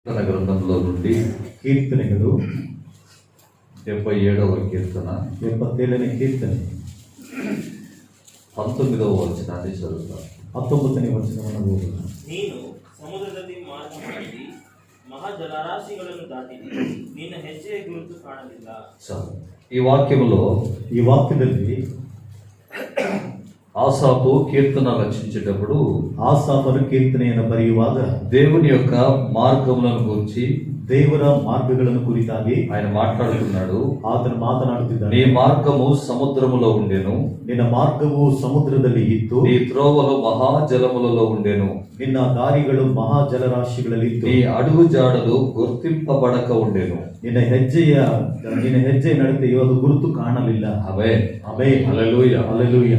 కీర్తన గ్రంథంలో నుండి కీర్తనಗಳು 77వ కీర్తన 77ನೇ కీర్తನೆ 19వ వచనాన్ని చదువుతాను. 19ನೇ ವಚನವನ್ನು ಓದೋಣ. ನೀನು ಸಮುದ್ರದಲ್ಲಿ ಮಾರ್ಗ ಮಾಡಿದಿ, ಮಹಾ ಜಲರಾಶಿಗಳನ್ನು ದಾಟಿದಿ, ನಿನ್ನ ಹೆಜ್ಜೆಯ ಗುರುತು ಕಾಣಲಿಲ್ಲ. చాలు. ఈ వాక్యములో ఈ వాక్ಯದಲ್ಲಿ ఆసాపు కీర్తన రచించేటప్పుడు ಆಸಾಫನು ಕೀರ್ತನೆಯನ್ನು ಬರೆಯುವಾಗ దేవుని యొక్క మార్గములను గురించి ದೇವರ ಮಾರ್ಗಗಳನ್ನು ಕುರಿತಾಗಿ ఆయన మాట్లాడుతున్నాడు. ಆತನು ಮಾತನಾಡುತ್ತಿದ್ದಾನೆ. నీ మార్గము సముద్రములో ఉండెను, ನಿನ್ನ ಮಾರ್ಗವು ಸಮುದ್ರದಲ್ಲಿ ಇತ್ತು, నీ త్రోవలు మహాజలములలో ఉండెను, ನಿನ್ನ ದಾರಿಗಳು ಮಹಾ ಜಲರಾಶಿಗಳಲ್ಲಿತ್ತು, నీ అడుగు జాడలు గుర్తింపబడక ఉండెను. ನಿನ್ನ ಹೆಜ್ಜೆ ನಡತೆಯು ಅದು ಗುರುತು ಕಾಣಲಿಲ್ಲ. అవే ಅವೇ హల్లెలూయా. హల్లెలూయా.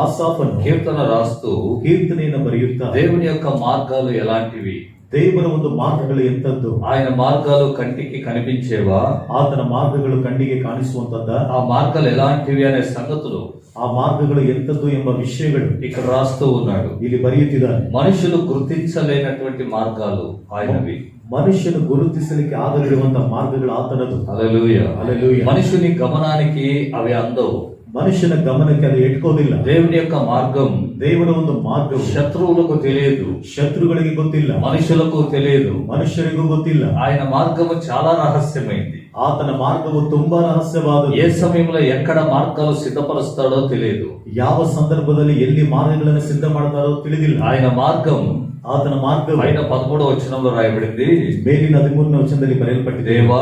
ఆసాఫను కీర్తన రాస్తూ ಕೀರ್ತನೆಯನ್ನು ಬರೆಯುತ್ತಾ దేవుని యొక్క మార్గాలు ఎలాంటివి, ದೇವರ ಒಂದು ಮಾರ್ಗಗಳು ಎಂತದ್ದು, ఆయన మార్గాలు కంటికి కనిపించేవా, ಆತನ ಮಾರ್ಗಗಳು ಕಣ್ಣಿಗೆ ಕಾಣಿಸುವಂತದ್ದ, ఆ మార్గాలు ఎలాంటివి అనే సంగతులు ಆ ಮಾರ್ಗಗಳು ಎಂತದ್ದು ಎಂಬ ವಿಷಯಗಳು ఇక్కడ రాస్తూ ఉన్నాడు. ಇಲ್ಲಿ ಬರೆಯುತ್ತಿದ್ದಾನೆ. మనుషులు గుర్తించలేనటువంటి మార్గాలు ఆయనవి. ಮನುಷ್ಯನು ಗುರುತಿಸಲಿಕ್ಕೆ ಆಗದಿರುವಂತಹ ಮಾರ್ಗಗಳು ಆತನದು. హల్లెలూయా. హల్లెలూయా. మనుషుని గమనానికి అవి అందవు. ಮನುಷ್ಯನ ಗಮನಕ್ಕೆ ಅದು ಎಟ್ಕೋದಿಲ್ಲ. దేవుని యొక్క మార్గం ದೇವರ ಒಂದು ಮಾರ್ಗವು శత్రువులకు తెలియదు, ಶತ್ರುಗಳಿಗೆ ಗೊತ್ತಿಲ್ಲ, మనుషులకు తెలియదు. ಮನುಷ್ಯರಿಗೂ ಗೊತ್ತಿಲ್ಲ. ఆయన మార్గము చాలా రహస్యమైంది. ಆತನ ಮಾರ್ಗವು ತುಂಬಾ ರಹಸ್ಯವಾದದ್ದು. ఏ సమయంలో ఎక్కడ మార్గాలు సిద్ధపరుస్తాడో తెలియదు. ಯಾವ ಸಂದರ್ಭದಲ್ಲಿ ಎಲ್ಲಿ ಮಾರ್ಗಗಳನ್ನು ಸಿದ್ಧ ಮಾಡ್ತಾರೋ ತಿಳಿದಿಲ್ಲ. ఆయన మార్గం ಆತನ ಮಾರ್ಗವು పైన 13వ వచనంలో రాయబడింది, ಮೇಲಿನ 13ನೇ ವಚನದಲ್ಲಿ ಬರೆಯಲ್ಪಟ್ಟಿದೆ, దేవా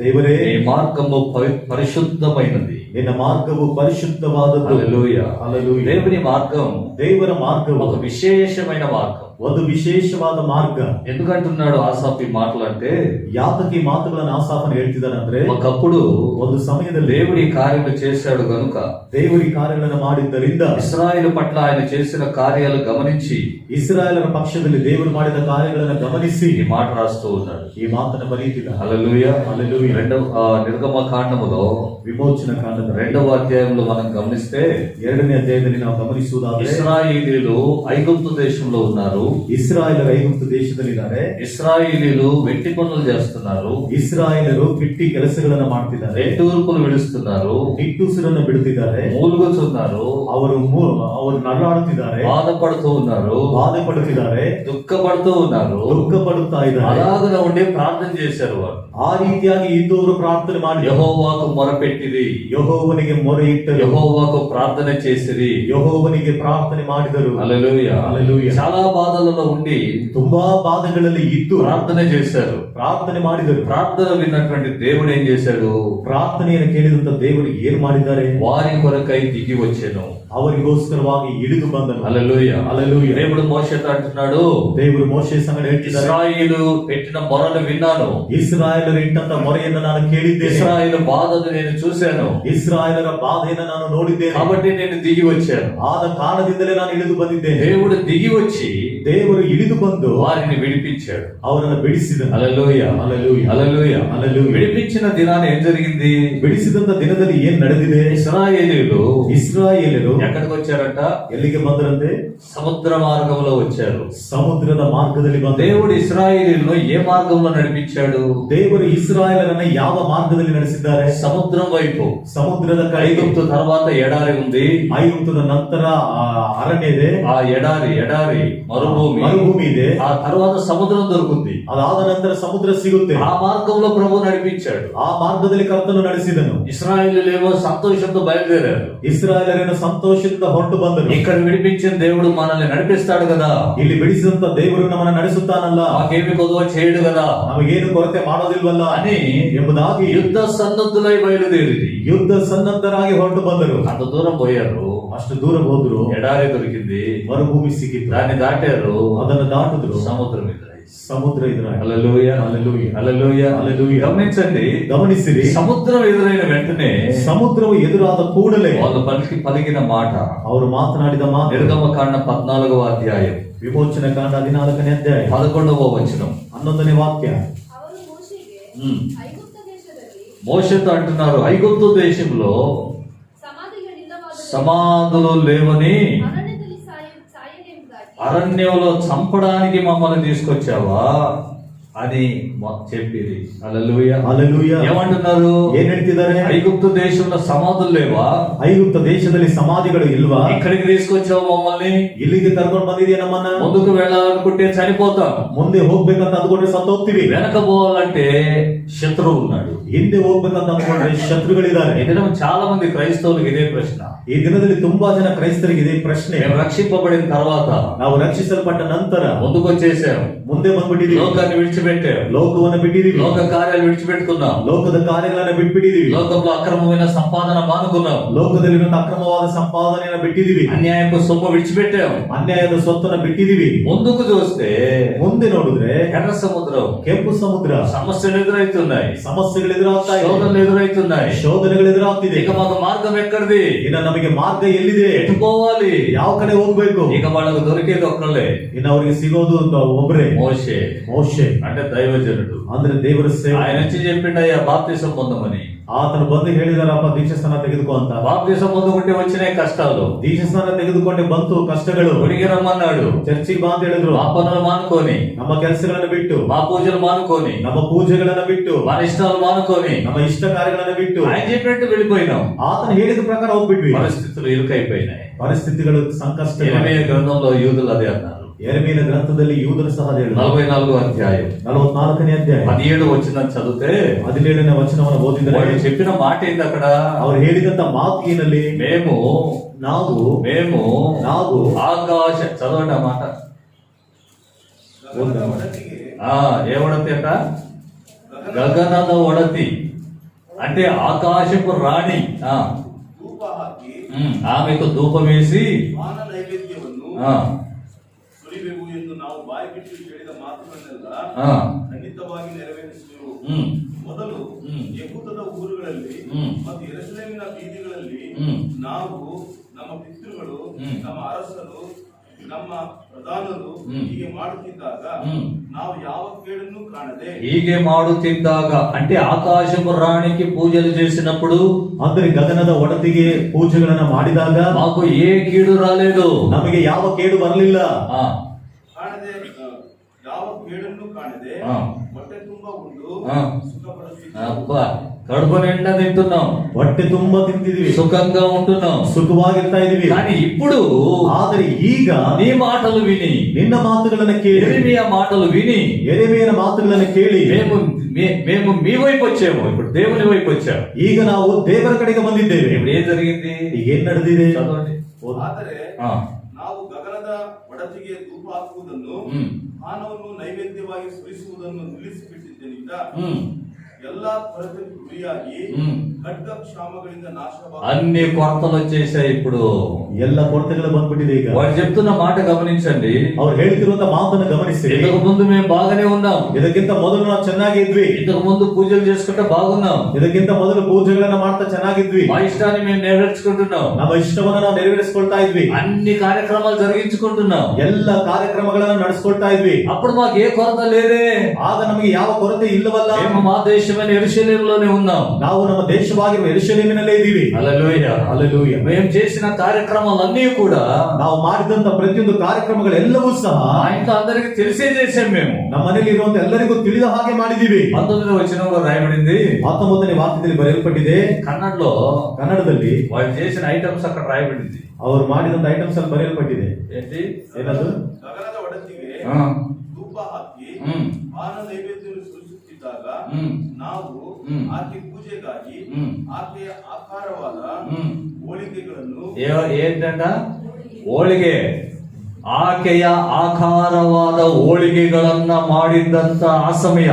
ದೇವರೇ నీ మార్గము పరిశుద్ధమైనది. ನಿನ್ನ ಮಾರ್ಗವು ಪರಿಶುದ್ಧವಾದದ್ದು. హల్లెలూయా. హల్లెలూయా. దేవుని మార్గం ದೇವರ ಮಾರ್ಗವು ఒక విశేషమైన మార్గం. ಒಂದು ವಿಶೇಷವಾದ ಮಾರ್ಗ. ఎందుకంటున్నాడు ఆసాఫ్ ఈ మాటలు అంటే, ಯಾತಕ್ಕೆ ಈ ಮಾತುಗಳನ್ನು ಆಸಾಫನು ಹೇಳ್ತಿದ್ದಾನಂದ್ರೆ, ఒకప్పుడు ಒಂದು ಸಮಯದಲ್ಲಿ దేవుడి కార్యములు చేశాడు గనుక ದೇವರಿ ಕಾರ್ಯಗಳನ್ನು ಮಾಡಿದ್ದರಿಂದ ఇశ్రాయేలు పట్ల ఆయన చేసిన కార్యాలు గమనించి ಇಸ್ರಾಯೇಲರ ಪಕ್ಷದಲ್ಲಿ ದೇವರು ಮಾಡಿದ ಕಾರ್ಯಗಳನ್ನು ಗಮನಿಸಿ ఈ మాట రాస్తూ ఉన్నాడు. ಈ ಮಾತನ್ನು ಬರೆಯುತ್ತಿದ್ದ. హల్లెలూయా. హల్లెలూయా. నిర్గమ కాండములో ವಿಮೋಚನ ಕಾಂಡದ 2వ అధ్యాయంలో మనం గమనిస్తే, 2ನೇ ಅಧ್ಯಾಯದಲ್ಲಿ ನಾವು ಗಮನಿಸುವುದಾದರೆ, ఇశ్రాయేలీయులు ఐగుప్తు దేశంలో ఉన్నారు. ಇಸ್ರಾಯೇಲರು ಐಗುಪ್ತ ದೇಶದಲ್ಲಿದ್ದಾರೆ. ఇశ్రాయేలీయులు వెట్టి పనులు చేస్తున్నారు, ಇಸ್ರಾಯೇಲರು ಕಿಟ್ಟಿ ಕೆಲಸಗಳನ್ನು ಮಾಡ್ತಿದ್ದಾರೆ, తూర్పులు విడుస్తున్నారు, ನಿಟ್ಟುಸಿರನ್ನು ಬಿಡುತ್ತಿದ್ದಾರೆ, మూలుగుతున్నారు, ಅವರು ನರಳಾಡುತ್ತಿದ್ದಾರೆ, బాధపడుతూ ఉన్నారు, ಬಾಧೆ ಪಡುತ್ತಿದ್ದಾರೆ, దుఃఖపడుతూ ఉన్నారు. ದುಃಖ ಪಡುತ್ತಾ ಇದ್ದಾರೆ. అలాగనే ఉండి ప్రార్థన చేశారు వారు. ಆ ರೀತಿಯಾಗಿ ಇದ್ದವರು ಪ್ರಾರ್ಥನೆ ಮಾಡಿ యెహోవాకు మొరపెట్టిరి, ಯೆಹೋವನಿಗೆ ಮೊರೆ ಇಟ್ಟರು, యెహోవాకు ప్రార్థన చేసిరి. ಯೆಹೋವನಿಗೆ ಪ್ರಾರ್ಥನೆ ಮಾಡಿದರು. హల్లెలూయా. హల్లెలూయా. చాలా బాధలలో ఉండి ತುಂಬಾ ಬಾಧೆಗಳಲ್ಲಿ ಇದ್ದು ప్రార్థన చేశారు. ಪ್ರಾರ್ಥನೆ ಮಾಡಿದರು. ప్రార్థన విన్నటువంటి దేవుడు ఏం చేశాడు, ಪ್ರಾರ್ಥನೆಯನ್ನು ಕೇಳಿದಂತ ದೇವರು ಏನ್ ಮಾಡಿದ್ದಾರೆ, వారి కొరకై దిగి వచ్చెను. ಅವರಿಗೋಸ್ಕರವಾಗಿ ಇಳಿದು ಬಂದನು. హల్లెలూయా. హల్లెలూయా. దేవుడు మోషేతో అంటున్నాడు, ದೇವರು ಮೋಶೆ ಸಂಗಡ ಹೇಳ್ತಿದ್ದಾರೆ, ఇశ్రాయేలు పెట్టిన మొరలు విన్నాను, ಇಸ್ರಾಯೇಲರು ಇಟ್ಟಂತ ಮೊರೆಯನ್ನು ನಾನು ಕೇಳಿದ್ದೇನೆ, ఇశ్రాయేలు బాధను నేను చూశాను, ಇಸ್ರಾಯೇಲರ ಬಾಧೆಯನ್ನು ನಾನು ನೋಡಿದ್ದೇನೆ, కాబట్టి నేను దిగి వచ్చాను. ಆದ ಕಾರಣದಿಂದಲೇ ನಾನು ಇಳಿದು ಬಂದಿದ್ದೇನೆ. దేవుడు దిగి వచ్చి ದೇವರು ಇಳಿದು ಬಂದು వారిని విడిపించాడు. ಅವರನ್ನು ಬಿಡಿಸಿದನು. హల్లెలూయా. హల్లెలూయా. హల్లెలూయా. హల్లెలూయా. విడిపించిన దినాన్ని ఏం జరిగింది, ಬಿಡಿಸಿದಂತ ದಿನದಲ್ಲಿ ಏನ್ ನಡೆದಿದೆ, ఇశ్రాయేలీయులు ಇಸ್ರಾಯೇಲರು ఎక్కడికి వచ్చారంట, ಎಲ್ಲಿಗೆ ಬಂದರಂತೆ, సముద్ర మార్గంలో వచ్చారు. ಸಮುದ್ರದ ಮಾರ್ಗದಲ್ಲಿ ಬಂದರು. దేవుడు ఇశ్రాయేలీయులను ఏ మార్గంలో నడిపించాడు, ದೇವರು ಇಸ್ರಾಯೇಲರನ್ನ ಯಾವ ಮಾರ್ಗದಲ್ಲಿ ನಡೆಸಿದ್ದಾರೆ, సముద్రం వైపు. ಸಮುದ್ರದ ಕಡೆಗೆ. ఐగుప్తు తర్వాత ఎడారి ఉంది, ಐಗುಪ್ತದ ನಂತರ ಅರಣ್ಯ ಇದೆ, ఆ ఎడారి ಮರುಭೂಮಿ ಇದೆ, ఆ తర్వాత సముద్రం దొరుకుతుంది. ಅದಾದ ನಂತರ ಸಮುದ್ರ ಸಿಗುತ್ತೆ. ఆ మార్గంలో ప్రభు నడిపించాడు. ಆ ಮಾರ್ಗದಲ್ಲಿ ಕರ್ತನು ನಡೆಸಿದನು. ఇశ్రాయేలీయులేమో సంతోషంతో బయలుదేరారు. ಇಸ್ರಾಯೇಲರನ್ನು ಸಂತೋಷದಿಂದ ಹೊರಟು ಬಂದರು. ఇక్కడ విడిపించిన దేవుడు మనల్ని నడిపిస్తాడు కదా, ಇಲ್ಲಿ ಬಿಡಿಸಿದಂತ ದೇವರು ನಮ್ಮನ್ನ ನಡೆಸುತ್ತಾನಲ್ಲ, మాకేమి కొదువ చేయడు కదా ನಮಗೇನು ಕೊರತೆ ಮಾಡೋದಿಲ್ವಲ್ಲ అని ಎಂಬುದಾಗಿ యుద్ధ సన్నద్ధులై బయలుదేరి ಯುದ್ಧ ಸನ್ನದ್ಧರಾಗಿ ಹೊರಟು ಬಂದರು. అంత దూరం పోయారు, ಅಷ್ಟು ದೂರ ಹೋದ್ರು, ఎడారి దొరికింది, ಮರುಭೂಮಿ ಸಿಕ್ಕಿತು, దాన్ని దాటారు, ಅದನ್ನು ದಾಟಿದ್ರು, సముద్రం ఎదురైంది. ಸಮುದ್ರ ಎದುರಾಯಿತು. హల్లెలూయా. హల్లెలూయా. హల్లెలూయా. హల్లెలూయా. గమనించండి, ಗಮನಿಸಿರಿ, సముద్రం ఎదురైన వెంటనే ಸಮುದ್ರವು ಎದುರಾದ ಕೂಡಲೇ వాళ్ళు పలికిన మాట, ಅವರು ಮಾತನಾಡಿದ ಮಾತು, నిర్గమకాండ 14వ అధ్యాయం ವಿಮೋಚನ ಕಾಂಡ 14ನೇ ಅಧ್ಯಾಯ 11వ వచనం. 11ನೇ ವಾಕ್ಯ. ಅವರು ಮೋಶೆಗೆ ಐಗುಪ್ತ ದೇಶದಲ್ಲಿ మోషేతో అంటున్నారు, ఐగుప్తు దేశంలో సమాధులు లేవని ಅರಣ್ಯದಲ್ಲಿ ಸಾಯಲೆಂಬುದಾಗಿ అరణ్యంలో చంపడానికి మమ్మల్ని తీసుకొచ్చావా అని చెప్పిరి. హల్లెలూయా. హల్లెలూయా. ఏమంటున్నారు? ಏನ್ ಹೇಳ್ತಿದ್ದಾರೆ? ఐగుప్తు దేశంలో సమాధులు లేవా? ಐಗುಪ್ತ ದೇಶದಲ್ಲಿ ಸಮಾಧಿಗಳು ಇಲ್ವಾ? ఇక్కడికి తీసుకొచ్చావు మమ్మల్ని, ಇಲ್ಲಿಗೆ ಕರ್ಕೊಂಡು ಬಂದಿದೆಯಾ ನಮ್ಮನ್ನ? ముందుకు వెళ్ళాలనుకుంటే చనిపోతాం, ಮುಂದೆ ಹೋಗ್ಬೇಕಂತ ಅಂದ್ಕೊಂಡ್ರೆ ಸತ್ತು ಹೋಗ್ತೀವಿ. వెనక పోవాలంటే శత్రువు ఉన్నాడు. ಹಿಂದೆ ಹೋಗ್ಬೇಕಂತ ಅಂದ್ಕೊಂಡ್ರೆ ಶತ್ರುಗಳಿದ್ದಾರೆ. ఈ దినం చాలా మంది క్రైస్తవులకు ఇదే ప్రశ్న. ಈ ದಿನದಲ್ಲಿ ತುಂಬಾ ಜನ ಕ್ರೈಸ್ತರಿಗೆ ಇದೇ ಪ್ರಶ್ನೆ. మేము రక్షింపబడిన తర్వాత, ನಾವು ರಕ್ಷಿಸಲ್ಪಟ್ಟ ನಂತರ ముందుకు వచ్చేసాం, ಮುಂದೆ ಬಂದ್ಬಿಟ್ಟಿದೀವಿ. లోకాన్ని విడిచిపెట్టాం, ಲೋಕವನ್ನ ಬಿಟ್ಟಿದೀವಿ. లోక కార్యాలు విడిచిపెట్టుకున్నాం, ಲೋಕದ ಕಾರ್ಯಗಳನ್ನ ಬಿಟ್ಬಿಟ್ಟಿದೀವಿ. లోకంలో అక్రమమైన సంపాదన మానుకున్నాం, ಲೋಕದಲ್ಲಿರುವಂತ ಅಕ್ರಮವಾದ ಸಂಪಾದನೆಯನ್ನ ಬಿಟ್ಟಿದೀವಿ. అన్యాయపు సొమ్ము విడిచిపెట్టాం. ಅನ್ಯಾಯದ ಸ್ವತ್ತನ್ನ ಬಿಟ್ಟಿದೀವಿ. ముందుకు చూస్తే ಮುಂದೆ ನೋಡಿದ್ರೆ ఎర్ర సముద్రం, ಕೆಂಪು ಸಮುದ್ರ, సమస్యలు ఎదురవుతున్నాయి, ಸಮಸ್ಯೆಗಳು ಎದುರಾಗ್ತಾ ಇದೆ, శోధనలు ఎదురవుతున్నాయి. ಶೋಧನೆಗಳು ಎದುರಾಗ್ತಿದೆ. ఇక మాకు మార్గం ఎక్కడిది? ಇನ್ನ ನಮಗೆ ಮಾರ್ಗ ಎಲ್ಲಿದೆ? ఎటు పోవాలి? ಯಾವ ಕಡೆ ಹೋಗ್ಬೇಕು? ఇక వాళ్ళకు దొరికేది ఒక్కళ్ళే, ಇನ್ನ ಅವ್ರಿಗೆ ಸಿಗೋದು ಒಬ್ಬರೇ, మోషే. ಮೋಶೆ. అంటే దైవజనుడు. ಅಂದ್ರೆ ದೇವರ ಸೇವೆ. ఆయన వచ్చి చెప్పిండు, అయ్యా బాప్తిసం పొందమని. ಆತನು ಬಂದು ಹೇಳಿದಾರಪ್ಪ ದೀಕ್ಷಾಸ್ನಾನ ತೆಗೆದುಕೋ ಅಂತ. బాప్తిసం పొందుకుంటే వచ్చినాయి కష్టాలు. ದೀಕ್ಷಾಸ್ನಾನ ತೆಗೆದುಕೊಂಡೆ ಬಂತು ಕಷ್ಟಗಳು. గుడికి రమ్మన్నాడు, ಚರ್ಚಿಗೆ ಬಾ ಅಂತ ಹೇಳಿದ್ರು. మా పనులు మానుకొని, ನಮ್ಮ ಕೆಲಸಗಳನ್ನ ಬಿಟ್ಟು, మా పూజలు మానుకొని, ನಮ್ಮ ಪೂಜೆಗಳನ್ನ ಬಿಟ್ಟು, మన ఇష్టాలు మానుకొని ನಮ್ಮ ಇಷ್ಟ ಕಾರ್ಯಗಳನ್ನ ಬಿಟ್ಟು ఆయన చెప్పినట్టు వెళ్ళిపోయినాం. ಆತನು ಹೇಳಿದ ಪ್ರಕಾರ ಹೋಗ್ಬಿಟ್ವಿ. పరిస్థితులు ఇరుకైపోయినాయి. ಪರಿಸ್ಥಿತಿಗಳು ಸಂಕಷ್ಟ. యెరెమీయా గ్రంథంలో యూదులు అదే అన్నారు. ಯೆರೆಮೀಯನ ಗ್ರಂಥದಲ್ಲಿ ಯೂದರು ಸಹ ಹೇಳಿದರು. 44వ అధ్యాయం 44ನೇ ಅಧ್ಯಾಯ 17 వచనం చదివితే 17ನೇ ವಚನವನ್ನು ಓದಿದರೆ వాళ్ళు చెప్పిన మాట ఏంది అక్కడ? ಅವರು ಹೇಳಿದಂತ ಮಾತು ಏನಲ್ಲಿ? మేము ఆకాశ, చదవండి ఆ మాట. ఏ ఒడతి అంట? గగనದ ಒಡತಿ అంటే ఆకాశపు రాణి. ఆమెకు ధూపం వేసి ಸುರಿಬೆವು ಎಂದು ನಾವು ಬಾಯಿ ಬಿಟ್ಟು ಹೇಳಿದ ಮಾತುಗಳನ್ನೆಲ್ಲ ಖಂಡಿತವಾಗಿ ನೆರವೇರಿಸುವೆವು. ಮೊದಲು ಯೆಹೂದದ ಊರುಗಳಲ್ಲಿ ಮತ್ತು ಯೆರೂಸಲೇಮಿನ ಬೀದಿಗಳಲ್ಲಿ ನಾವು, ನಮ್ಮ ಪಿತೃಗಳು, ನಮ್ಮ ಅರಸರು, ನಮ್ಮ ಪ್ರಧಾನರು ಹೀಗೆ ಮಾಡುತ್ತಿದ್ದಾಗ ನಾವು ಯಾವ ಕೇಡನ್ನು ಕಾಣದೆ. ಹೀಗೆ ಮಾಡುತ್ತಿದ್ದಾಗ అంటే ఆకాశపు రాణికి పూజలు చేసినప్పుడు, ಅಂದರೆ ಗಗನದ ಒಡತಿಗೆ ಪೂಜೆಗಳನ್ನ ಮಾಡಿದಾಗ మాకు ఏ కీడు రాలేదు, ನಮಗೆ ಯಾವ ಕೇಡು ಬರಲಿಲ್ಲ. ಕಾಣದೆ, ಯಾವ ಕೇಡನ್ನು ಕಾಣದೆ ಹೊಟ್ಟೆ ತುಂಬಾ ಉಂಡು ಸುಖಪಡುತ್ತಿದ್ದ. అబ్బా, కడుపు నిండా తింటున్నాం, ಹೊಟ್ಟೆ ತುಂಬಾ ತಿಂತಿದೀವಿ, సుఖంగా ఉంటున్నాం, ಸುಖವಾಗಿರ್ತಾ ಇದೀವಿ. కానీ ఇప్పుడు ಆದರೆ ಈಗ నీ మాటలు విని, ನಿನ್ನ ಮಾತುಗಳನ್ನ ಕೇಳಿ, యెరెమీయా మాటలు విని, ಯೆರೆಮೀಯನ ಮಾತುಗಳನ್ನ ಕೇಳಿ మేము మీ వైపు వచ్చాము, ఇప్పుడు దేవుని వైపు వచ్చాము. ಈಗ ನಾವು ದೇವರ ಕಡೆಗೆ ಬಂದಿದ್ದೇವೆ. ఇప్పుడు ఏం జరిగింది? ಈಗ ಏನ್ ನಡೆದಿದೆ? చదవండి. ಆದರೆ ನಾವು ಗಗನದ ಒಡತಿಗೆ ಧೂಪ ಹಾಕುವುದನ್ನು, ಪಾನವನ್ನು ನೈವೇದ್ಯವಾಗಿ ಸುರಿಸುವುದನ್ನು ನಿಲ್ಲಿಸಿಬಿಟ್ಟಿದ್ದರಿಂದ ಎಲ್ಲಾ ಕೊರತೆಗೂ ಗುರಿಯಾಗಿ ಖಡ್ಗ ಕ್ಷಾಮಗಳಿಂದ ನಾಶವಾಗುವ అన్ని కొరతలు వచ్చేసాయి. ఇప్పుడు ಎಲ್ಲ ಕೊರತೆಗಳು ಬಂದ್ಬಿಟ್ಟಿದೆ. ಈಗ వాడు చెప్తున్న మాట గమనించండి. ಅವ್ರು ಹೇಳ್ತಿರುವಂತ ಮಾತನ್ನು ಗಮನಿಸಿ. ఇంతకు ముందు మేము బాగానే ఉన్నాం, ಇದಕ್ಕಿಂತ ಮೊದಲು ನಾವು ಚೆನ್ನಾಗಿ ಇದ್ವಿ, ఇంతకు ముందు పూజలు చేసుకుంటే బాగున్నాం, ಇದಕ್ಕಿಂತ ಮೊದಲು ಪೂಜೆಗಳನ್ನ ಮಾಡ್ತಾ ಚೆನ್ನಾಗಿದ್ವಿ, మా ఇష్టాన్ని మేము నెరవేర్చుకుంటున్నాం, ನಮ್ಮ ಇಷ್ಟವನ್ನ ನಾವು ನೆರವೇರಿಸಿಕೊಳ್ತಾ ಇದ್ವಿ, అన్ని కార్యక్రమాలు జరిగించుకుంటున్నాం, ಎಲ್ಲ ಕಾರ್ಯಕ್ರಮಗಳನ್ನ ನಡೆಸ್ಕೊಳ್ತಾ ಇದ್ವಿ. అప్పుడు మాకు ఏ కొరత లేదే. ಆಗ ನಮಗೆ ಯಾವ ಕೊರತೆ ಇಲ್ಲವಲ್ಲ. మేము మా దేశమైన యెరూషలేములోనే ఉన్నాం, ನಾವು ನಮ್ಮ ದೇಶವಾಗಿರುವ ಯೆರೂಸಲೇಮಿನಲ್ಲೇ ಇದ್ದೀವಿ. హల్లెలూయా, హల్లెలూయా. మేము చేసిన కార్యక్రమాలన్నీ కూడా, ನಾವು ಮಾಡಿದಂತ ಪ್ರತಿಯೊಂದು ಕಾರ್ಯಕ್ರಮಗಳೆಲ್ಲವೂ ಸಹ మా ఇంట్లో అందరికి తెలిసే చేసాం. మేము ನಮ್ಮ ಮನೆಯಲ್ಲಿ ಇರುವಂತ ಎಲ್ಲರಿಗೂ ತಿಳಿದ ಹಾಗೆ ಮಾಡಿದೀವಿ. 19వ వచనంలో రాయబడింది, 19ನೇ ವಾಕ್ಯದಲ್ಲಿ ಬರೆಯಲ್ಪಟ್ಟಿದೆ. ಕನ್ನಡದಲ್ಲಿ వాళ్ళు చేసిన ఐటమ్స్ అక్కడ రాయబడింది. ಅವರು ಮಾಡಿದಂತ ಐಟಮ್ಸ್ ಅಲ್ಲಿ ಬರೆಯಲ್ಪಟ್ಟಿದೆ. ఏంటి? ಏನದು? ಗಗನದ ಒಡತಿಗೆ ಧೂಪ ಹಾಕಿ ಪಾನ ನೈವೇದ್ಯವನ್ನು ಸುರಿಸುತ್ತಿದ್ದಾಗ ನಾವು ಆಕೆ ಪೂಜೆಗಾಗಿ ಆಕೆಯ ಆಕಾರವಾದ ಹೋಳಿಗೆಗಳನ್ನು, ఏంటంట? ಹೋಳಿಗೆ, ಆಕೆಯ ಆಕಾರವಾದ ಹೋಳಿಗೆಗಳನ್ನ ಮಾಡಿದ್ದಂತ ಆ ಸಮಯ,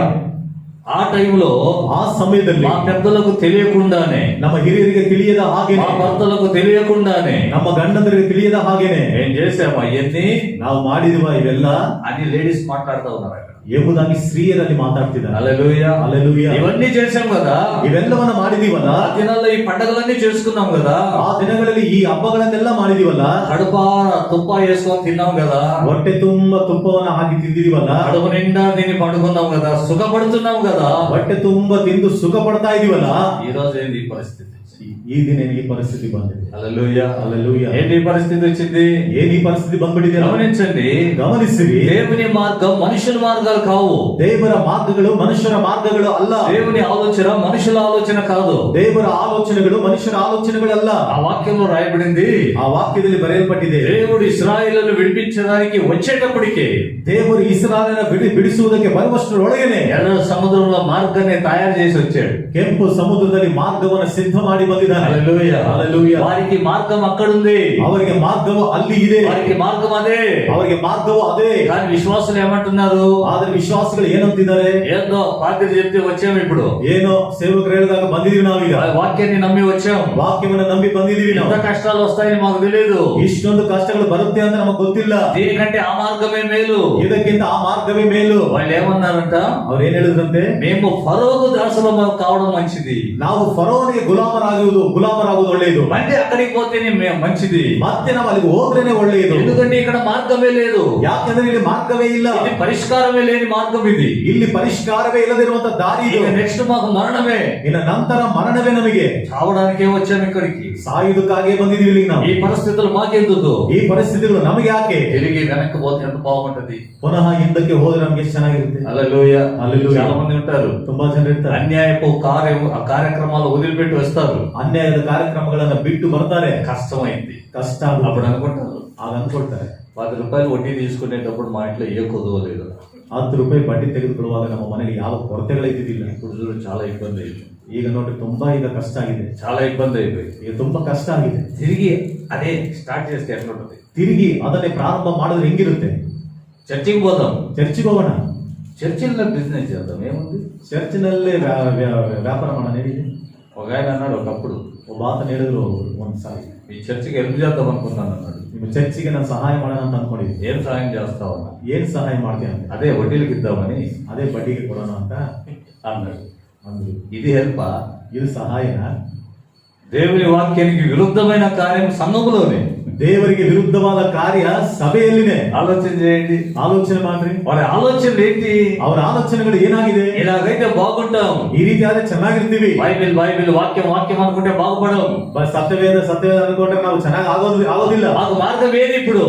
ఆ టైంలో, ఆ సమయದಲ್ಲಿ మా పెద్దలకు తెలియకుండానే, ನಮ್ಮ ಹಿರಿಯರಿಗೆ ತಿಳಿಯದ ಹಾಗೆ, మా భర్తలకు తెలియకుండానే, ನಮ್ಮ ಗಂಡಂದರಿಗೆ ತಿಳಿಯದ ಹಾಗೇನೆ ఏం చేసాము అవన్నీ ನಾವು ಮಾಡಿದಿವ ಇವೆಲ್ಲ అని లేడీస్ మాట్లాడుతూ ఉన్నారు అక్కడ. ಎಂಬುದಾಗಿ ಸ್ತ್ರೀಯರಲ್ಲಿ ಮಾತಾಡ್ತಿದ್ದಾರೆ. హల్లెలూయా, హల్లెలూయా. ఇవన్నీ చేసాం కదా, ಇವೆಲ್ಲವನ್ನ ಮಾಡಿದೀವಲ್ಲ, ఆ దినాల్లో ఈ పండగలన్నీ చేసుకున్నాం కదా, ಆ ದಿನಗಳಲ್ಲಿ ಈ ಹಬ್ಬಗಳನ್ನೆಲ್ಲ ಮಾಡಿದೀವಲ್ಲ, కడుప తుప్ప వేసుకొని తిన్నాం కదా, ಹೊಟ್ಟೆ ತುಂಬಾ ತುಪ್ಪವನ್ನ ಹಾಕಿ ತಿಂದಿದೀವಲ್ಲ, కడుపు నిండా తిని పడుకున్నాం కదా, సుఖపడుతున్నాం కదా. ಹೊಟ್ಟೆ ತುಂಬಾ ತಿಂದು ಸುಖ ಪಡ್ತಾ ಇದೀವಲ್ಲ. ఈ రోజు ఏంది ఈ పరిస్థితి? ಈ ದಿನ ಈ ಪರಿಸ್ಥಿತಿ ಬಂದಿದೆ. హల్లెలూయా. హల్లెలూయా. ఏంటి ఈ పరిస్థితి వచ్చింది? ಏನ್ ಈ ಪರಿಸ್ಥಿತಿ ಬಂದ್ಬಿಟ್ಟಿದೆ? గమనించండి, ಗಮನಿಸಿರಿ. దేవుని మార్గం మనుషుల మార్గాలు కావు. ದೇವರ ಮಾರ್ಗಗಳು ಮನುಷ್ಯರ ಮಾರ್ಗಗಳು ಅಲ್ಲ. దేవుని ఆలోచన మనుషుల ఆలోచన కాదు. ದೇವರ ಆಲೋಚನೆಗಳು ಮನುಷ್ಯರ ಆಲೋಚನೆಗಳಲ್ಲ. ఆ వాక్యంలో రాయబడింది, ಆ ವಾಕ್ಯದಲ್ಲಿ ಬರೆಯಲ್ಪಟ್ಟಿದೆ, దేవుడు ఇశ్రాయేలును విడిపించడానికి వచ్చేటప్పటికే ದೇವರು ಇಸ್ರಾಯೇಲನ ಬಿಡಿಸುವುದಕ್ಕೆ ಬರುವಷ್ಟರೊಳಗೇನೆ ఎర్ర సముద్రంలో మార్గాన్ని తయారు చేసి వచ్చాడు. ಕೆಂಪು ಸಮುದ್ರದಲ್ಲಿ ಮಾರ್ಗವನ್ನು ಸಿದ್ಧ ಮಾಡಿ ಬಂದಿದ್ದಾನೆ. హల్లెలూయా. హల్లెలూయా. వారికి మార్గం అక్కడుంది, ಅವರಿಗೆ ಮಾರ್ಗವು ಅಲ್ಲಿ ಇದೆ, వారికి మార్గం అదే. ಅವರಿಗೆ ಮಾರ್ಗವು ಅದೇ. కానీ విశ్వాసులు ఏమంటున్నారు? ಆದ್ರೆ ವಿಶ್ವಾಸಿಗಳು ಏನಂತಿದ್ದಾರೆ? ఏదో పాత్ర చెప్తే వచ్చాము, ఇప్పుడు ಏನೋ ಸೇವಕರು ಹೇಳಿದಾಗ ಬಂದಿದೀವಿ ನಾವೀಗ, ఆ వాక్యాన్ని నమ్మి వచ్చాం, ವಾಕ್ಯವನ್ನು ನಂಬಿ ಬಂದಿದೀವಿ ఎంత ನಾವು. కష్టాలు వస్తాయని మాకు తెలియదు, ಇಷ್ಟೊಂದು ಕಷ್ಟಗಳು ಬರುತ್ತೆ ಅಂತ ನಮಗೆ ಗೊತ್ತಿಲ್ಲ, దీనికంటే ఆ మార్గమే మేలు. ಇದಕ್ಕಿಂತ ಆ ಮಾರ್ಗವೇ ಮೇಲು. వాళ్ళు ఏమన్నారంట? ಅವ್ರು ಏನ್ ಹೇಳಿದ್ರಂತೆ? మేము ఫరోకు దాసులం కావడం మంచిది, ನಾವು ಫರೋನಿಗೆ ಗುಲಾಮರಾಗುವುದು ಒಳ್ಳೆಯದು, అంటే అక్కడికి పోతేనే మంచిది. ಮತ್ತೆ ನಾವು ಅಲ್ಲಿಗೆ ಹೋದ್ರೇನೆ ಒಳ್ಳೆಯದು. ఎందుకంటే ఇక్కడ మార్గమే లేదు, ಯಾಕೆಂದ್ರೆ ಇಲ್ಲಿ ಮಾರ್ಗವೇ ಇಲ್ಲ, ఇది పరిష్కారమే లేని మార్గం. ఇది ಇಲ್ಲಿ ಪರಿಷ್ಕಾರವೇ ಇಲ್ಲದಿರುವಂತ ದಾರಿ ಇದು. ఇక నెక్స్ట్ మాకు మరణమే, ಇನ್ನು ನಂತರ ಮರಣವೇ ನಮಗೆ. చావడానికే వచ్చాము ఇక్కడికి. ಸಾಯುವುದಕ್ಕಾಗಿ ಬಂದಿದ್ದೀವಿ ಇಲ್ಲಿಗೆ ನಾವು. ఈ పరిస్థితులు మాకెందుకు? ಈ ಪರಿಸ್ಥಿತಿಗಳು ನಮಗೆ ಯಾಕೆ? తిరిగి వెనక్కి పోతే ఎంత బాగుంటది. ಪುನಃ ಹಿಂದಕ್ಕೆ ಹೋದ್ರೆ ನಮ್ಗೆ ಎಷ್ಟು ಚೆನ್ನಾಗಿರುತ್ತೆ. హల్లెలూయా. హల్లెలూయా. చాలా మంది ఉంటారు, ತುಂಬಾ ಜನರು ಇರ್ತಾರೆ, అన్యాయపు కార్యక్రమాలు వదిలిపెట్టి వస్తారు, ಅನ್ಯಾಯದ ಕಾರ್ಯಕ್ರಮಗಳನ್ನ ಬಿಟ್ಟು ಬರ್ತಾರೆ. కష్టమైంది ಕಷ್ಟ అప్పుడు అనుకుంటారు, ಆಗ ಅನ್ಕೊಳ್ತಾರೆ, 10 రూపాయలు వడ్డీ తీసుకునేటప్పుడు మా ఇంట్లో ఏ కొదువ లేదు, 10 ರೂಪಾಯಿ ಬಡ್ಡಿ ತೆಗೆದುಕೊಳ್ಳುವಾಗ ನಮ್ಮ ಮನೆಗೆ ಯಾವ ಕೊರತೆಗಳಿದ್ದಿಲ್ಲ. ఇప్పుడు చూడు చాలా ఇబ్బంది అయింది, ಈಗ ನೋಡ್ರಿ ತುಂಬಾ ಈಗ ಕಷ್ಟ ಆಗಿದೆ, చాలా ఇబ్బంది అయిపోయింది. ಈಗ ತುಂಬಾ ಕಷ್ಟ ಆಗಿದೆ. తిరిగి అదే స్టార్ట్ చేస్తే ఎట్లా ఉంటుంది? ತಿರುಗಿ ಅದನ್ನೇ ಪ್ರಾರಂಭ ಮಾಡಿದ್ರೆ ಹೆಂಗಿರುತ್ತೆ? చర్చికి పోదాం, ಚರ್ಚಿಗೆ ಹೋಗೋಣ, చర్చిల్లో బిజినెస్ చేద్దాం, ఏముంది? ಚರ್ಚಿನಲ್ಲೇ ವ್ಯಾಪಾರ ಮಾಡೋಣ ಹೇಳಿದೆ. ఒక ఆయన అన్నాడు ఒకప్పుడు, ಒಬ್ಬ ಆತನ ಹೇಳಿದ್ರು ಒಂದ್ಸಾರಿ, ఈ చర్చికి హెల్ప్ చేద్దాం అనుకున్నాను అన్నాడు. ನಿಮ್ಮ ಚರ್ಚಿಗೆ ನಾನು ಸಹಾಯ ಮಾಡೋಣ ಅಂತ ಅನ್ಕೊಂಡಿದ್ದೆ. ఏం సహాయం చేస్తావు అన్నా? ಏನ್ ಸಹಾಯ ಮಾಡ್ತೀನಿ ಅಂತ, అదే వడ్డీలకు ఇద్దామని ಅದೇ ಬಡ್ಡಿಗೆ ಕೊಡೋಣ ಅಂತ అన్నాడు. ಅಂದ್ರು. ఇది హెల్పా? ಇದು ಸಹಾಯನ? దేవుని వాక్యానికి విరుద్ధమైన కార్యం సంఘములోనే, ದೇವರಿಗೆ ವಿರುದ್ಧವಾದ ಕಾರ್ಯ ಸಭೆಯಲ್ಲಿನೇ. ఆలోచన చేయండి, ಆಲೋಚನೆ ಮಾಡ್ರಿ, వారి ఆలోచనలు ఏంటి? ಅವರ ಆಲೋಚನೆಗಳು ಏನಾಗಿದೆ? ఇలాగైతే బాగుంటాం, ಈ ರೀತಿ ಆದ್ರೆ ಚೆನ್ನಾಗಿರ್ತೀವಿ, బైబిల్ బైబిల్ వాక్యం వాక్యం అనుకుంటే బాగుపడం, ಸತ್ಯವೇದ ಅನ್ಕೊಂಡ್ರೆ ನಾವು ಚೆನ್ನಾಗಿ ಆಗೋದಿಲ್ಲ. మాకు మార్గం ఏది ఇప్పుడు?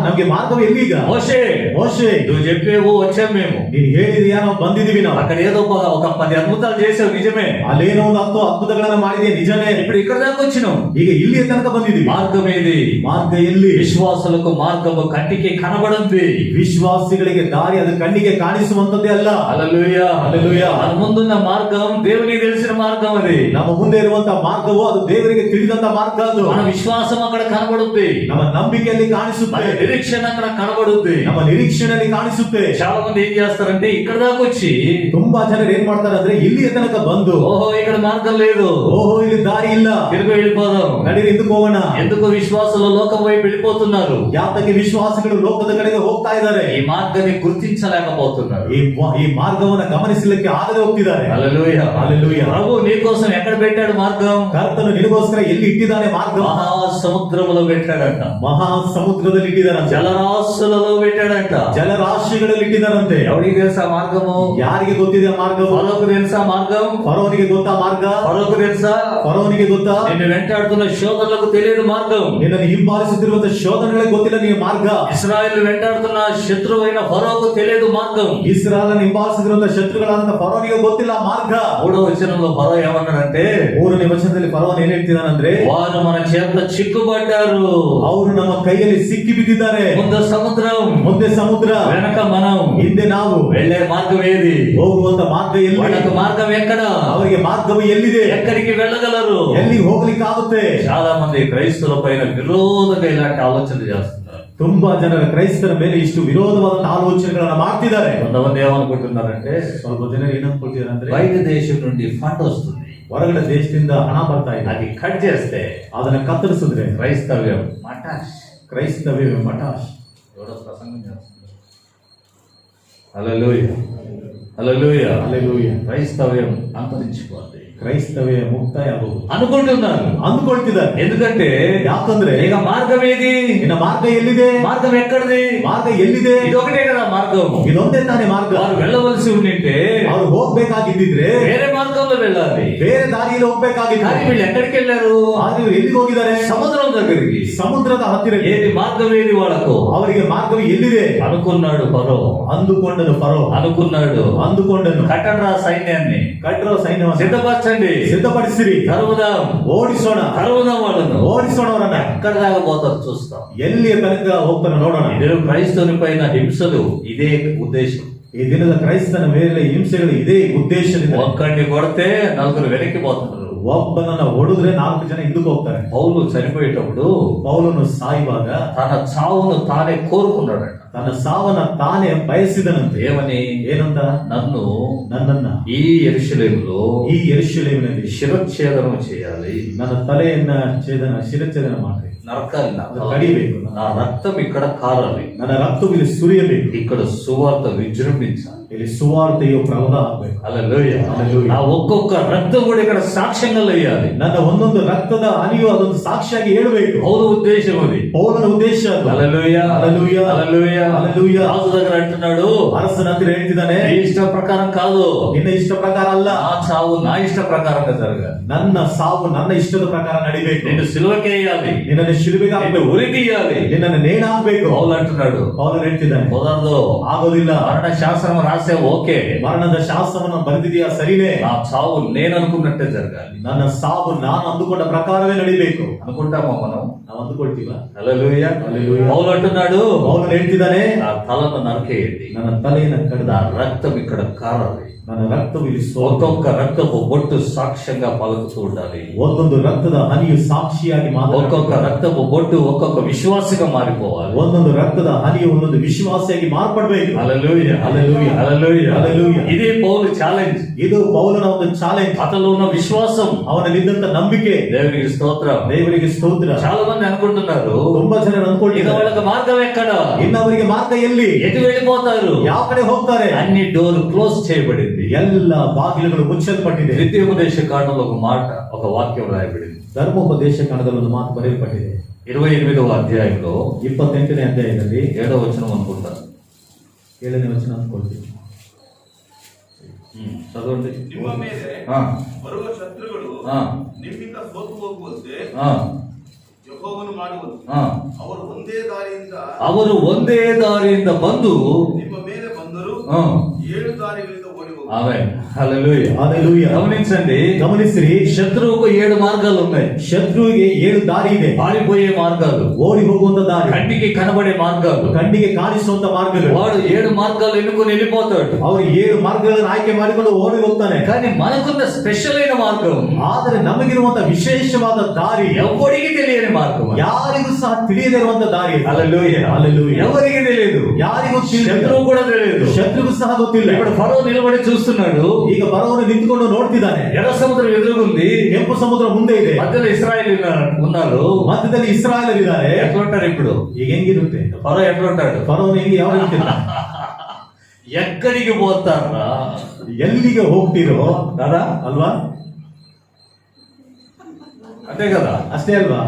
ನಮ್ಗೆ ಮಾರ್ಗವು ಎಲ್ಲಿಗ? మోషే, ಮೋಶೆ, నువ్వు చెప్పేవు వచ్చాం మేము, ನೀನ್ ಹೇಳಿದೀಯಾ, ನಾವು ಬಂದಿದೀವಿ. ನಾವು అక్కడ ఏదో ఒక 10 అద్భుతాలు చేసావు, నిజమే. ಅಲ್ಲೇನೋ ಒಂದು 10 ಅದ್ಭುತಗಳನ್ನ ಮಾಡಿದೆ, ನಿಜನೇ. ఇప్పుడు ఇక్కడ దాకా వచ్చినాం, ಈಗ ಇಲ್ಲಿ ತನಕ ಬಂದಿದೀವಿ. మార్గం ఏది? ಮಾರ್ಗ ಎಲ್ಲಿ? విశ్వాసులకు మార్గము కంటికి కనబడింది, ವಿಶ್ವಾಸಿಗಳಿಗೆ ದಾರಿ ಅದು ಕಣ್ಣಿಗೆ ಕಾಣಿಸುವಂತದ್ದೇ ಅಲ್ಲ. హల్లెలూయా. హల్లెలూయా. మన ముందున్న మార్గం దేవునికి తెలిసిన మార్గం, అది ನಮ್ಮ ಮುಂದೆ ಇರುವಂತ ಮಾರ್ಗವು ಅದು ದೇವರಿಗೆ ತಿಳಿದಂತ ಮಾರ್ಗ. ಅದು మన విశ్వాసం అక్కడ కనబడుద్ది, ನಮ್ಮ ನಂಬಿಕೆಯಲ್ಲಿ మన ಕಾಣಿಸುತ್ತೆ, నిరీక్షణ అక్కడ కనబడుద్ది. ನಮ್ಮ ನಿರೀಕ್ಷಣೆಯಲ್ಲಿ ಕಾಣಿಸುತ್ತೆ. చాలా మంది ఏం చేస్తారంటే ఇక్కడ దాకా వచ్చి, ತುಂಬಾ ಜನರು ಏನ್ ಮಾಡ್ತಾರೆ ಅಂದ್ರೆ ಇಲ್ಲಿಯ ತನಕ ಬಂದು, ఓహో ఇక్కడ మార్గం లేదు, ಓಹೋ ಇಲ್ಲಿ ದಾರಿ ಇಲ್ಲ, తిరిగి వెళ్ళిపోదాం. ನಡೀರಿ ಹಿಂದಕ್ಕೆ ಹೋಗೋಣ. ఎందుకు విశ్వాసులు లోకం వైపు వెళ్ళిపోతున్నారు? ಯಾತಕ್ಕೆ ವಿಶ್ವಾಸಿಗಳು ಲೋಕದ ಕಡೆಗೆ ಹೋಗ್ತಾ ಇದ್ದಾರೆ? ఈ మార్గాన్ని గుర్తించలేకపోతున్నారు, ಈ ಮಾರ್ಗವನ್ನ ಗಮನಿಸಲಿಕ್ಕೆ ಆಗದೆ ಹೋಗ್ತಿದ್ದಾರೆ. హల్లెలూయా. హల్లెలూయా. ప్రభు నీ కోసం ఎక్కడ పెట్టాడు మార్గం? ಕರ್ತನು ನಿನಗೋಸ್ಕರ ಎಲ್ಲಿ ಇಟ್ಟಿದ್ದಾನೆ ಮಾರ್ಗ? మహాసముద్రములో పెట్టాడంట, ಮಹಾ ಸಮುದ್ರದಲ್ಲಿ ಇಟ್ಟಿದ್ದಾರಂತೆ, జలరాశులలో పెట్టాడంట. ಜಲರಾಶಿಗಳಲ್ಲಿ ಇಟ್ಟಿದ್ದಾರಂತೆ. ఎవరికి తెలుసా మార్గము? ಯಾರಿಗೆ ಗೊತ್ತಿದೆ ಆ ಮಾರ್ಗವು? ఫరోకు తెలుసా మార్గం? ಫರೋನಿಗೆ ಗೊತ್ತಾ ಮಾರ್ಗ? ఫరోకు తెలుసా? ಫರೋನಿಗೆ ಗೊತ್ತಾ? నిన్ను వెంటాడుతున్న శోధనలకు తెలియదు మార్గం. ನಿನ್ನನ್ನು ಹಿಂಬಾಲಿಸುತ್ತಿರುವಂತ ಶೋಧನೆಗಳಿಗೆ ಗೊತ್ತಿಲ್ಲ ನಿಮಗೆ ಮಾರ್ಗ. ఇశ్రాయేలు వెంటాడుతున్న శత్రువైన ఫరోకు తెలియదు మార్గం. ಇಸ್ರಾಯೇಲನ್ನು ಹಿಂಬಾಲಿಸುತ್ತಿರುವಂತ ಶತ್ರುಗಳಾದಂತ ಫರೋನಿಗೆ ಗೊತ್ತಿಲ್ಲ ಆ ಮಾರ್ಗ. 3వ వచనంలో ఫరో ఏమన్నాడంటే, 3ನೇ ವಚನದಲ್ಲಿ ಫರೋನ್ ಏನ್ ಹೇಳ್ತಿದ್ದಾನಂದ್ರೆ, వారు మన చేత చిక్కుబడ్డారు, ಅವರು ನಮ್ಮ ಕೈಯಲ್ಲಿ ಸಿಕ್ಕಿ ಬಿದ್ದಿದ್ದಾರೆ. ముందు సముద్రం, ಮುಂದೆ ಸಮುದ್ರ, వెనక మనం. ಹಿಂದೆ ನಾವು. వెళ్లే మార్గం ఏది? ಹೋಗುವಂತ ಮಾರ್ಗ ಎಲ್ಲಿ? వాళ్ళకు మార్గం ఎక్కడ? ಅವರಿಗೆ ಮಾರ್ಗವು ಎಲ್ಲಿದೆ? ఎక్కడికి వెళ్ళగలరు? ಎಲ್ಲಿಗೆ ಹೋಗ್ಲಿಕ್ಕೆ ಆಗುತ್ತೆ? చాలా మంది క్రైస్తవుల పైన విరోధంగా ఇలాంటి ఆలోచనలు చేస్తున్నారు. ತುಂಬಾ ಜನರ ಕ್ರೈಸ್ತರ ಮೇಲೆ ಇಷ್ಟು ವಿರೋಧವಾದ ಆಲೋಚನೆಗಳನ್ನ ಮಾಡ್ತಿದ್ದಾರೆ. కొంతమంది ఏమనుకుంటున్నారంటే, ಸ್ವಲ್ಪ ಜನರು ಏನಂದ್ಕೊಳ್ತಿದ್ದಾರೆ ಅಂದ್ರೆ, బయట దేశం నుండి ఫండ్ వస్తుంది, ಹೊರಗಡೆ ದೇಶದಿಂದ ಹಣ ಬರ್ತಾ ಇದೆ, అది కట్ చేస్తే ಅದನ್ನ ಕತ್ತರಿಸಿದ್ರೆ క్రైస్తవ్యం మటాష్. ಕ್ರೈಸ್ತವ್ಯ ಮಠಾಶ್. ఎవడో ప్రసంగం చేస్తున్నారు. హల్లెలూయా, హల్లెలూయా. హల్లెలూయా. క్రైస్తవ్యం అంతరించిపోద్ది, ಕ್ರೈಸ್ತವ್ಯ ಮುಕ್ತಾಯ ಆಗುವುದು అనుకుంటున్నారు. ಅಂದುಕೊಳ್ತಿದ್ದಾರೆ. ఎందుకంటే ಯಾಕಂದ್ರೆ ఇక మార్గం ఏది? ನಿನ್ನ ಮಾರ್ಗ ಎಲ್ಲಿದೆ? మార్గం ఎక్కడిది? ಮಾರ್ಗ ಎಲ್ಲಿದೆ? ఇది ఒకటే కదా మార్గం. ಇದೊಂದೇ ತಾನೇ ಮಾರ್ಗ. వారు వెళ్ళవలసి ఉండింటే ಅವ್ರು ಅವರು ಹೋಗ್ಬೇಕಾಗಿದ್ದಿದ್ರೆ వేరే మార్గంలో వెళ్ళాలి. ಬೇರೆ ದಾರಿಯಲ್ಲಿ ಹೋಗ್ಬೇಕಾಗಿತ್ತು. కానీ వీళ్ళు ఎక్కడికి వెళ్ళారు? ಆದ್ರೆ ಇವ್ರು ಎಲ್ಲಿಗೆ ಹೋಗಿದ್ದಾರೆ? సముద్రం దగ్గరికి. ಸಮುದ್ರದ ಹತ್ತಿರಕ್ಕೆ. ఏది మార్గం ఏది వాళ్ళకు? ಅವರಿಗೆ ಮಾರ್ಗವು ಎಲ್ಲಿದೆ అనుకున్నాడు ఫరో. ಅಂದುಕೊಂಡನು ಫರೋ. అనుకున్నాడు ಅಂದುಕೊಂಡನು కట్టండ్రా సైన్యాన్ని, ಕಟ್ಟರೋ ಸೈನ್ಯವನ್ನು సిద్ధపరచండి, ಸಿದ್ಧಪಡಿಸಿರಿ, తరుముదాం, ಓಡಿಸೋಣ, తరుముదాం వాళ్ళను. ಓಡಿಸೋಣ ಅವರನ್ನ. ఎక్కడ దాకా పోతారు చూస్తాం. ಎಲ್ಲಿಯ ತನಕ ಹೋಗ್ತಾನೆ ನೋಡೋಣ. ఇదే క్రైస్తవుని పైన హింసలు ఇదే ఉద్దేశం. ఈ ದಿನದ ಕ್ರೈಸ್ತನ ಮೇಲೆ ಹಿಂಸೆಗಳು ಇದೇ ಉದ್ದೇಶದಿಂದ. ఒక్కడిని కొడితే నలుగురు వెనక్కి పోతున్నారు. ಒಬ್ಬನನ್ನ ಹೊಡೆದ್ರೆ 4 ಜನ ಹಿಂದಕ್ಕೆ ಹೋಗ್ತಾರೆ. పౌలు చనిపోయేటప్పుడు ಪೌಲನು ಸಾಯುವಾಗ తన చావును తానే కోరుకున్నాడట. ತನ್ನ ಸಾವನ್ನ ತಾನೇ ಬಯಸಿದನಂತೆ. ఏమని? ಏನಂತ? ನನ್ನನ್ನ ఈ యెరూషలేములో ಈ ಯೆರೂಷಲೇಮಿನಲ್ಲಿ శిరచ్ఛేదనం చేయాలి, ನನ್ನ ತಲೆಯನ್ನ ಶಿರಚ್ಛೇದನ ಮಾಡ್ರಿ, నరకాలి, ಕಡಿಬೇಕು, నా రక్తం ఇక్కడ కారాలి, ನನ್ನ ರಕ್ತವು ಇಲ್ಲಿ ಸುರಿಯಬೇಕು, ఇక్కడ సువార్త విజృంభించాలి, ಇಲ್ಲಿ ಸುವಾರ್ತೆಯು ಪ್ರಬಲ ಆಗಬೇಕು. హల్లెలూయా. హల్లెలూయా. నా ఒక్కొక్క రక్తం కూడా ఇక్కడ సాక్ష్యంగా లేయాలి. ನನ್ನ ಒಂದೊಂದು ರಕ್ತದ ಹನಿಯು ಅದೊಂದು ಸಾಕ್ಷಿಯಾಗಿ ಹೇಳಬೇಕು. పౌలు ఉద్దేశం అది. ಪೌಲನ ಉದ್ದೇಶ ಅದು. హల్లెలూయా. హల్లెలూయా. హల్లెలూయా. హల్లెలూయా. రాజు దగ్గర అంటున్నాడు, ಅರಸನ ಹತ್ತಿರ ಹೇಳ್ತಿದ್ದಾನೆ, నీ ఇష్ట ప్రకారం కాదు, ನಿನ್ನ ಇಷ್ಟ ಪ್ರಕಾರ ಅಲ್ಲ, నా చావు నా ఇష్ట ప్రకారంగా జరగాలి, ನನ್ನ ಸಾವು ನನ್ನ ಇಷ್ಟದ ಪ್ರಕಾರ ನಡಿಬೇಕು, నిన్ను సిలువకేయాలి, ನಿನ್ನನ್ನು ಶಿಲುಬೆಗೆ నిన్ను ಹಾಕಬೇಕು, ఉరి తీయాలి. ನಿನ್ನನ್ನು ನೇಣು ಹಾಕಬೇಕು. పౌలు అంటున్నాడు, ಪೌಲನು ಹೇಳ್ತಿದ್ದಾನೆ, కుదరదు, ಆಗೋದಿಲ್ಲ. మరణ శాసనం రాసే ఓకే, ಮರಣದ ಶಾಸನವನ್ನು ಬರೆದಿದೆಯಾ? ಸರಿನೇ. నా చావు నేను అనుకున్నట్టే జరగాలి, ನನ್ನ ಸಾವು ನಾನು ಅಂದುಕೊಂಡ ಪ್ರಕಾರವೇ ನಡಿಬೇಕು. అనుకుంటామా మనం? ನಾವು ಅಂದುಕೊಳ್ತೀವ? హల్లెలూయా. హల్లెలూయా. పౌలు అంటున్నాడు, ಪೌಲನು ಹೇಳ್ತಿದ್ದಾನೆ, నా తలను నరకేయండి, ನನ್ನ ತಲೆಯನ್ನು ಕಡಿದ, నా రక్తం ఇక్కడ కారాలి, ನನ್ನ ರಕ್ತವು ಇಲ್ಲಿ ఒక్కొక్క రక్తపు బొట్టు సాక్ష్యంగా పలుకుతూ ఉండాలి, ಒಂದೊಂದು ರಕ್ತದ ಹನಿಯು ಸಾಕ್ಷಿಯಾಗಿ ఒక్కొక్క రక్తపు బొట్టు ఒక్కొక్క విశ్వాసగా మారిపోవాలి, ಒಂದೊಂದು ರಕ್ತದ ಹನಿಯು ಒಂದೊಂದು ವಿಶ್ವಾಸಿಯಾಗಿ ಮಾರ್ಪಡಬೇಕು. హల్లెలూయా. హల్లెలూయా. హల్లెలూయా. హల్లెలూయా. ఇదే పౌలు ఛాలెంజ్. ಇದು ಪೌಲನ ಒಂದು ಚಾಲೆಂಜ್. అతలో ఉన్న విశ్వాసం, ಅವನಲ್ಲಿದ್ದಂತ ನಂಬಿಕೆ. దేవునికి స్తోత్రం. ದೇವರಿಗೆ ಸ್ತೋತ್ರ. చాలా మంది అనుకుంటున్నారు, ತುಂಬಾ ಜನ ఇక ಅನ್ಕೊಳ್ತಿದ್ದಾರೆ, వాళ్ళకి మార్గం ఎక్కడ, ಇನ್ನವರಿಗೆ ಮಾರ್ಗ ಎಲ್ಲಿ, ఎటు వెళ్ళిపోతారు, ಯಾವ ಕಡೆ ಹೋಗ್ತಾರೆ? అన్ని డోర్ క్లోజ్ చేయబడింది. ಎಲ್ಲ ಬಾಗಿಲುಗಳು ಮುಚ್ಚಲ್ಪಟ್ಟಿದೆ. ద్వితీయోపదేశ కాండంలో ఒక మాట, ఒక వాక్యం రాయబడింది. ಧರ್ಮೋಪದೇಶ ಕಾಂಡದಲ್ಲಿ ಒಂದು ಮಾತು ಬರೆಯಲ್ಪಟ್ಟಿದೆ. 28వ అధ్యాయంలో 28ನೇ ಅಧ್ಯಾಯದಲ್ಲಿ 7వ వచనం అనుకుంటా. 7ನೇ ವಚನ ಅಂದ್ಕೊಳ್ತೀನಿ. చదవండి. ನಿಮ್ಮ ಮೇಲೆ ఆ, ಬರುವ ಶತ್ರುಗಳು ఆ, ನಿಮ್ಮಿಂದ ಸೋತು ಹೋಗುವಂತೆ ఆ, ಯೆಹೋವನು ಮಾಡುವನು. ఆ. ಅವರು ಒಂದೇ ದಾರಿಯಿಂದ ಅವರು ಒಂದೇ ದಾರಿಯಿಂದ ಬಂದು ನಿಮ್ಮ ಮೇಲೆ ಬಂದರು, ఆ, 7 ದಾರಿಗಳಿಂದ ಓಡಿ ಹೋಗುವರು. ఆమేన్. హల్లెలూయా. హల్లెలూయా. గమనించండి, ಗಮನಿಸಿರಿ, శత్రువుకు 7 మార్గాలు ఉన్నాయి. ಶತ್ರುವಿಗೆ 7 ದಾರಿ ಇದೆ. పారిపోయే మార్గాలు, ಓಡಿ ಹೋಗುವಂತ ದಾರಿ, కంటికి కనబడే మార్గాలు. ಕಣ್ಣಿಗೆ ಕಾಣಿಸುವಂತ ಮಾರ್ಗಗಳು. వాడు 7 మార్గాలు ఎన్నుకొని వెళ్ళిపోతాడు. ಅವರು 7 ಮಾರ್ಗಗಳನ್ನು ಆಯ್ಕೆ ಮಾಡಿಕೊಂಡು ಓಡಿ ಹೋಗ್ತಾನೆ. కానీ మనకున్న స్పెషల్ అయిన మార్గం, ಆದರೆ ನಮಗಿರುವಂತ ವಿಶೇಷವಾದ ದಾರಿ ఎవరికి తెలియని మార్గం. ಯಾರಿಗೂ ಸಹ ತಿಳಿಯದೇ ಇರುವಂತ ದಾರಿ. హల్లెలూయా. హల్లెలూయా. ఎవరికి తెలియదు, ಯಾರಿಗೂ శత్రువు కూడా తెలియదు. ಶತ್ರುಗೂ ಸಹ ಗೊತ್ತಿಲ್ಲ. ఇప్పుడు ఫరో నిలబడి చూస్తున్నాడు, ಈಗ ಬರೋನು ನಿಂತ್ಕೊಂಡು ನೋಡ್ತಿದ್ದಾನೆ. ఎర్ర సముద్రం ఎదురుగుంది, ಕೆಂಪು ಸಮುದ್ರ ಮುಂದೆ ಇದೆ, మధ్యలో ఇశ్రాయేలు ఉన్నారు, ಮಧ್ಯದಲ್ಲಿ ಇಸ್ರಾಯೇಲ್ ಇದ್ದಾರೆ. ఎట్లుంటారు ఇప్పుడు? ಈಗ ಹೆಂಗಿರುತ್ತೆ? ఫరో ఎట్లుంటాడు? ಫರೋನು ಹೆಂಗೆ ಯಾವ ರೀತಿ? ఎక్కడికి పోతారా? ಎಲ್ಲಿಗೆ ಹೋಗ್ತಿರೋ కదా, ಅಲ್ವಾ? అంతే కదా, ಅಷ್ಟೇ ಅಲ್ವಾ?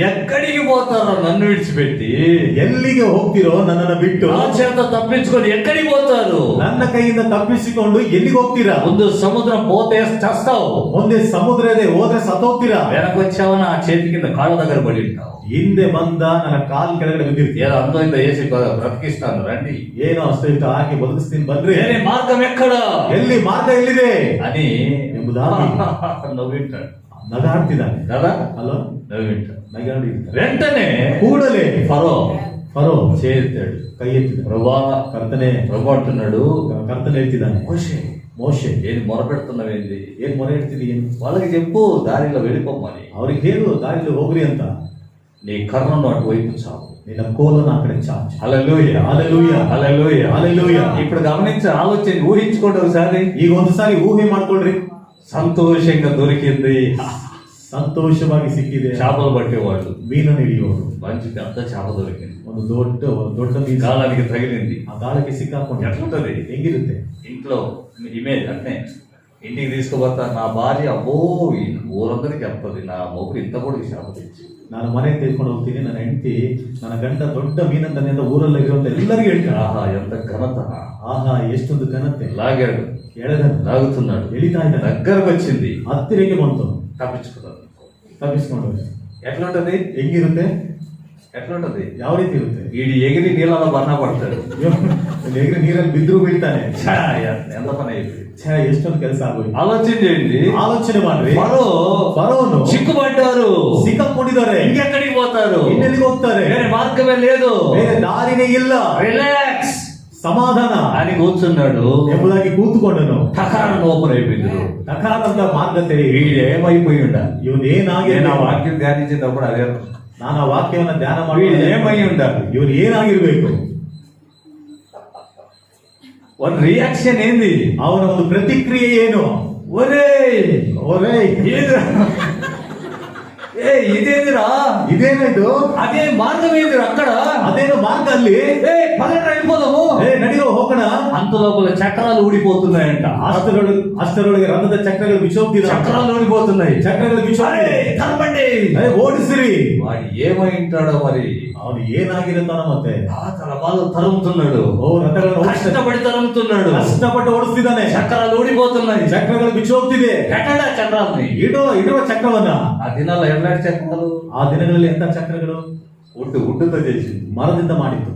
ఎక్కడికి పోతారా నన్ను విడిచిపెట్టి? ಎಲ್ಲಿಗೆ ಹೋಗ್ತಿರೋ ನನ್ನನ್ನು ಬಿಟ್ಟು? నా చేత తప్పించుకొని ఎక్కడికి పోతారు? ನನ್ನ ಕೈಯಿಂದ ತಪ್ಪಿಸಿಕೊಂಡು ಎಲ್ಲಿಗೆ ಹೋಗ್ತೀರಾ? ముందు సముద్రం పోతే చస్తావు, ಮುಂದೆ ಸಮುದ್ರ ಇದೆ, ಹೋದ್ರೆ ಸತ್ತೋಗ್ತೀರಾ. వెనకొచ్చావు నా చేతి కింద కాళ్ళ దగ్గర పడి ఉంటావు. ಹಿಂದೆ ಬಂದ ನನ್ನ ಕಾಲ್ ಕೆಳಗಡೆ ಬಿದ್ದಿರ್ತೀಯ. ఏదో అంతో ఇంత వేసి బ్రతికిస్తాను రండి, ಏನೋ ಅಷ್ಟು ಇಷ್ಟು ಹಾಕಿ ಬದುಕಿಸ್ತೀನಿ ಬನ್ರಿ. వేరే మార్గం ఎక్కడ ಎಲ್ಲಿ ಮಾರ್ಗ ಎಲ್ಲಿದೆ అని ಎಂಬುದಾಗಿ నవ్వింటాడు ನಗಾಡ್ತಿದ್ದಾನೆ కదా, ಅಲ್ವಾ? నవ్వింటాడు. ನಗಾಡಿರ್ತಾನೆ. వెంటనే ಕೂಡಲೇ ఫరో ಫರೋ చేస్తాడు, ಕೈ ಎತ್ತಿದ. ప్రభా ಕರ್ತನೆ, ప్రభు అంటున్నాడు, ಕರ್ತನೆ ಹೇಳ್ತಿದ್ದಾನೆ, మోషే ಮೋಶೆ ఏది మొరపెడుతున్నావేంది, ಏನ್ ಮೊರೆ ಇಡ್ತಿದೀಯ? వాళ్ళకి చెప్పు దారిలో వెళ్ళిపోమని, ಅವ್ರಿಗೆ ಹೇಳು ದಾರಿಲಿ ಹೋಗ್ರಿ ಅಂತ. నీ కర్రను అటువైపు చావు. ನಿನ್ನ ಕೋಲನ್ನು ಆ ಕಡೆ ಚಾಚು. హల్లెలూయా. హల్లెలూయా. హల్లెలూయా. హల్లెలూయా. ఇప్పుడు గమనించి ఆలోచన ఊహించుకోండి ఒకసారి. ಈಗ ಒಂದು ಸಾರಿ ಊಹೆ ಮಾಡ್ಕೊಳ್ರಿ. సంతోషంగా దొరికింది, ಸಂತೋಷವಾಗಿ ಸಿಕ್ಕಿದೆ. చేపలు పట్టేవాళ్ళు, ಮೀನು ಹಿಡಿಯೋರು, మంచి పెద్ద చేప దొరికింది, ಒಂದು ದೊಡ್ಡ ಮೀನು గాలానికి తగిలింది. ಆ ಗಾಳಕ್ಕೆ ಸಿಕ್ಕಾಕೊಂಡು ఎట్లుంటది? ಹೆಂಗಿರುತ್ತೆ? ఇంట్లో ఇమేజ్ అంటే ఇంటికి తీసుకుపోతాను. నా భార్య అబ్బో ఊరందరికి చెప్తుంది, నా మొగుడు ఇంత కూడా శాపం తెచ్చి ನಾನು ಮನೆಗೆ ತೆಗೆದುಕೊಂಡು ಹೋಗ್ತೀನಿ, ನನ್ನ ಹೆಂಡತಿ ನನ್ನ ಗಂಡ ದೊಡ್ಡ ಮೀನಂತಾನೆ ಊರಲ್ಲಿ ಇರುವಂತ ಎಲ್ಲರಿಗೂ ಹೇಳ್ತಾರೆ. ఆహా ఎంత ఘనత, ಆಹಾ ಎಷ್ಟೊಂದು ಘನತೆ. లాగాడు, ಎಳೆದನು, లాగుతున్నాడు, ಎಳಿತಾ ಇದ್ದಾನೆ. దగ్గరకు వచ్చింది, ಹತ್ತಿರಕ್ಕೆ ಬಂತು, తప్పించుకున్నాడు. ತಪ್ಪಿಸ್ಕೊಂಡು. ఎట్లుంటది? ಹೆಂಗಿರುತ್ತೆ? ఎట్లుంటది? ಯಾವ ರೀತಿ ಇರುತ್ತೆ? వీడి ఎగిరి నీళ్ళలో బర్ణ పడతాడు. ಹೇಗೆ ನೀರಲ್ಲಿ ಬಿದ್ರು ಬೀಳ್ತಾನೆ. ఛా, ఎంత పని అయిపోయింది. ಛೇ, ಎಷ್ಟೊಂದು ಕೆಲಸ ಆಗೋಯ್ತು. ఆలోచన చేయండి. ಆಲೋಚನೆ ಮಾಡ್ರಿ. ఫరోను ಸಿಕ್ಕಿಪಟ್ಟವರು, ಸಿಕ್ಕಾಕೊಂಡಿದ್ದಾರೆ. ఇంకెక్కడికి పోతారు? ಇನ್ನೆಲ್ಲಿಗೆ ಹೋಗ್ತಾರೆ? వేరే మార్గమే లేదు, ಬೇರೆ ದಾರಿನೇ ಇಲ್ಲ. రిలాక్స్ ಸಮಾಧಾನ అని కూర్చున్నాడు. ಎಂಬುದಾಗಿ ಕೂತ್ಕೊಂಡನು. టకారం ఓపెన్ అయిపోయింది. ಟಕಾರಂತ ಮಾರ್ಗ ತೆರೆ. వీడు ఏమైపోయి ఉండాలి? ಇವನೇನಾಗಿ, నేను ఆ వాక్యం ధ్యానించేటప్పుడు అదే ನಾನು ಆ ವಾಕ್ಯವನ್ನ ಧ್ಯಾನ వీడు ಮಾಡಿ ఏమై ఉండాలి? ಇವನು ಏನಾಗಿರ್ಬೇಕು? వన్ రియాక్షన్ ఏంది? ಅವನ ಒಂದು ಪ್ರತಿಕ್ರಿಯೆ ಏನು? ఒరే ಒರೇ, ఏ ఇదేందిరా, ಇದೇನಿದು? అదే మార్గం ఏందిరా అక్కడ? ಅದೇನು ಮಾರ್ಗ ಅಲ್ಲಿ? ఏ పదండి వెళ్ళిపోదాము. ನಡೆಯೋ ಹೋಗೋಣ. అంత లోపల చక్రాలు ఊడిపోతున్నాయంట. ಅಷ್ಟರೊಳಗೆ ರಥದ ಚಕ್ರಗಳು ಬಿಚ್ಚೋಗ್ತಿದೆ. చక్రాలు ఊడిపోతున్నాయి. ಚಕ್ರಗಳು ಬಿಚ್ಚೋಗ್ತಿದೆ. తరపండి, ಓಡಿಸಿರಿ. వాడు ఏమై ఉంటాడో మరి. ಅವನು ಏನಾಗಿರುತ್ತಾನ ಮತ್ತೆ? తన వాళ్ళు తరుముతున్నాడు, ರಥಗಳನ್ನು కష్టపడి తరుముతున్నాడు, ಕಷ್ಟಪಟ್ಟು ಓಡಿಸ್ತಿದ್ದಾನೆ. చక్రాలు ఊడిపోతున్నాయి. ಚಕ್ರಗಳು ಬಿಚ್ಚೋಗ್ತಿದೆ. పెట్టండి ఆ చక్రాలని. ಇಡುವ ಚಕ್ರವನ್ನ. ఆ దినాల్లో ఎలాంటి చక్రాలు? ಆ ದಿನಗಳಲ್ಲಿ ಎಂತ ಚಕ್ರಗಳು? ఉడ్డుతో చేసింది, ಮರದಿಂದ ಮಾಡಿತ್ತು.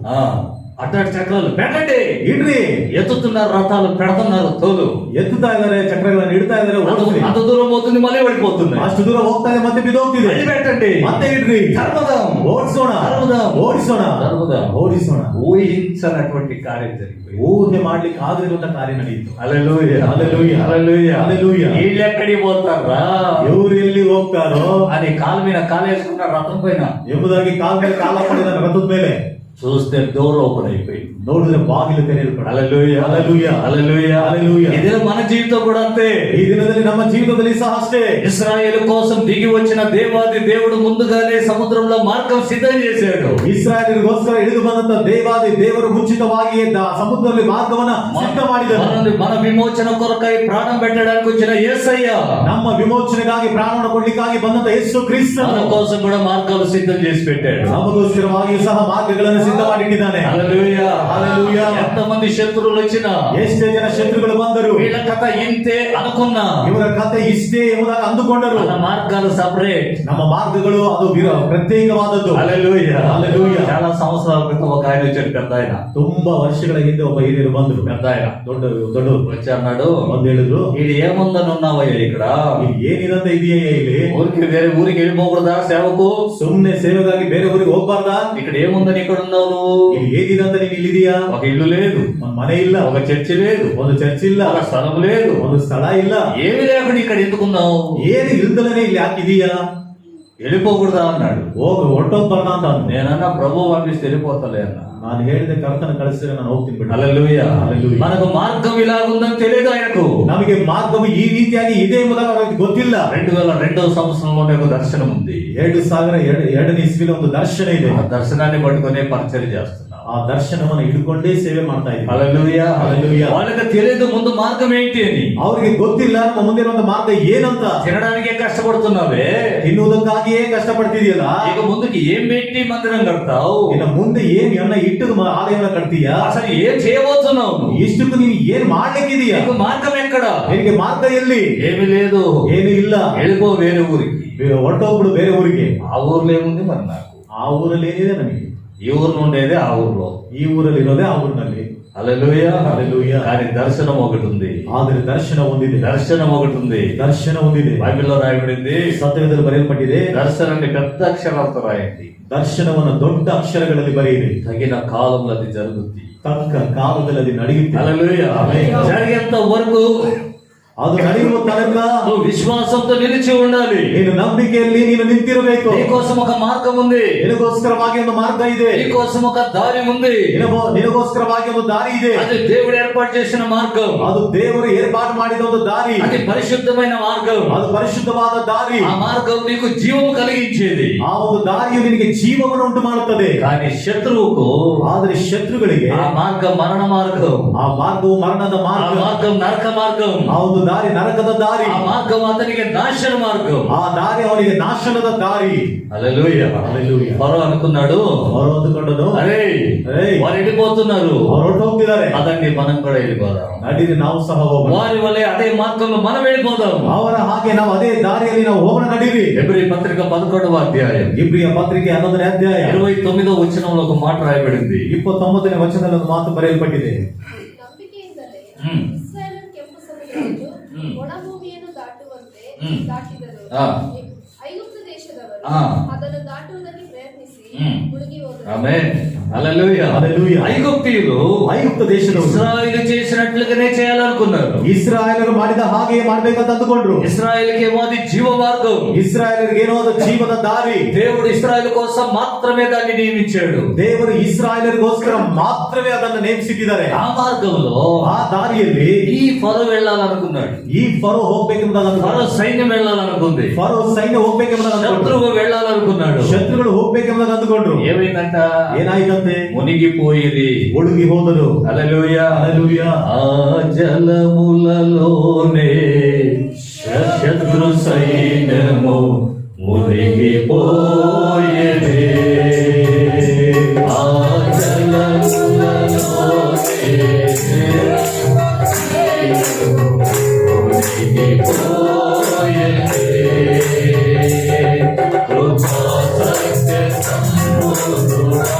అట్లాంటి చక్రాలు పెట్టండి. ಇಡ್ರಿ. ఎత్తుతున్నారు, రథాలు పెడుతున్నారు, తోలు ಎತ್ತುತ್ತಾ ಇದಾರೆ, ಚಕ್ರಗಳನ್ನು ಇಡ್ತಾ ಇದಾರೆ. ಓಡಿಸ್ರಿ. అంత దూరం పోతుంది, మళ్ళీ పడిపోతుంది. ಅಷ್ಟು ದೂರ ಹೋಗ್ತಾ ಇದೆ, ಮತ್ತೆ ಬಿದ್ದೋಗ್ತಿದೆ. మళ్ళీ పెట్టండి, ಮತ್ತೆ ಇಡ್ರಿ. తరుముదాం, ಓಡಿಸೋಣ, తరుముదాం, ಓಡಿಸೋಣ, తరుముదాం. ಓಡಿಸೋಣ. ఊహించనటువంటి కార్యం జరిగిపోయింది. ಊಹೆ ಮಾಡ್ಲಿಕ್ಕೆ ಆಗದಿರುವಂತ ಕಾರ್ಯ ನಡೆಯಿತು. హల్లెలూయా, హల్లెలూయా, హల్లెలూయా, హల్లెలూయా. వీళ్ళు ఎక్కడికి పోతారా ಇವರು ಎಲ್ಲಿ ಹೋಗ್ತಾರೋ అని కాలు మీద కాలు వేసుకున్న రథం పైన ಎಂಬುದಾಗಿ ಕಾಲ ಮೇಲೆ ಕಾಲ ಪಡೆದ ರಥದ ಮೇಲೆ చూస్తే డోర్ ఓపెన్ అయిపోయింది. ನೋಡಿದ್ರೆ ಬಾಗಿಲು ತೆರೆಯಲ್ಪಡ. హల్లెలూయా, హల్లెలూయా, హల్లెలూయా, హల్లెలూయా. ఇదే మన జీవితం కూడా అంతే. ఈ ದಿನದಲ್ಲಿ ನಮ್ಮ ಜೀವಿತದಲ್ಲಿ ಸಹ ಅಷ್ಟೇ. ఇశ్రాయేలు కోసం దిగి వచ్చిన దేవాది దేవుడు ముందుగానే సముద్రంలో మార్గం సిద్ధం చేశాడు. ಇಸ್ರಾಯೇಲರಿಗೋಸ್ಕರ ಇಳಿದು ಬಂದಂತ ದೇವಾದಿ ದೇವರು ಮುಂಚಿತವಾಗಿಯೇ ಸಮುದ್ರದಲ್ಲಿ ಮಾರ್ಗವನ್ನ ಸಿದ್ಧ ಮಾಡಿದರು. మన విమోచన కొరకై ప్రాణం పెట్టడానికి వచ్చిన యేసయ్య, ನಮ್ಮ ವಿಮೋಚನೆಗಾಗಿ ಪ್ರಾಣವನ್ನು ಕೊಡ್ಲಿಕ್ಕಾಗಿ ಬಂದಂತ ಯೇಸು ಕ್ರಿಸ್ತನು మన కోసం కూడా మార్గాలు సిద్ధం చేసి పెట్టాడు. ನಮಗೋಸ್ಕರವಾಗಿ ಸಹ ಮಾರ್ಗಗಳನ್ನು ಸಿದ್ಧ ಮಾಡಿಟ್ಟಿದ್ದಾನೆ. హల్లెలూయా, హల్లెలూయా. ఎంతమంది శత్రువులు వచ్చినా, ಎಷ್ಟೇ ಜನ ಶತ್ರುಗಳು ಬಂದರು, వీళ్ళ కథ ఇంతే అనుకున్నా, ಇವರ ಕಥೆ ಇಷ್ಟೇ ಎಂಬುದಾಗಿ ಅಂದುಕೊಂಡರು. మన మార్గాలు సపరేట్, ನಮ್ಮ ಮಾರ್ಗಗಳು ಅದು ಪ್ರತ್ಯೇಕವಾದದ್ದು. హల్లెలూయా, హల్లెలూయా. చాలా సంవత్సరాల క్రితం ఒక ఆయన వచ్చాడు, పెద్ద ఆయన, ತುಂಬಾ ವರ್ಷಗಳ ಹಿಂದೆ ಒಬ್ಬ ಹಿರಿಯರು ಬಂದರು. పెద్ద ఆయన ದೊಡ್ಡವರು వచ్చి అన్నాడు, ಬಂದು ಹೇಳಿದ್ರು, ఇది ఏముందని ఉన్నావయ్యా ఇక్కడ? ಇಲ್ಲಿ ಏನಿದಂತ ಇದೆಯಾ? ಇಲ್ಲಿ ఊరికి వేరే ఊరికి వెళ్ళిపోకూడదా సేవకు? ಸುಮ್ನೆ ಸೇವೆಗಾಗಿ ಬೇರೆ ಊರಿಗೆ ಹೋಗ್ಬಾರ್ದಾ? ఇక్కడ ఏముందని ఇక్కడ ఉన్నావు నువ్వు? ಇಲ್ಲಿ ಏನಿದಂತ ನೀನು ಇಲ್ಲಿದೀಯಾ? ఒక ఇల్లు లేదు, ಒಂದು ಮನೆ ಇಲ್ಲ, ఒక చర్చి లేదు, ಒಂದು ಚರ್ಚ್ ಇಲ್ಲ, ఒక స్థలం లేదు, ಒಂದು ಸ್ಥಳ ಇಲ್ಲ. ఏమి లేకుండా ఇక్కడ ఎందుకున్నావు? ಏನು ಇಲ್ದಲೇ ಇಲ್ಲಿ ಹಾಕಿದೀಯಾ? వెళ్ళిపోకూడదా అన్నాడు. ಹೊರಟೋಗ್ಬಾರ್ದ ಅಂತ ಅಂದೆ. నేనన్నా ప్రభు పంపిస్తే వెళ్ళిపోతలే అన్న. ನಾನು ಹೇಳಿದೆ, ಕರ್ತನ ಕಳಿಸಿದ್ರೆ ನಾನು ಹೋಗ್ತೀನಿ ಬಿಡು. హల్లెలూయా, హల్లెలూయా. మనకు మార్గం ఇలాగుందని తెలియదు ఆయనకు. ನಮಗೆ ಮಾರ್ಗವು ಈ ರೀತಿಯಾಗಿ ಇದೆ ಎಂಬುದಾಗಿ ಅವರಿಗೆ ಗೊತ್ತಿಲ್ಲ. 2002వ సంవత్సరంలోనే ఒక దర్శనం ఉంది. 2002ನೇ ಇಸ್ವಿಲಿ ಒಂದು ದರ್ಶನ ಇದೆ. ఆ దర్శనాన్ని పట్టుకునే పరిచయం చేస్తున్నాం. ಆ ದರ್ಶನವನ್ನು ಹಿಡ್ಕೊಂಡೇ ಸೇವೆ ಮಾಡ್ತಾ ಇದ್ದೀವಿ. హల్లెలూయా, హల్లెలూయా. వాళ్ళకి తెలియదు ముందు మార్గం ఏంటి అని. ಅವರಿಗೆ ಗೊತ್ತಿಲ್ಲ ನಮ್ಮ ಮುಂದೆ ಇರುವಂತ ಮಾರ್ಗ ಏನಂತ. తినడానికే కష్టపడుతున్నావే, ತಿನ್ನುವುದಕ್ಕಾಗಿಯೇ ಕಷ್ಟಪಡ್ತಿದೆಯಲ್ಲ, ఇక ముందుకి ఏం పెట్టి మందిరం కడతావు? ಇನ್ನು ಮುಂದೆ ಏನ್ ಎನ್ನ ಇಟ್ಟು ಆಲಯವನ್ನ ಕಟ್ತೀಯಾ? అసలు ఏం చేయబోతున్నావు? ಇಷ್ಟಕ್ಕೂ ನೀನು ಏನ್ ಮಾಡ್ಲಿಕ್ಕಿದೀಯಾ? నీకు మార్గం ఎక్కడ? ನಿನಗೆ ಮಾರ್ಗ ಎಲ್ಲಿ? ఏమి లేదు, ಏನು ಇಲ್ಲ. వెళ్ళిపో వేరే ఊరికి. ಹೊರಟೋಗ್ಬಿಡು ಬೇರೆ ಊರಿಗೆ. ఆ ఊర్లో ఏముంది మరి నాకు? ಆ ಊರಲ್ಲಿ ಏನಿದೆ ನನಗೆ? ఈ ఊరు నుండేదే ఆ ఊర్లో, ಈ ಊರಲ್ಲಿ ಇರೋದೇ ಆ ಊರಿನಲ್ಲಿ. హల్లెలూయా, హల్లెలూయా. కానీ దర్శనం ఒకటి ఉంది. ಆದರೆ ದರ್ಶನ ಒಂದಿದೆ. దర్శనం ఒకటి ఉంది. ದರ್ಶನ ಒಂದಿದೆ. బైబిల్లో రాయబడింది, ಸತ್ಯದಲ್ಲಿ ಬರೆಯಲ್ಪಟ್ಟಿದೆ. దర్శనాన్ని పెద్ద అక్షరాలతో రాయండి, ದರ್ಶನವನ್ನು ದೊಡ್ಡ ಅಕ್ಷರಗಳಲ್ಲಿ ಬರೆಯಿರಿ. తగిన కాలంలో అది జరుగుద్ది. ತಕ್ಕ ಕಾಲದಲ್ಲಿ ಅದು ನಡೆಯುತ್ತೆ. హల్లెలూయా. ఆమేన్. జరిగేంత వరకు ಅದು ನಡೆಯುವ ತನಕ నువ్వు విశ్వాసంతో నిలిచి ఉండాలి. ನೀನು ನಂಬಿಕೆಯಲ್ಲಿ ನೀನು ನಿಂತಿರಬೇಕು. నీకోసం ఒక మార్గం ఉంది, ನಿನಗೋಸ್ಕರವಾಗಿ ಒಂದು ಮಾರ್ಗ ಇದೆ. నీకోసం ఒక దారి ఉంది. ನಿನಗೋಸ್ಕರವಾಗಿ ಒಂದು ದಾರಿ ಇದೆ. అది దేవుడు ఏర్పాటు చేసిన మార్గం, ಅದು ದೇವರು ಏರ್ಪಾಡು ಮಾಡಿದ ಒಂದು ದಾರಿ. అది పరిశుద్ధమైన మార్గం. ಅದು ಪರಿಶುದ್ಧವಾದ ದಾರಿ. ఆ మార్గం నీకు జీవం కలిగించేది. ಆ ಒಂದು ದಾರಿಯು ನಿನಗೆ ಜೀವವನ್ನು ಉಂಟು ಮಾಡುತ್ತದೆ. కానీ శత్రువుకు ಆದರೆ ಶತ್ರುಗಳಿಗೆ ఆ మార్గం మరణ మార్గం, ಆ ಮಾರ್ಗವು ಮರಣದ ఆ ಮಾರ್ಗ, మార్గం నరక మార్గం. ಆ ಒಂದು ದಾರಿ ನರಕದ ದಾರಿ. ఆ మార్గం అతనికి నాశన మార్గం. ಆ ದಾರಿ ಅವನಿಗೆ ನಾಶನದ ದಾರಿ. హల్లెలూయా. హల్లెలూయా. ఫరో అనుకున్నాడు, ಅವರು ಅಂದುಕೊಂಡನು, అరే ఏయ్, వారు వెళ్ళిపోతున్నారు, ಅವರು ಹೊರಟು ಹೋಗ್ತಿದ್ದಾರೆ, అదండి మనం కూడా వెళ్ళిపోదాం, ನಡೀರಿ ನಾವು ಸಹ ಹೋಗೋಣ, వారి వల్లే అదే మార్గంలో మనం వెళ్ళిపోదాం. ಅವರ ಹಾಗೆ ನಾವು ಅದೇ ದಾರಿಯಲ್ಲಿ ನಾವು ಹೋಗೋಣ, ನಡೀರಿ. హెబ్రీ పత్రిక 11వ అధ్యాయం ಇಬ್ರಿಯ ಪತ್ರಿಕೆ 11ನೇ ಅಧ್ಯಾಯ 29వ వచనంలో ఒక మాట రాయబడింది. 29ನೇ ವಚನದಲ್ಲಿ ಒಂದು ಮಾತು ಬರೆಯಲ್ಪಟ್ಟಿದೆ. ನಂಬಿಕೆಯಿಂದಲೇ ಹ್ಮ್. ಇಸ್ರಾಯೇಲರು ಕೆಂಪು ಸಮುದ್ರವನ್ನು ಹ್ಮ್. ಒಣಭೂಮಿಯನ್ನು ದಾಟುವಂತೆ ಹ್ಮ್. ದಾಟಿದರು. ಆ. ಐಗುಪ್ತ ದೇಶದವರು ಆ. ಅದನ್ನು ದಾಟುವುದಕ್ಕೆ ಪ್ರಯತ್ನಿಸಿ ಹ್ಮ್. ಮುಳುಗಿ ಹೋದರು. ఆమేన్. హల్లెలూయా. హల్లెలూయా. ఐగుప్తీయులు ಐಗುಪ್ತ ದೇಶದವರು ఇశ్రాయేలు చేసినట్లుగానే చేయాలనుకున్నారు. ಇಸ್ರಾಯೇಲರು ಮಾಡಿದ ಹಾಗೆ ಮಾಡ್ಬೇಕಂತ ಅಂದುಕೊಂಡ್ರು. ఇశ్రాయేలుకి ఏమో అది జీవ మార్గం. ಇಸ್ರಾಯೇಲರಿಗೆ ಏನೋ ಅದು ಜೀವದ ದಾರಿ. దేవుడు ఇశ్రాయేలు కోసం మాత్రమే దాన్ని నియమించాడు. ದೇವರು ಇಸ್ರಾಯೇಲರಿಗೋಸ್ಕರ ಮಾತ್ರವೇ ಅದನ್ನು ನೇಮಿಸಿಟ್ಟಿದ್ದಾರೆ. ఆ మార్గంలో ಆ ದಾರಿಯಲ್ಲಿ ఈ ఫరో వెళ్ళాలనుకున్నాడు. ಈ ಫರೋ ಹೋಗ್ಬೇಕೆಂಬುದಾಗಿ ఫరో సైన్యం వెళ్ళాలనుకుంది. ಫರೋ ಸೈನ್ಯ ಹೋಗ್ಬೇಕೆಂಬುದಾಗಿ ಅಂದುಕೊಂಡ್ರು. శత్రువు వెళ్ళాలనుకున్నాడు. ಶತ್ರುಗಳು ಹೋಗ್ಬೇಕೆಂಬುದಾಗಿ ಅಂದುಕೊಂಡ್ರು. ఏమైందంట? ಏನಾಯ್ತಂತೆ? మునిగిపోయిరి. ಒಳುಗಿ ಹೋದರು. హల్లెలూయా. హల్లెలూయా. ఆ జలములలోనే శత్రు సైన్యము మునిగిపోయేది. ఆ జలములలోనే మునిగిపోయేది. కృపా సత్య సంపూర్ణుడా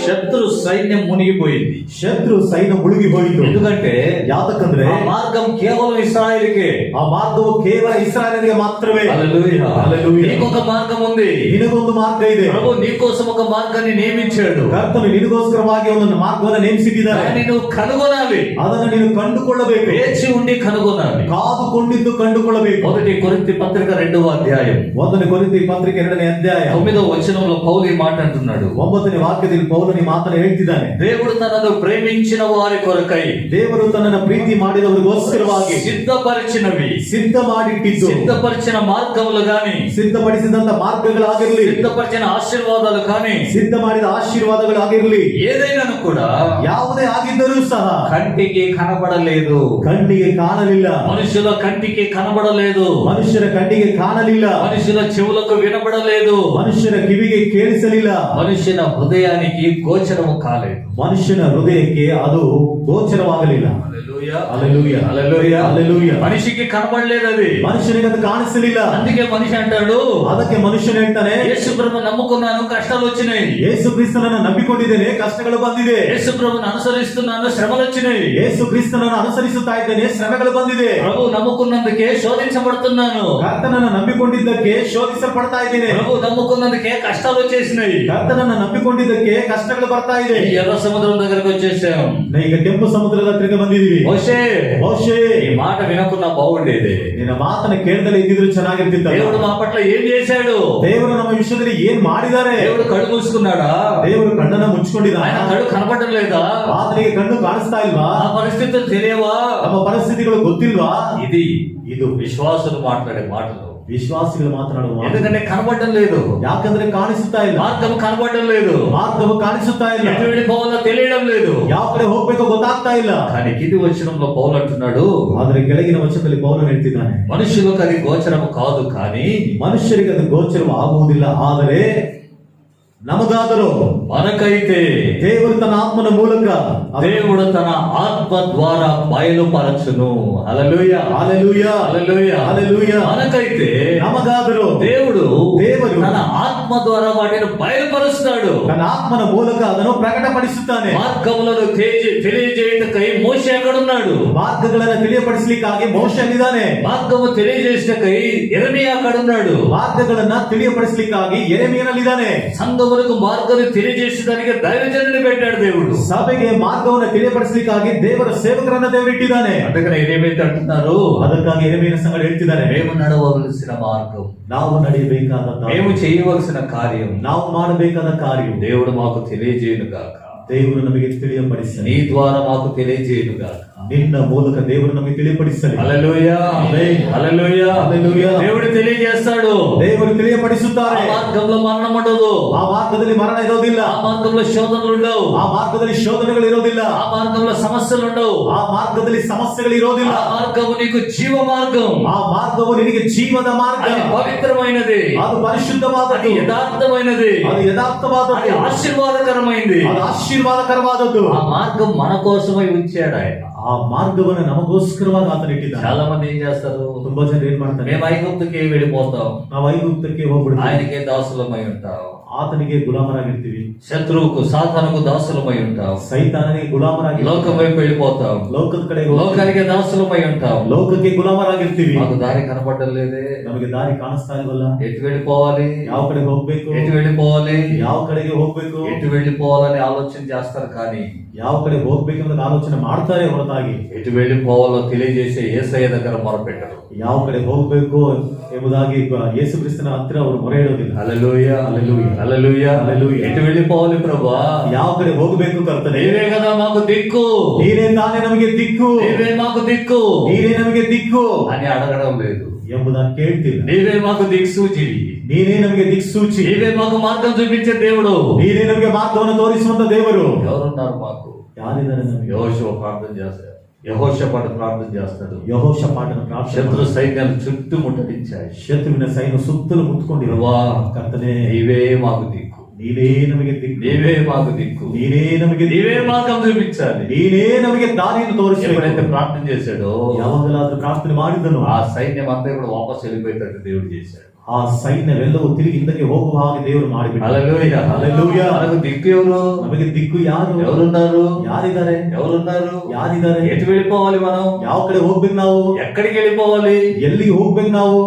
శత్రు సైన్యం మునిగిపోయింది. ಶತ್ರು ಸೈನ್ಯ ಮುಳುಗಿ ಹೋಯಿತು. ఎందుకంటే ಯಾತಕಂದ್ರೆ ఆ మార్గం కేవలం ఇశ్రాయేలుకే. ಆ ಮಾರ್ಗವು ಕೇವಲ ಇಸ್ರಾಯೇಲರಿಗೆ ಮಾತ್ರವೇ. హల్లెలూయా. హల్లెలూయా. నీకొక మార్గం ఉంది. ನಿನಗೊಂದು ಮಾರ್ಗ ಇದೆ. ప్రభు నీ కోసం ఒక మార్గాన్ని నియమించాడు. ಕರ್ತನು ನಿನಗೋಸ್ಕರವಾಗಿ ಒಂದು ಮಾರ್ಗವನ್ನು ನೇಮಿಸಿದ್ದಾನೆ. దాన్ని నువ్వు కనుగొనాలి. ಅದನ್ನು ನೀನು ಕಂಡುಕೊಳ್ಳಬೇಕು. వేచి ఉండి కనుగొనాలి. ಕಾದುಕೊಂಡಿದ್ದು ಕಂಡುಕೊಳ್ಳಬೇಕು. మొదటి కొరింథీ పత్రిక 2వ అధ్యాయం 1ನೇ ಕೊರಿಂಥీ ಪತ್ರಿಕೆ 2ನೇ ಅಧ್ಯಾಯ 9వ వచనంలో పౌలు ఈ మాట అంటున్నాడు. 9ನೇ ವಾಕ್ಯದಲ್ಲಿ ಪೌಲನು ಈ ಮಾತನ್ನು ಹೇಳ್ತಿದ್ದಾನೆ. దేవుడు తనను ప్రేమించిన వారి కొరకై ದೇವರು ತನ್ನನ್ನು ಪ್ರೀತಿ ಮಾಡಿದವರಿಗೋಸ್ಕರವಾಗಿ సిద్ధపరిచినవి, ಸಿದ್ಧ ಮಾಡಿಟ್ಟಿದ್ದು, సిద్ధపరిచిన మార్గములు గాని, ಸಿದ್ಧಪಡಿಸಿದಂತ ಮಾರ್ಗಗಳಾಗಿರಲಿ, సిద్ధపరిచిన ఆశీర్వాదాలు కానీ, ಸಿದ್ಧ ಮಾಡಿದ ಆಶೀರ್ವಾದಗಳಾಗಿರಲಿ, ఏదైనాను కూడా ಯಾವುದೇ ಆಗಿದ್ದರೂ ಸಹ కంటికి కనబడలేదు. ಕಣ್ಣಿಗೆ ಕಾಣಲಿಲ್ಲ. మనుషుల కంటికి కనబడలేదు. ಮನುಷ್ಯರ ಕಣ್ಣಿಗೆ ಕಾಣಲಿಲ್ಲ. మనుషుల చెవులకు వినబడలేదు. ಮನುಷ್ಯರ ಕಿವಿಗೆ ಕೇಳಿಸಲಿಲ್ಲ. మనుషుల హృదయానికి గోచరము కాలేదు. ಮನುಷ್ಯನ ಹೃದಯಕ್ಕೆ ಅದು ಗೋಚರವಾಗಲಿಲ್ಲ. హల్లెలూయా. హల్లెలూయా. హల్లెలూయా. హల్లెలూయా. మనిషికి కనబడలేదు అది. ಮನುಷ್ಯನಿಗೆ ಅದು ಕಾಣಿಸಲಿಲ್ಲ. అందుకే మనిషి అంటాడు, ಅದಕ್ಕೆ ಮನುಷ್ಯನು ಹೇಳ್ತಾನೆ, యేసు ప్రభువును నమ్ముకున్నాను, కష్టాలు వచ్చినాయి. ಯೇಸು ಕ್ರಿಸ್ತನನ್ನು ನಂಬಿಕೊಂಡಿದ್ದೇನೆ, ಕಷ್ಟಗಳು ಬಂದಿದೆ. యేసు ప్రభువును అనుసరిస్తున్నాను, శ్రమలు వచ్చినాయి. ಯೇಸು ಕ್ರಿಸ್ತನನ್ನು ಅನುಸರಿಸುತ್ತಾ ಇದ್ದೇನೆ, ಶ್ರಮೆಗಳು ಬಂದಿದೆ. ప్రభు నమ్ముకున్నందుకే శోధించబడుతున్నాను. ಕರ್ತನನ್ನು ನಂಬಿಕೊಂಡಿದ್ದಕ್ಕೆ ಶೋಧಿಸಲ್ಪಡ್ತಾ ಇದ್ದೇನೆ. ప్రభు నమ్ముకున్నందుకే కష్టాలు వచ్చేసినాయి. ಕರ್ತನನ್ನು ನಂಬಿಕೊಂಡಿದ್ದಕ್ಕೆ ಕಷ್ಟಗಳು ಬರ್ತಾ ಇದೆ. ఈ ఎర్ర సముద్రం దగ్గరకు వచ్చేసాం. ಈಗ ಕೆಂಪು ಸಮುದ್ರದ ಹತ್ತಿರಕ್ಕೆ ಬಂದಿದ್ದೀವಿ. మోషే, ಮೋಶೆ, ఈ మాట వినకున్నా బాగుండేది. ನಿನ್ನ ಮಾತನ್ನ ಕೇಳದಲ್ಲೇ ಇದ್ದಿದ್ರು ಚೆನ್ನಾಗಿರ್ತಿತ್ತ. దేవుడు మా పట్ల ఏం చేశాడు? ದೇವರು ನಮ್ಮ ವಿಷಯದಲ್ಲಿ ಏನ್ ಮಾಡಿದ್ದಾರೆ? దేవుడు కళ్ళు మూసుకున్నాడా? ದೇವರು ಕಣ್ಣನ್ನ ಮುಚ್ಕೊಂಡಿದ್ದಾನೆ. ఆయన కళ్ళు కనపడడం లేదా? ಆತನಿಗೆ ಕಣ್ಣು ಕಾಣಿಸ್ತಾ ಇಲ್ವಾ? ఆ పరిస్థితులు తెలియవా? ನಮ್ಮ ಪರಿಸ್ಥಿತಿಗಳು ಗೊತ್ತಿಲ್ವಾ? ఇది విశ్వాసులు మాట్లాడే మాటలు. ವಿಶ್ವಾಸಿಗಳು ಮಾತನಾಡುವ ಮಾತು. ఎందుకంటే కనబడడం లేదు. ಯಾಕಂದ್ರೆ ಕಾಣಿಸುತ್ತಾ ಇಲ್ಲ. మార్గం కనబడడం లేదు. ಮಾರ್ಗವು ಕಾಣಿಸುತ್ತಾ ಇಲ್ಲ. ఎటు వెళ్ళిపోవాలో తెలియడం లేదు. ಯಾವ ಕಡೆ ಹೋಗ್ಬೇಕೋ ಗೊತ್ತಾಗ್ತಾ ಇಲ್ಲ. కానీ కింది వచనంలో పౌలు అంటున్నాడు, ಆದ್ರೆ ಕೆಳಗಿನ ವಚನದಲ್ಲಿ ಪೌಲನು ಹೇಳ್ತಿದ್ದಾನೆ, మనుషులకు అది గోచరము కాదు, కానీ ಮನುಷ್ಯರಿಗೆ ಅದು ಗೋಚರವು ಆಗುವುದಿಲ್ಲ, ಆದರೆ ನಮಗಾದರೂ మనకైతే ದೇವರು ತನ್ನ ಆತ್ಮನ ಮೂಲಕ దేవుడు తన ఆత్మ ద్వారా బయలుపరచును. హల్లెలూయా, హల్లెలూయా, హల్లెలూయా, హల్లెలూయా. మనకైతే ನಮಗಾದರೂ దేవుడు ದೇವರು తన ఆత్మ ద్వారా వాటిని బయలుపరుస్తాడు. ತನ್ನ ಆತ್ಮನ ಮೂಲಕ ಅದನ್ನು ಪ್ರಕಟಪಡಿಸುತ್ತಾನೆ. మార్గములను తెలియజేయుటకై మోషే అక్కడున్నాడు. ಮಾರ್ಗಗಳನ್ನು ತಿಳಿಯಪಡಿಸಲಿಕ್ಕಾಗಿ ಮೋಶೆ ಅಲ್ಲಿದ್ದಾನೆ. మార్గము తెలియజేసినకై యెరెమీయా అక్కడున్నాడు. ಮಾರ್ಗಗಳನ್ನ ತಿಳಿಯಪಡಿಸಲಿಕ್ಕಾಗಿ ಯೆರೆಮೀಯನಲ್ಲಿದ್ದಾನೆ. సంఘములకు మార్గాన్ని తెలియజేసడానికి దైవజనుడిని పెట్టాడు దేవుడు. ಸಭೆಗೆ ಮಾರ್ಗವನ್ನು ತಿಳಿಯಪಡಿಸಲಿಕ್ಕಾಗಿ ದೇವರ ಸೇವಕರನ್ನ ದೇವರು ಇಟ್ಟಿದ್ದಾನೆ. అందుకని ఏమైతే అంటున్నారు, ಅದಕ್ಕಾಗಿ ಯೆರೆಮೀಯನ ಸಂಗಡ ಹೇಳ್ತಿದ್ದಾರೆ, మేము నడవవలసిన మార్గం, ನಾವು ನಡೆಯಬೇಕಾದ మేము చేయవలసిన కార్యం, ನಾವು ಮಾಡಬೇಕಾದ ಕಾರ್ಯ దేవుడు మాకు తెలియజేయును గాక. ದೇವರು ನಮಗೆ ತಿಳಿಯಪಡಿಸಲಿ. నీ ద్వారా మాకు తెలియజేయును గాక. ನಿನ್ನ ಮೂಲಕ ದೇವರು ನಮಗೆ ತಿಳಿಯಪಡಿಸಲಿ. హల్లెలూయా, హల్లెలూయా, హల్లెలూయా. దేవుడు తెలియజేస్తాడు. ದೇವರು ತಿಳಿಯಪಡಿಸುತ್ತಾರೆ. ఆ మార్గంలో మరణం ఉండదు, ಆ ಮಾರ್ಗದಲ್ಲಿ ಮರಣ ಇರೋದಿಲ್ಲ. ఆ మార్గంలో శోధనలు ఉండవు, ಆ ಮಾರ್ಗದಲ್ಲಿ ಶೋಧನೆಗಳು ಇರೋದಿಲ್ಲ. ఆ మార్గంలో సమస్యలు ఉండవు, ಆ ಮಾರ್ಗದಲ್ಲಿ ಸಮಸ್ಯೆಗಳು ಇರೋದಿಲ್ಲ. ఆ మార్గము నీకు జీవ మార్గం, ಆ ಮಾರ್ಗವು ನಿನಗೆ ಜೀವದ ಮಾರ್ಗ. అది పవిత్రమైనది, ಅದು అది ಪರಿಶುದ್ಧವಾದದ್ದು, యథార్థమైనది, ಅದು అది యథార్థವಾದದ್ದು, ఆశీర్వాదకరమైంది. ಅದು ಆಶೀರ್ವಾದಕರವಾದದ್ದು. ఆ మార్గం మన కోసమై ఉంచాడు ఆయన. ಆ ಮಾರ್ಗವನ್ನು ನಮಗೋಸ್ಕರವಾಗಿ ಆತನು ಇಟ್ಟಿದ್ದಾನೆ. చాలా మంది ఏం చేస్తారు, ತುಂಬಾ ಜನ ಏನ್ ಮಾಡ್ತಾರೆ, మేము ఐగుప్తుకి వెళ్ళిపోతాం, ನಾವು ಐಗುಪ್ತಕ್ಕೆ ಹೋಗ್ಬಿಡ್ತೀವಿ, ఆయనకే దాసులమై ఉంటాం, ಆತನಿಗೆ ಗುಲಾಮರಾಗಿರ್ತೀವಿ, శత్రువుకు సాతానుకు దాసులమై ఉంటాం, ಸೈತಾನನಿಗೆ ಗುಲಾಮರಾಗಿ లోకం వైపు వెళ్ళిపోతాం, ಲೋಕದ ಕಡೆ లోకానికి దాసులమై ఉంటాం. ಲೋಕಕ್ಕೆ ಗುಲಾಮರಾಗಿರ್ತೀವಿ. మాకు దారి కనపడడం లేదే, ನಮಗೆ ದಾರಿ ಕಾಣಿಸ್ತಾ ಇಲ್ವಲ್ಲ. ఎటు వెళ్ళిపోవాలి, ಯಾವ ಕಡೆ ಹೋಗ್ಬೇಕು, ఎటు వెళ్ళిపోవాలి, ಯಾವ ಕಡೆಗೆ ಹೋಗ್ಬೇಕು, ఎటు వెళ్ళిపోవాలని ఆలోచన చేస్తారు, కానీ ಯಾವ ಕಡೆ ಹೋಗ್ಬೇಕೆಂಬುದಕ್ಕೆ ಆಲೋಚನೆ ಮಾಡ್ತಾರೆ ಹೊರತಾಗಿ ఎటు వెళ్ళిపోవాలో తెలియజేసే యేసయ్య దగ్గర మొరపెట్టరు. ಯಾವ ಕಡೆ ಹೋಗ್ಬೇಕು ಎಂಬುದಾಗಿ ಯೇಸು ಕ್ರಿಸ್ತನ ಹತ್ತಿರ ಅವರು ಮೊರೆ ಇಡೋದಿಲ್ಲ. హల్లెలూయా, హల్లెలూయా, హల్లెలూయా, హల్లెలూయా. ఎటు వెళ్ళిపోవాలి ప్రభువా, ಯಾವ ಕಡೆ ಹೋಗ್ಬೇಕು ಕರ್ತನೆ, నీవే కదా మాకు దిక్కు, ನೀನೇ ತಾನೇ ನಮಗೆ ದಿಕ್ಕು, నీవే మాకు దిక్కు ನೀನೇ ನಮಗೆ ದಿಕ್ಕು అని అడగడం లేదు. ಎಂಬುದಾಗಿ ಕೇಳ್ತಿಲ್ಲ. నీవే మాకు దిక్సూచివి, ನೀನೇ ನಮಗೆ ದಿಕ್ಸೂಚಿ, నీవే మాకు మార్గం చూపించే దేవుడు. ನೀನೇ ನಮಗೆ ಮಾರ್ಗವನ್ನು ತೋರಿಸುವಂತ ದೇವರು. ఎవరున్నారు మాకు? ಯಾರಿದ್ದಾರೆ ನಮಗೆ? యెహోషువ ప్రార్థన చేస్తాడు, యెహోషాపాటు ప్రార్థన చేస్తాడు. ಯೆಹೋಷಾಫಾಟನ ಪ್ರಾರ್ಥನೆ. శత్రు సైన్యాలు చుట్టూ ముట్టడించాయి. ಶತ್ರುವಿನ ಸೈನ್ಯ ಸುತ್ತಲೂ ಮುತ್ಕೊಂಡಿರುವ ప్రభువా, ಕರ್ತನೆ, నీవే మాకు దిక్కు, ನೀನೇ ನಮಗೆ ದಿಕ್ಕು, నీవే మాకు దిక్కు, ನೀನೇ ನಮಗೆ ದಿಕ್ಕು, నీవే మార్గం చూపించాలి. ನೀನೇ ನಮಗೆ ದಾರಿಯನ್ನು ತೋರಿಸಬೇಕು. ఎప్పుడైతే ప్రార్థన చేశాడో ಯಾವಾಗಲಾದ್ರೂ ಪ್ರಾರ್ಥನೆ ಮಾಡಿದನು, ఆ సైన్యం అంతా కూడా వాపస్ వెళ్ళిపోయేటట్టు దేవుడు చేశాడు. ಆ ಸೈನ್ಯವೆಲ್ಲವೂ ತಿರುಗಿ ಹಿಂದಕ್ಕೆ ಹೋಗುವ ಹಾಗೆ ದೇವರು ಮಾಡಿಬಿಟ್ಟ. హల్లెలూయా, హల్లెలూయా. మనకు దిక్కు ఎవరు? ನಮಗೆ ದಿಕ್ಕು ಯಾರು? ఎవరున్నారు? ಯಾರಿದ್ದಾರೆ? ఎవరున్నారు? ಯಾರಿದ್ದಾರೆ? ఎటు వెళ్ళిపోవాలి మనం? ಯಾವ ಕಡೆ ಹೋಗ್ಬೇಕು ನಾವು? ఎక్కడికి వెళ్ళిపోవాలి? ಎಲ್ಲಿಗೆ ಹೋಗ್ಬೇಕು ನಾವು?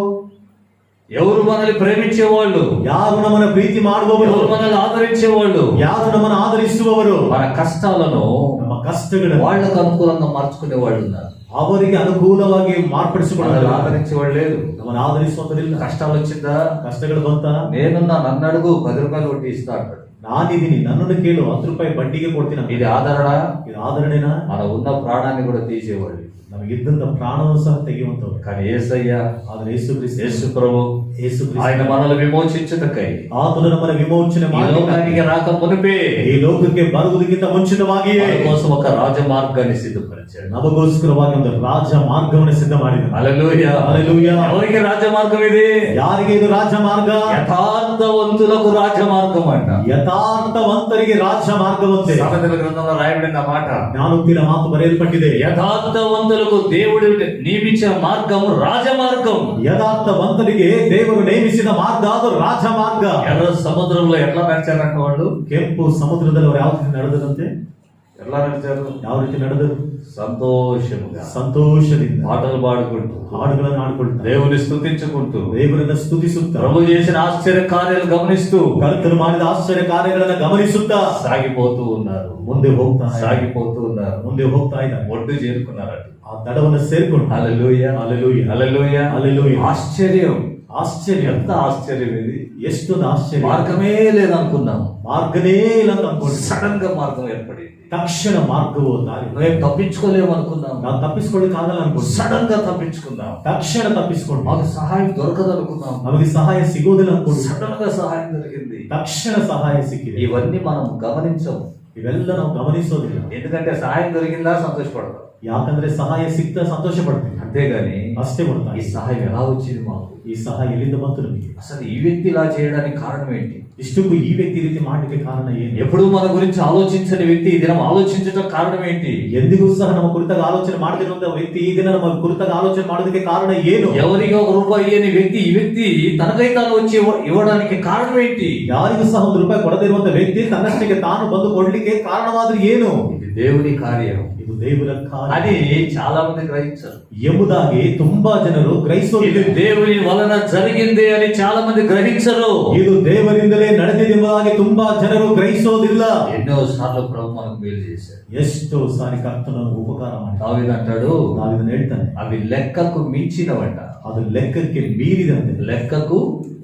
ఎవరు మనల్ని ప్రేమించేవాళ్ళు? ಯಾರು ನಮ್ಮನ್ನ ಪ್ರೀತಿ ಮಾಡುವವರು? ఎవరు మనల్ని ఆదరించేవాళ్ళు? ಯಾರು ನಮ್ಮನ್ನು ಆದರಿಸುವವರು? మన కష్టాలను ನಮ್ಮ ಕಷ್ಟಗಳನ್ನು వాళ్ళకు అనుకూలంగా మార్చుకునే వాళ్ళు ఉన్నారు. ಅವರಿಗೆ ಅನುಕೂಲವಾಗಿ మనల్ని ಮಾರ್ಪಡಿಸಿಕೊಳ್ಳಲು ఆదరించేవాళ్ళు లేదు. ನಮ್ಮನ್ನು ಆದರಿಸುವಂತದಿಲ್ಲ. కష్టాలు వచ్చిందా, ಕಷ್ಟಗಳು ಬಂತ, నేనున్నా, నన్ను అడుగు, 10 రూపాయలు వడ్డీ ఇస్తా అంటాడు. ನಾನಿದ್ದೀನಿ, ನನ್ನನ್ನು ಕೇಳು, 10 ರೂಪಾಯಿ ಬಡ್ಡಿಗೆ ಕೊಡ್ತೀನಿ. ఇది ఆదరణ? ಇದು ಆದರಣೆನಾ? మన ఉన్న ప్రాణాన్ని కూడా తీసేవాళ్ళు. ನಮಗಿದ್ದಂತ ಪ್ರಾಣವನ್ನು ಸಹ ತೆಗೆಯುವಂತವ್ರು. కానీ యేసయ్య, ಆದ್ರೆ ಯೇಸು ಕ್ರಿಸ್ತ, యేసు ప్రభు, ಯೇಸು ఆయన ಕ್ರಿಸ್ತ మనల్ని విమోచించుటకై ಆತನು ನಮ್ಮನ್ನು ವಿಮೋಚನೆ ఈ ಮಾಡಿ లోకానికి రాక మునిపే ಈ ಲೋಕಕ್ಕೆ ಬರುವುದಕ್ಕಿಂತ ಮುಂಚಿತವಾಗಿಯೇ మన కోసం ఒక రాజమార్గాన్ని సిద్ధపరిచాడు. ನಮಗೋಸ್ಕರವಾಗಿ ಒಂದು ರಾಜ ಮಾರ್ಗವನ್ನು ಸಿದ್ಧ ಮಾಡಿದನು. హల్లెలూయా, హల్లెలూయా. ఎవరికి రాజమార్గం ఇది? ಯಾರಿಗೆ ಇದು ರಾಜಮಾರ್ಗ? యథార్థవంతులకు రాజమార్గం అంట. ಯಥಾರ್ಥವಂತರಿಗೆ ರಾಜ ಮಾರ್ಗವಂತೆ. సామెతల గ్రంథంలో రాయబడిన మాట, ಜ್ಞಾನೋಕ್ತಿಯ ಮಾತು ಬರೆಯಲ್ಪಟ್ಟಿದೆ. యథార్థవంతులకు దేవుడు నియమించిన మార్గం రాజమార్గం. ಯಥಾರ್ಥವಂತರಿಗೆ ದೇವರು ನೇಮಿಸಿದ ಮಾರ್ಗ ಅದು ರಾಜ ಮಾರ್ಗ. ఎర్ర సముద్రంలో ఎట్లా నడిచారంట వాళ్ళు? ಕೆಂಪು ಸಮುದ್ರದಲ್ಲಿ ಅವರು ಯಾವ ರೀತಿ ನಡೆದರಂತೆ? ఎట్లా నడిచారు? ಯಾವ ರೀತಿ ನಡೆದರು? సంతోషముగా, ಸಂತೋಷದಿಂದ, పాటలు పాడుకుంటూ, ಹಾಡುಗಳನ್ನು ಹಾಡುಕೊಳ್ತಾ, దేవుని స్తుతించుకుంటూ, ದೇವರನ್ನ ಸ್ತುತಿಸುತ್ತಾ, ప్రభు చేసిన ఆశ్చర్య కార్యాలు గమనిస్తూ ಕರ್ತನು ಮಾಡಿದ ಆಶ್ಚರ್ಯ ಕಾರ್ಯಗಳನ್ನು ಗಮನಿಸುತ್ತಾ సాగిపోతూ ఉన్నారు. ಮುಂದೆ ಹೋಗ್ತಾ సాగిపోతూ ఉన్నారు. ಮುಂದೆ ಹೋಗ್ತಾ ಇದ್ದಾರೆ. ఒడ్డు చేరుకున్నారట. ಆ ದಡವನ್ನು ಸೇರ್ಕೊಂಡು హల్లెలూయా, హల్లెలూయా, హల్లెలూయా, హల్లెలూయా. ఆశ్చర్యం, ಆಶ್ಚರ್ಯ, ఎంత ఆశ్చర్యం ఇది! ಎಷ್ಟೊಂದು ಆಶ್ಚರ್ಯ. మార్గమే లేదనుకున్నాం, ಮಾರ್ಗನೇ ಇಲ್ಲ ಅಂತ ಅನ್ಕೊಂಡು సడన్ గా మార్గం ఏర్పడింది. ತಕ್ಷಣ ಮಾರ್ಗವು ದಾರಿ. మేము తప్పించుకోలేము అనుకున్నాం, ನಾವು ತಪ್ಪಿಸ್ಕೊಳ್ಳಿಕ್ಕೆ ಆಗಲ್ಲ ಅನ್ಕೊಂಡು సడన్ గా తప్పించుకున్నాం. ತಕ್ಷಣ ತಪ್ಪಿಸ್ಕೊಂಡು మాకు సహాయం దొరకదు అనుకున్నాం, ನಮಗೆ ಸಹಾಯ ಸಿಗೋದಿಲ್ಲ ಅನ್ಕೊಂಡು సడన్ గా సహాయం దొరికింది. ತಕ್ಷಣ ಸಹಾಯ ಸಿಕ್ಕಿದೆ. ఇవన్నీ మనం గమనించము, ಇವೆಲ್ಲ ನಾವು ಗಮನಿಸೋದಿಲ್ಲ. ఎందుకంటే సహాయం దొరికిందా సంతోషపడతాం, ಯಾಕಂದ್ರೆ ಸಹಾಯ ಸಿಕ್ತ ಸಂತೋಷ ಪಡ್ತೀನಿ, అంతేగాని ಅಷ್ಟೇ ఈ ಬರ್ತಾ సహాయం ఎలా వచ్చింది మాకు? ಈ ಸಹಾಯ ಎಲ್ಲಿಂದ ಬಂತು ನಮಗೆ? అసలు ఈ వ్యక్తి ఇలా చేయడానికి కారణం ఏంటి? ಇಷ್ಟಕ್ಕೂ ಈ ವ್ಯಕ್ತಿ ಈ ರೀತಿ ಮಾಡಲಿಕ್ಕೆ ಕಾರಣ ಏನು? ఎప్పుడు మన గురించి ఆలోచించని వ్యక్తి ఈ దినం ఆలోచించడం కారణం ఏంటి? ಎಂದಿಗೂ ಸಹ ನಮ್ಮ ಕುರಿತಾಗ ಆಲೋಚನೆ ಮಾಡದಿರುವಂತ ವ್ಯಕ್ತಿ ಈ ದಿನ ನಮ್ಮ ಕುರಿತಾಗ ಆಲೋಚನೆ ಮಾಡೋದಕ್ಕೆ ಕಾರಣ ಏನು? ఎవరికి ఒక రూపాయి ఇయ్యని వ్యక్తి ఈ వ్యక్తి తనకై తాను వచ్చి ఇవ్వడానికి కారణం ఏంటి? ಯಾರಿಗೂ ಸಹ ₹1 ಕೊಡದಿರುವಂತ ವ್ಯಕ್ತಿ ತನ್ನಷ್ಟಕ್ಕೆ ತಾನು ಬಂದು ಕೊಡ್ಲಿಕ್ಕೆ ಕಾರಣವಾದ್ರೆ ಏನು? ఇది దేవుని కార్యం ಇದು ದೇವರ ಕಾರ್ಯ అని చాలా మంది గ్రహించరు. ಎಂಬುದಾಗಿ ತುಂಬಾ ಜನರು ఇది ಗ್ರಹಿಸೋದಿಲ್ಲ. దేవుని వలన జరిగింది అని చాలా మంది గ్రహించరు. ಇದು ದೇವರಿಂದಲೇ ನಡೆದಿದೆ ಎಂಬುದಾಗಿ ತುಂಬಾ ಜನರು ಗ್ರಹಿಸೋದಿಲ್ಲ. ఎన్నో సార్లు ప్రభు మనకు మేలు చేశారు. ಎಷ್ಟೋ ಸಾರಿ ಕರ್ತನು ಉಪಕಾರ ಮಾಡಿ దావీదు అంటాడు, ನಾವಿದನ್ನ ಹೇಳ್ತಾನೆ, అవి లెక్కకు మించినవంట. ಅದು ಲೆಕ್ಕಕ್ಕೆ ಮೀರಿದಂತೆ, లెక్కకు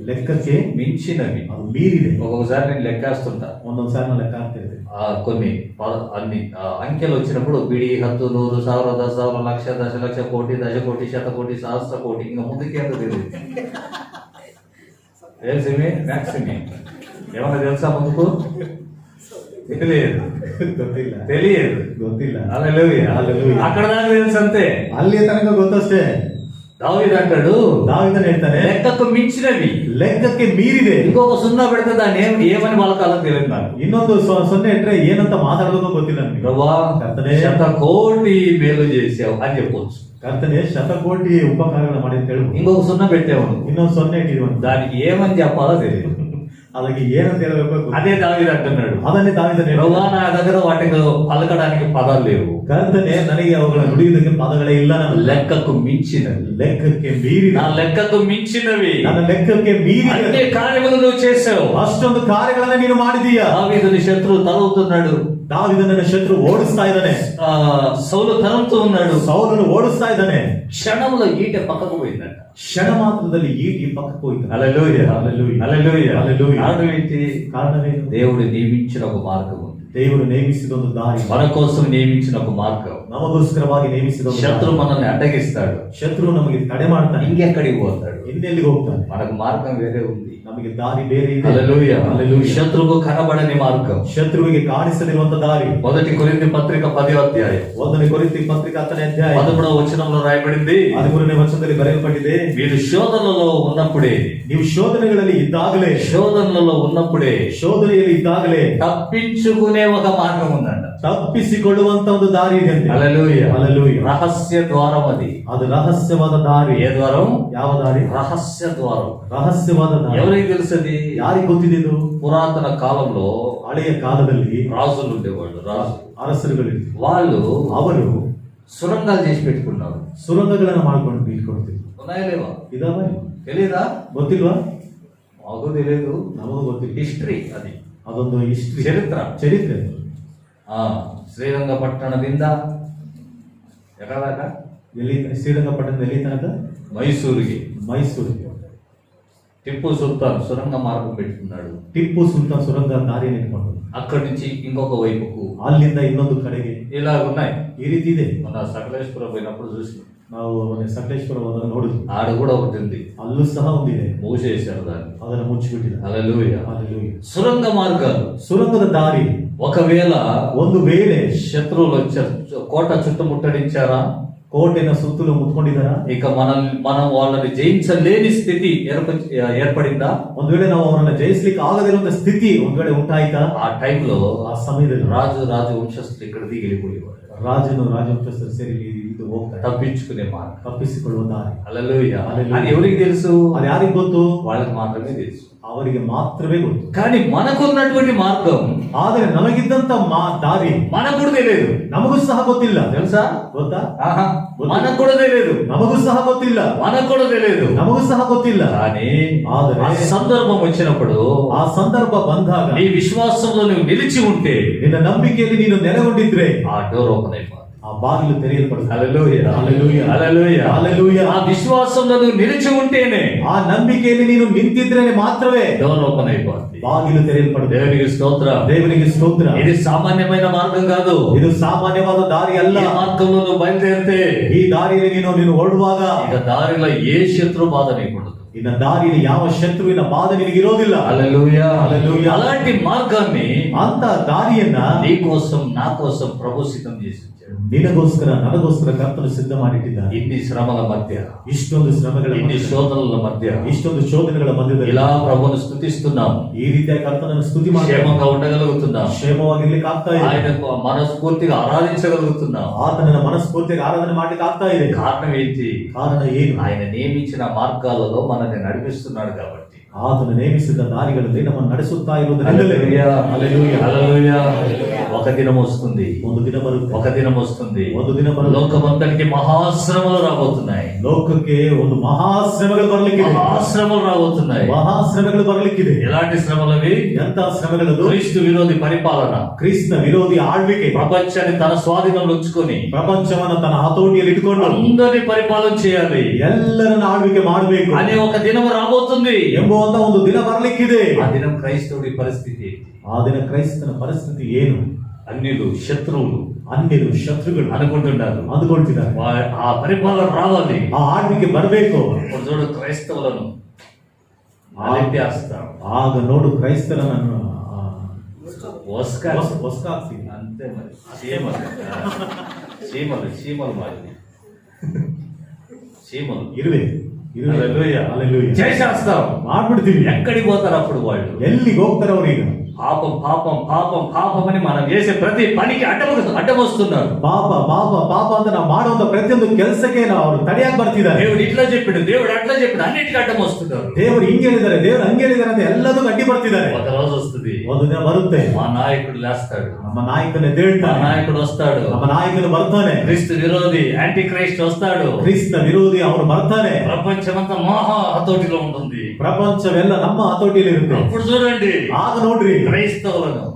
ಲೆಕ್ಕಕ್ಕೆ మించినవి. ಅದು ಮೀರಿದೆ. ఒక్కొక్కసారి నేను లెక్కేస్తుంటా. ಒಂದೊಂದ್ ಸಾರಿ ನಾವು ಲೆಕ್ಕ ಹಾಕ್ತಿರ್ತೀವಿ. కొన్ని అన్ని అంకెలు వచ్చినప్పుడు బిడి 10 100 1000 10,000 లక్ష దశలక్ష కోటి దశకోటి శతకోటి సహస్ర కోటి ఇంకా ముందుకే అంత తెలియదు. తెలిసిమి మ్యాక్సిమి ఏమన్నా తెలుసా ముందుకు? తెలియదు ಗೊತ್ತಿಲ್ಲ తెలియదు. ಗೊತ್ತಿಲ್ಲ. హల్లెలూయా. హల్లెలూయా. అక్కడ దాకా తెలుసు అంతే. ಅಲ್ಲಿ ತನಕ ಗೊತ್ತಷ್ಟೇ. దావీదు అంటాడు, దావీదను ಹೇಳ್ತಾನೆ, లెక్కకు మించినవి. ಲೆಕ್ಕಕ್ಕೆ ಮೀರಿದೆ. ఇంకొక సున్నా పెడితే దాన్ని ఏమని వాళ్ళకాలం తెలియదు నాకు. ಇನ್ನೊಂದು ಸೊನ್ನೆ ಇಟ್ರೆ ಏನಂತ ಮಾತಾಡೋದು ಗೊತ್ತಿಲ್ಲ ನನಗೆ. ప్రభా ಕರ್ತನೇ, 100,000,000 మేలు చేసావు అని చెప్పొచ్చు. ಕರ್ತನೆ 100,000,000 ಉಪಕಾರಗಳು ಮಾಡಿ ಅಂತ ಹೇಳ್ಬೋದು. ఇంకొక సున్నా పెట్టావు, ಇನ್ನೊಂದು ಸೊನ್ನೆ ಇಟ್ಟಿರುವಂತ దానికి ఏమని చెప్పాలో తెలియదు. ಅದಕ್ಕೆ ಏನಂತ ಹೇಳಬೇಕು? అదే దావీదు అంటున్నాడు, ಅದನ್ನೇ దావీದನು ప్రభా నా దగ్గర వాటికి పలకడానికి పదాలు లేవు. ಕರ್ತನೆ ನನಗೆ ಅವುಗಳ ನುಡಿಯುವುದಕ್ಕೆ ಪದಗಳೇ ಇಲ್ಲ. ನನ್ನ లెక్కకు మించినవి, ಲೆಕ್ಕಕ್ಕೆ ಮೀರಿದೆ. నా లెక్కకు మించినవి ನನ್ನ ಲೆಕ್ಕಕ್ಕೆ ಮೀರಿದೆ. అన్ని కార్యములు నువ్వు చేసావు. ಅಷ್ಟೊಂದು ಕಾರ್ಯಗಳನ್ನ ನೀನು ಮಾಡಿದೀಯಾ. దావీదుని శత్రువు తలవుతున్నాడు, దావీದನನ್ನ ಶತ್ರು ಓಡಿಸ್ತಾ ಇದ್ದಾನೆ. సౌలు తరంతో ఉన్నాడు. ಸೌಲನು ಓಡಿಸ್ತಾ ಇದ್ದಾನೆ. క్షణంలో ఈట పక్కకు పోయిందంట. ಕ್ಷಣ ಮಾತ್ರದಲ್ಲಿ ಈಟಿ ಪಕ್ಕಕ್ಕೆ ಹೋಯ್ತು. హల్లెలూయా. హల్లెలూయా. హల్లెలూయా. హల్లెలూయా. కారణం ఏంటి? ಕಾರಣವೇನು? దేవుడు నియమించిన ఒక మార్గం ఉంది. ದೇವರು ನೇಮಿಸಿದ ಒಂದು ದಾರಿ, మన కోసం నియమించిన ఒక మార్గం. ನಮಗೋಸ್ಕರವಾಗಿ ನೇಮಿಸಿದ ಒಂದು శత్రు ದಾರಿ. మనల్ని అడ్డగిస్తాడు, ಶತ್ರು ನಮಗೆ ತಡೆ ಮಾಡ್ತಾನೆ. ఇంకెక్కడికి పోతాడు? ಇನ್ನೆಲ್ಲಿಗೆ ಹೋಗ್ತಾನೆ? మనకు మార్గం వేరే ఉంది. ನಮಗೆ ದಾರಿ ಬೇರೆ ಇದೆ. హల్లెలూయా. హల్లెలూయా. శత్రువుకు కనబడని మార్గం. ಶತ್ರುವಿಗೆ ಕಾಣಿಸದಿರುವಂತ ದಾರಿ. 1 కొరింథీ పత్రిక 10వ అధ్యాయం 1 కొరింథీ పత్రిక 10ನೇ ಅಧ್ಯಾಯ 13వ వచనంలో రాయబడింది, 13ನೇ ವಚನದಲ್ಲಿ ಬರೆಯಲ್ಪಟ್ಟಿದೆ, మీరు శోధనలో ఉన్నప్పుడే, ನೀವು ಶೋಧನೆಗಳಲ್ಲಿ ಇದ್ದಾಗಲೇ, శోధనలలో ఉన్నప్పుడే ಶೋಧನೆಯಲ್ಲಿ ಇದ್ದಾಗಲೇ తప్పించుకునే ఒక మార్గం ఉందంట. ತಪ್ಪಿಸಿಕೊಳ್ಳುವಂತ ಒಂದು ದಾರಿ ಇದೆ ಅಂತೆ. హల్లెలూయా. హల్లెలూయా. రహస్య ద్వారం అది. ಅದು ರಹಸ್ಯವಾದ ದಾರಿ. ఏ ద్వారం? ಯಾವ ದಾರಿ? రహస్య ద్వారం. ರಹಸ್ಯವಾದ ದಾರಿ. ఎవరికి తెలుసది? ಯಾರಿಗೆ ಗೊತ್ತಿದೆ ಇದು? పురాతన కాలంలో ಹಳೆಯ ಕಾಲದಲ್ಲಿ రాజులు ఉండేవాళ్ళు, రాజు. ಅರಸರುಗಳಿದ್ರು. వాళ్ళు ಅವರು సురంగాలు చేసి పెట్టుకున్నారు. ಸುರಂಗಗಳನ್ನು ಮಾಡ್ಕೊಂಡು ಬೀಳ್ಕೊಡ್ತಿದ್ರು. ఉన్నాయా లేవా? ಇದಾವೆ? తెలీదా? ಗೊತ್ತಿಲ್ವಾ? మాకు తెలియదు. ನಮಗೂ ಗೊತ್ತಿಲ್ಲ. ಹಿಸ್ಟ್ರಿ అది, ಅದೊಂದು ಹಿಸ್ಟ್ರಿ, చరిత్ర. ಚರಿತ್ರೆ. శ్రీరంగపట్టణದಿಂದ ఎక్కడ దాకా? ಎಲ್ಲಿ? ಶ್ರೀರಂಗಪಟ್ಟಣದ ಎಲ್ಲಿ ತನಕ? మైసూరుకి. ಮೈಸೂರಿಗೆ. టిప్పు సుల్తాన్ సురంగ మార్గం పెట్టుకున్నాడు. ಟಿಪ್ಪು ಸುಲ್ತಾನ್ ಸುರಂಗ ದಾರಿಯನ್ನು ಇಟ್ಕೊಂಡು అక్కడి నుంచి ఇంకొక వైపుకు ಅಲ್ಲಿಂದ ಇನ್ನೊಂದು ಕಡೆಗೆ ఇలా ఉన్నాయి. ಈ ರೀತಿ ಇದೆ. మన సకలేశ్వరం పోయినప్పుడు చూసి ನಾವು ಸಕಲೇಶ್ವರ ಹೋದಾಗ ನೋಡಿದ್ವಿ. ఆడ కూడా ఒకటి ఉంది, ಅಲ್ಲೂ ಸಹ ಒಂದಿದೆ. మూసేశారు దాన్ని. ಅದನ್ನು ಮುಚ್ಚಿಬಿಟ್ಟಿದ್ದಾರೆ. హల్లెలూయా. హల్లెలూయా. సురంగ మార్గాలు. ಸುರಂಗದ ದಾರಿ. ఒకవేళ ಒಂದು ವೇಳೆ శత్రువులు కోట చుట్టుముట్టడించారా, ಕೋಟೆನ ಸುತ್ತಲೂ ಮುತ್ಕೊಂಡಿದ್ದಾರ, ఇక మనం వాళ్ళని జయించలేని స్థితి ఏర్పడిందా? ಒಂದ್ ವೇಳೆ ನಾವು ಅವರನ್ನ ಜಯಿಸ್ಲಿಕ್ಕೆ ಆಗದಿರುವಂತ ಸ್ಥಿತಿ ಒಂದ್ ವೇಳೆ ಉಂಟಾಯ್ತಾ? ఆ టైంలో ಆ ಸಮಯದಲ್ಲಿ రాజు వంశస్థులు ఇక్కడ దిగిలిపోయేవాడు. ರಾಜನು ರಾಜವಂಶಸ್ಥರು ಸೇರಿ ಇದು ಹೋಗ್ತಾರೆ. తప్పించుకునే మార్గం. ತಪ್ಪಿಸಿಕೊಳ್ಳುವ ದಾರಿ. హల్లెలూయా. హల్లెలూయా. అది ఎవరికి తెలుసు? ಅದು ಯಾರಿಗೆ ಗೊತ್ತು? వాళ్ళకి మాత్రమే తెలుసు. ಅವರಿಗೆ ಮಾತ್ರವೇ ಗೊತ್ತು. కానీ మనకున్నటువంటి మార్గం, ಆದರೆ ನಮಗಿದ್ದಂತ ದಾರಿ మనకు కూడా తెలియదు. ನಮಗೂ ಸಹ ಗೊತ್ತಿಲ್ಲ. తెలుసా? ಗೊತ್ತಾ? ఆహా, మనకు కూడా తెలియదు. ನಮಗೂ ಸಹ ಗೊತ್ತಿಲ್ಲ. మనకు కూడా తెలియదు. ನಮಗೂ ಸಹ ಗೊತ್ತಿಲ್ಲ. కానీ ಆದರೆ ఆ సందర్భం వచ్చినప్పుడు, ಆ ಸಂದರ್ಭ ಬಂದಾಗ, నీ విశ్వాసంలో నువ్వు నిలిచి ఉంటే, ನಿನ್ನ ನಂಬಿಕೆಯಲ್ಲಿ ನೀನು ನೆಲೆಗೊಂಡಿದ್ರೆ ఆ డోర్ ఓపెన్ అయిపోతుంది. ಆ ಬಾಗಿಲು ತೆರೆಯಲ್ಪಡುತ್ತದೆ. హల్లెలూయా. హల్లెలూయా. హల్లెలూయా. హల్లెలూయా. ఆ విశ్వాసంలో నువ్వు నిలిచి ఉంటేనే ಆ ನಂಬಿಕೆಯಲ್ಲಿ ನೀನು ನಿಂತಿದ್ರೇನೆ ಮಾತ್ರವೇ డోర్ ఓపెన్ అయిపోతుంది. ಬಾಗಿಲು ತೆರೆಯಲ್ಪಡುತ್ತದೆ. దేవునికి స్తోత్రం. ದೇವರಿಗೆ ಸ್ತೋತ್ರ. ఇది సామాన్యమైన మార్గం కాదు. ಇದು ಸಾಮಾನ್ಯವಾದ ದಾರಿ ಅಲ್ಲ. ఈ మార్గంలో నువ్వు బయలుదేరితే, ಈ ದಾರಿಯಲ್ಲಿ ನೀನು ಓಡುವಾಗ ఇక దారిలో ఏ శత్రు బాధ నీకుండదు. ಇನ್ನ ದಾರಿಯಲ್ಲಿ ಯಾವ ಶತ್ರುವಿನ ಬಾಧೆ ನಿನಗಿರೋದಿಲ್ಲ. హల్లెలూయా. హల్లెలూయా. అలాంటి మార్గాన్ని ಅಂತ ದಾರಿಯನ್ನ నీ కోసం, నా కోసం ప్రభు సిద్ధం చేసి ఉంచాడు. ನಿನಗೋಸ್ಕರ ನನಗೋಸ್ಕರ ಕರ್ತನು ಸಿದ್ಧ ಮಾಡಿಟ್ಟಿದ್ದಾನೆ. ఇన్ని శ్రమల మధ్య, ಇಷ್ಟೊಂದು ಶ್ರಮಗಳ ఇన్ని ಮಧ್ಯೆ, శోధనల మధ్య ಇಷ್ಟೊಂದು ಶೋಧನೆಗಳ ಮಧ್ಯದಲ್ಲಿ ఇలా ప్రభువును స్తుతిస్తున్నాం, ಈ ರೀತಿಯ ಕರ್ತನನ್ನು ಸ್ತುತಿ ಮಾಡಿ క్షేమంగా ఉండగలుగుతున్నాం, ಕ್ಷೇಮವಾಗಿರ್ಲಿಕ್ಕೆ ಆಗ್ತಾ ಇದೆ. ఆయనకు మనస్ఫూర్తిగా ఆరాధించగలుగుతున్నాం. ಆತನನ್ನ ಮನಸ್ಫೂರ್ತಿಯಾಗಿ ಆರಾಧನೆ ಮಾಡ್ಲಿಕ್ಕೆ ಆಗ್ತಾ ಇದೆ. కారణం ఏంటి? ಕಾರಣ ಏನು? ఆయన నియమించిన మార్గాలలో మనల్ని నడిపిస్తున్నాడు కాబట్టి. ಆತನು ನೇಮಿಸಿದ ದಾರಿಗಳಲ್ಲಿ ನಮ್ಮನ್ನು ನಡೆಸುತ್ತಾ ಇರುವುದರಿಂದಲೇ హల్లెలూయా, హల్లెలూయా. హల్లెలూయా. ఒక దినం వస్తుంది, ಒಂದು ದಿನ ಬರುತ್ತೆ, ఒక దినం వస్తుంది, ಒಂದು ದಿನ ಬರುತ್ತೆ. లోకమంతటికి మహాశ్రమలు రాబోతున్నాయి, ಲೋಕಕ್ಕೆ ಒಂದು ಮಹಾಶ್ರಮಗಳು ಬರ್ಲಿಕ್ಕಿದೆ, మహాశ్రమలు రాబోతున్నాయి. ಮಹಾಶ್ರಮಗಳು ಬರ್ಲಿಕ್ಕಿದೆ. ఎలాంటి శ్రమలవి? ಎಂತ ಶ್ರಮಗಳದು? క్రీస్తు విరోధి పరిపాలన, ಕ್ರಿಸ್ತ ವಿರೋಧಿ ಆಳ್ವಿಕೆ, ప్రపంచాన్ని తన స్వాధీనంలో ఉంచుకొని ಪ್ರಪಂಚವನ್ನ ತನ್ನ ಹತೋಟಿಯಲ್ಲಿ ಇಟ್ಟುಕೊಂಡು అందరినీ పరిపాలన చేయాలి ಎಲ್ಲರನ್ನ ಆಳ್ವಿಕೆ ಮಾಡಬೇಕು అనే ఒక దినం రాబోతుంది. ಎಂಬುವಂತ ಒಂದು ದಿನ ಬರ್ಲಿಕ್ಕಿದೆ. ఆ దినం క్రైస్తవుడి పరిస్థితి ఏంటి? ಆ ದಿನ ಕ್ರೈಸ್ತನ ಪರಿಸ್ಥಿತಿ ಏನು? అన్యులు, శత్రువులు ಅನ್ಯರು, ಶತ್ರುಗಳು అనుకుంటున్నారు ಅಂದುಕೊಳ್ತಿದ್ದಾರೆ. ఆ పరిపాలన రావాలి. ಆ ಆಳ್ವಿಕೆ ಬರಬೇಕು. ఇప్పుడు చూడు క్రైస్తవులను అలెట్టేస్తారు, ಆಗ ನೋಡು ಕ್ರೈಸ್ತರನ್ನು వస్కాసి అంతే. మరి చీమలు, చీమలు చీమలు మరి చీమలు ಇರುವೆ హల్లెలూయా. హల్లెలూయా. చేసేస్తాం. ಮಾಡ್ಬಿಡ್ತೀವಿ. ఎక్కడికి పోతారు అప్పుడు వాళ్ళు? ಎಲ್ಲಿಗೆ ಹೋಗ್ತಾರೆ ಅವ್ರು ಈಗ? పాపం పాపం పాపం పాపం అని మనం చేసే ప్రతి పనికి అడ్డమొస్తున్నారు. ಪಾಪ ಪಾಪ ಪಾಪ ಅಂತ ನಾವು ಮಾಡುವಂತ ಪ್ರತಿಯೊಂದು ಕೆಲಸಕ್ಕೆ ಅವರು ತಡೆಯಾಗಿ ಬರ್ತಿದ್ದಾರೆ. దేవుడు ఇట్లా చెప్పాడు, దేవుడు అట్లా చెప్పాడు, అన్నిటికీ అడ్డమొస్తున్నారు. ದೇವರು ಹಿಂಗೆ ಹೇಳಿದ್ದಾರೆ, ದೇವರು ಹಂಗೆ ಹೇಳಿದ್ದಾರೆ ಅಂತ ಎಲ್ಲದಕ್ಕೂ ಅಡ್ಡಿ ಬರ್ತಿದ್ದಾರೆ. ఒక రోజు వస్తుంది, ಒಂದು ದಿನ ಬರುತ್ತೆ, మా నాయకుడు లేస్తాడు, ನಮ್ಮ ನಾಯಕನ మా ಎದ್ದೇಳ್ತಾನೆ, నాయకుడు వస్తాడు, ನಮ್ಮ ನಾಯಕನು ಬರ್ತಾನೆ, క్రీస్తు విరోధి యాంటీ క్రైస్ట్ వస్తాడు, ಕ್ರಿಸ್ತ ವಿರೋಧಿ ಅವನು ಬರ್ತಾನೆ. ప్రపంచమంతా మహా హతోటిలో ఉంటుంది. ಪ್ರಪಂಚವೆಲ್ಲ ನಮ್ಮ ಹತೋಟಿಯಲ್ಲಿ ಇರುತ್ತೆ. అప్పుడు చూడండి, ಆಗ ನೋಡ್ರಿ క్రైస్తవులను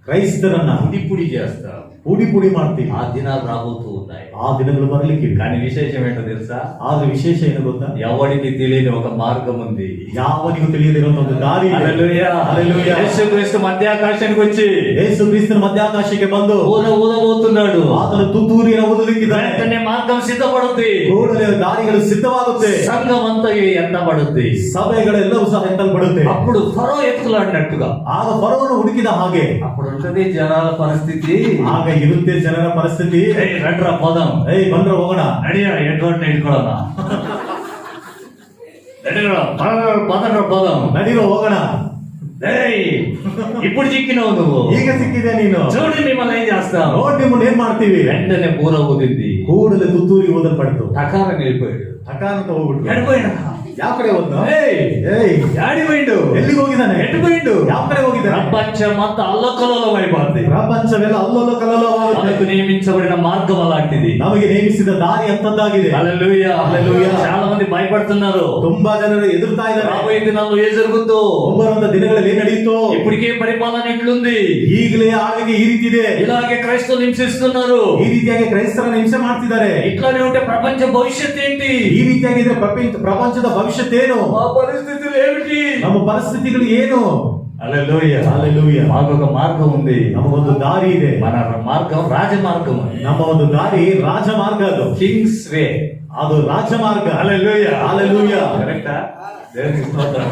ಕ್ರೈಸ್ತರನ್ನ పుడి చేస్తారు. ಪುಡಿ ಪುಡಿ ಮಾಡ್ತೀವಿ. ఆ దినాలు రాబోతూ ఉన్నాయి. ಆ ದಿನಗಳು ಬರ್ಲಿಕ್ಕೆ. కానీ విశేషం ఏంటో తెలుసా? ಆದ್ರೆ ವಿಶೇಷ ಏನು ಗೊತ್ತಾ? ఎవరికి తెలియని ఒక మార్గం ఉంది. ಯಾವನಿಗೂ ತಿಳಿಯದಿರುವಂತ ಒಂದು ದಾರಿ ಇದೆ. హల్లెలూయా, హల్లెలూయా. యేసుక్రీస్తు మధ్యాకాశానికి వచ్చి ಯೇಸು ಕ್ರಿಸ್ತನ ಮಧ್ಯಾಕಾಶಕ್ಕೆ ಬಂದು ఊదబోతున్నాడు. ಆತನು ತುತ್ತೂರಿನ ಊದಲಿಕ್ಕಿದ್ದಾನೆ. వెంటనే మార్గం సిద్ధపడుద్ది, ಕೂಡಲೇ ದಾರಿಗಳು ಸಿದ್ಧವಾಗುತ್ತೆ, సంఘం అంతా ఎత్తబడుద్ది. ಸಭೆಗಳೆಲ್ಲವೂ ಸಹ ಎತ್ತಲ್ಪಡುತ್ತೆ. అప్పుడు ఫరో ఎత్తులాడినట్టుగా ಆಗ ಫರೋನು ಹುಡುಕಿದ ಹಾಗೆ అప్పుడు ఉంటది జనాల పరిస్థితి. ಆಗ ಇರುತ್ತೆ ಜನರ ಪರಿಸ್ಥಿತಿ. ఏయ్ రండ్రా పోదాం, ಏಯ್ ಬಂದ್ರ ಹೋಗೋಣ, నడియా ఎటువంటి ఇట్టుకోవాలా, పదండ్రా పోదాం, ನಡೀರೋ ಹೋಗೋಣ. ఏయ్ ఇప్పుడు చిక్కినావు నువ్వు, ಈಗ ಸಿಕ್ಕಿದೆ ನೀನು, చూడు మిమ్మల్ని ఏం చేస్తాం. ನೋಡಿ ನಿಮ್ಮನ್ನ ಏನ್ ಮಾಡ್ತೀವಿ. వెంటనే బూర ఊదింది, ಕೂಡಲೇ ತುತ್ತೂರಿ ಊದಲ್ಪಡ್ತು. టకారం వెళ్ళిపోయాడు. ಟಕಾರ್ ಅಂತ ಹೋಗ್ಬಿಟ್ಟು ఎడిపోయినా, ಯಾವ ಕಡೆ ಹೋದ್ನು? ఏయ్ ಏಯ್ యాడిపోయిండు, ಎಲ್ಲಿಗೆ ಹೋಗಿದ್ದಾನೆ? ఎడిపోయిండు. ಯಾವ ಕಡೆ ಹೋಗಿದ್ದಾನೆ? ప్రపంచమంతా అల్లకల్లోలం అయిపోద్ది. ಪ್ರಪಂಚವೆಲ್ಲ ಅಲ್ಲೋಲ ಕಲ್ಲೋಲವಾಗುತ್ತೆ. మనకు నియమించబడిన మార్గం అలాంటిది. ನಮಗೆ ನೇಮಿಸಿದ ದಾರಿ ಅಂತದ್ದಾಗಿದೆ. హల్లెలూయా, హల్లెలూయా. చాలా మంది భయపడుతున్నారు. ತುಂಬಾ ಜನರು ಎದುರ್ತಾ ಇದ್ದಾರೆ. రాబోయే దినాల్లో ఏ జరుగుతుందో, ಮುಂಬರುವಂತ ದಿನಗಳಲ್ಲಿ ಏನ್ ನಡೆಯುತ್ತೋ, ఇప్పటికే పరిపాలన ఇట్లుంది, ಈಗಲೇ ಆಳ್ವಿಕೆ ಈ ರೀತಿ ಇದೆ, ఇలాగే క్రైస్తవులు హింసిస్తున్నారు. ಈ ರೀತಿಯಾಗಿ ಕ್ರೈಸ್ತರನ್ನ ಹಿಂಸೆ ಮಾಡ್ತಿದ್ದಾರೆ. ఇట్లానే ఉంటే ప్రపంచ భవిష్యత్ ఏంటి? ಈ ರೀತಿಯಾಗಿದ್ರೆ ಪ್ರಪಂಚದ ಭವಿಷ್ಯತ್ ಏನು? ఆ పరిస్థితులు ఏమిటి? ನಮ್ಮ ಪರಿಸ್ಥಿತಿಗಳು ಏನು? హల్లెలూయా, హల్లెలూయా. మాకు ఒక మార్గం ఉంది. ನಮಗೊಂದು ದಾರಿ ಇದೆ. మన మార్గం రాజమార్గం. ನಮ್ಮ ಒಂದು ದಾರಿ ರಾಜಮಾರ್ಗ. ಅದು కింగ్స్ వే, ಅದು ರಾಜಮಾರ್ಗ. హల్లెలూయా, హల్లెలూయా. కరెక్టా? దేవునికి స్తోత్రం.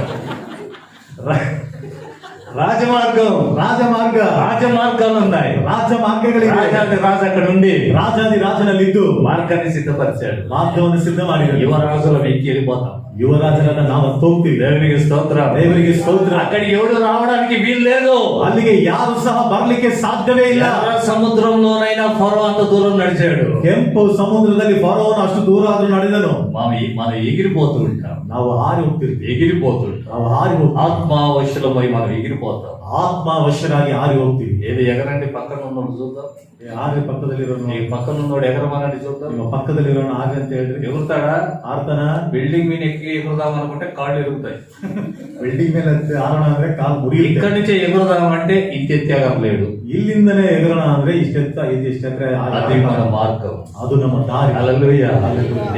రాజమార్గం, ರಾಜಮಾರ್ಗ. రాజమార్గాలు ఉన్నాయి. ರಾಜಮಾರ್ಗಗಳಿವೆ. రాజాది రాజు అక్కడ ఉండి ರಾಜಾದಿ ರಾಜನಲ್ಲಿದ್ದು మార్గాన్ని సిద్ధపరిచాడు. ಮಾರ್ಗವನ್ನು ಸಿದ್ಧ ಮಾಡಿದರು. యువరాజుల వెక్కి వెళ్ళిపోతాం. ಯುವರಾಜರನ್ನ ನಾವು ಹೋಗ್ತೀವಿ. దేవునికి స్తోత్రం. ದೇವರಿಗೆ ಸ್ತೋತ್ರ. అక్కడికి ఎవడు రావడానికి వీలు లేదు. ಅಲ್ಲಿಗೆ ಯಾರು ಸಹ ಬರ್ಲಿಕ್ಕೆ ಸಾಧ್ಯವೇ ಇಲ್ಲ. ఎర్ర సముద్రంలోనైనా ఫరో అంత దూరం నడిచాడు. ಕೆಂಪು ಸಮುದ್ರದಲ್ಲಿ ಫರೋನು ಅಷ್ಟು ದೂರ ಆದ್ರೂ ನಡೆದನು. మనం ఎగిరిపోతూ ఉంటాం. ನಾವು ಹಾರಿ ಹೋಗ್ತಿರ್ತೀವಿ. ఎగిరిపోతుంటాం. ನಾವು ಹಾರಿ ಹೋಗ್ತೀವಿ. ఆత్మావశులమై మనం ఎగిరిపోతాం. ಆತ್ಮವಶರಾಗಿ ಹಾರಿ ಹೋಗ್ತೀವಿ. ఏది ఎగరండి, పక్కన ఉన్నోడు చూద్దాం. ಹಾರಿ పక్కದಲ್ಲಿರೋನು, ఈ పక్కన ఉన్నోడు ఎగరమనండి చూద్దాం. ನಿಮ್ಮ పక్కದಲ್ಲಿರೋನು ಹಾರಿ ಅಂತ ಹೇಳ್ರಿ. ఎగురుతాడా? ಆರ್ತನ. బిల్డింగ్ మీద ఎక్కి ఎగురుదాం అనుకుంటే కాళ్ళు ఎరుగుతాయి. ಬಿಲ್ಡಿಂಗ್ ಮೇಲೆ ಆರೋಣ ಅಂದ್ರೆ ಕಾಲು ಮುರಿಯುತ್ತೆ. ఇక్కడి నుంచి ఎగురుదాం అంటే ఇంత ఎత్తేగలేడు. ಇಲ್ಲಿಂದನೇ ಎಗರೋಣ ಅಂದ್ರೆ ಇಷ್ಟೆತ್ತ ಇಷ್ಟೆತ್ತರೆ అది మన మార్గం. ಅದು ನಮ್ಮ ದಾರಿ. హల్లెలూయా.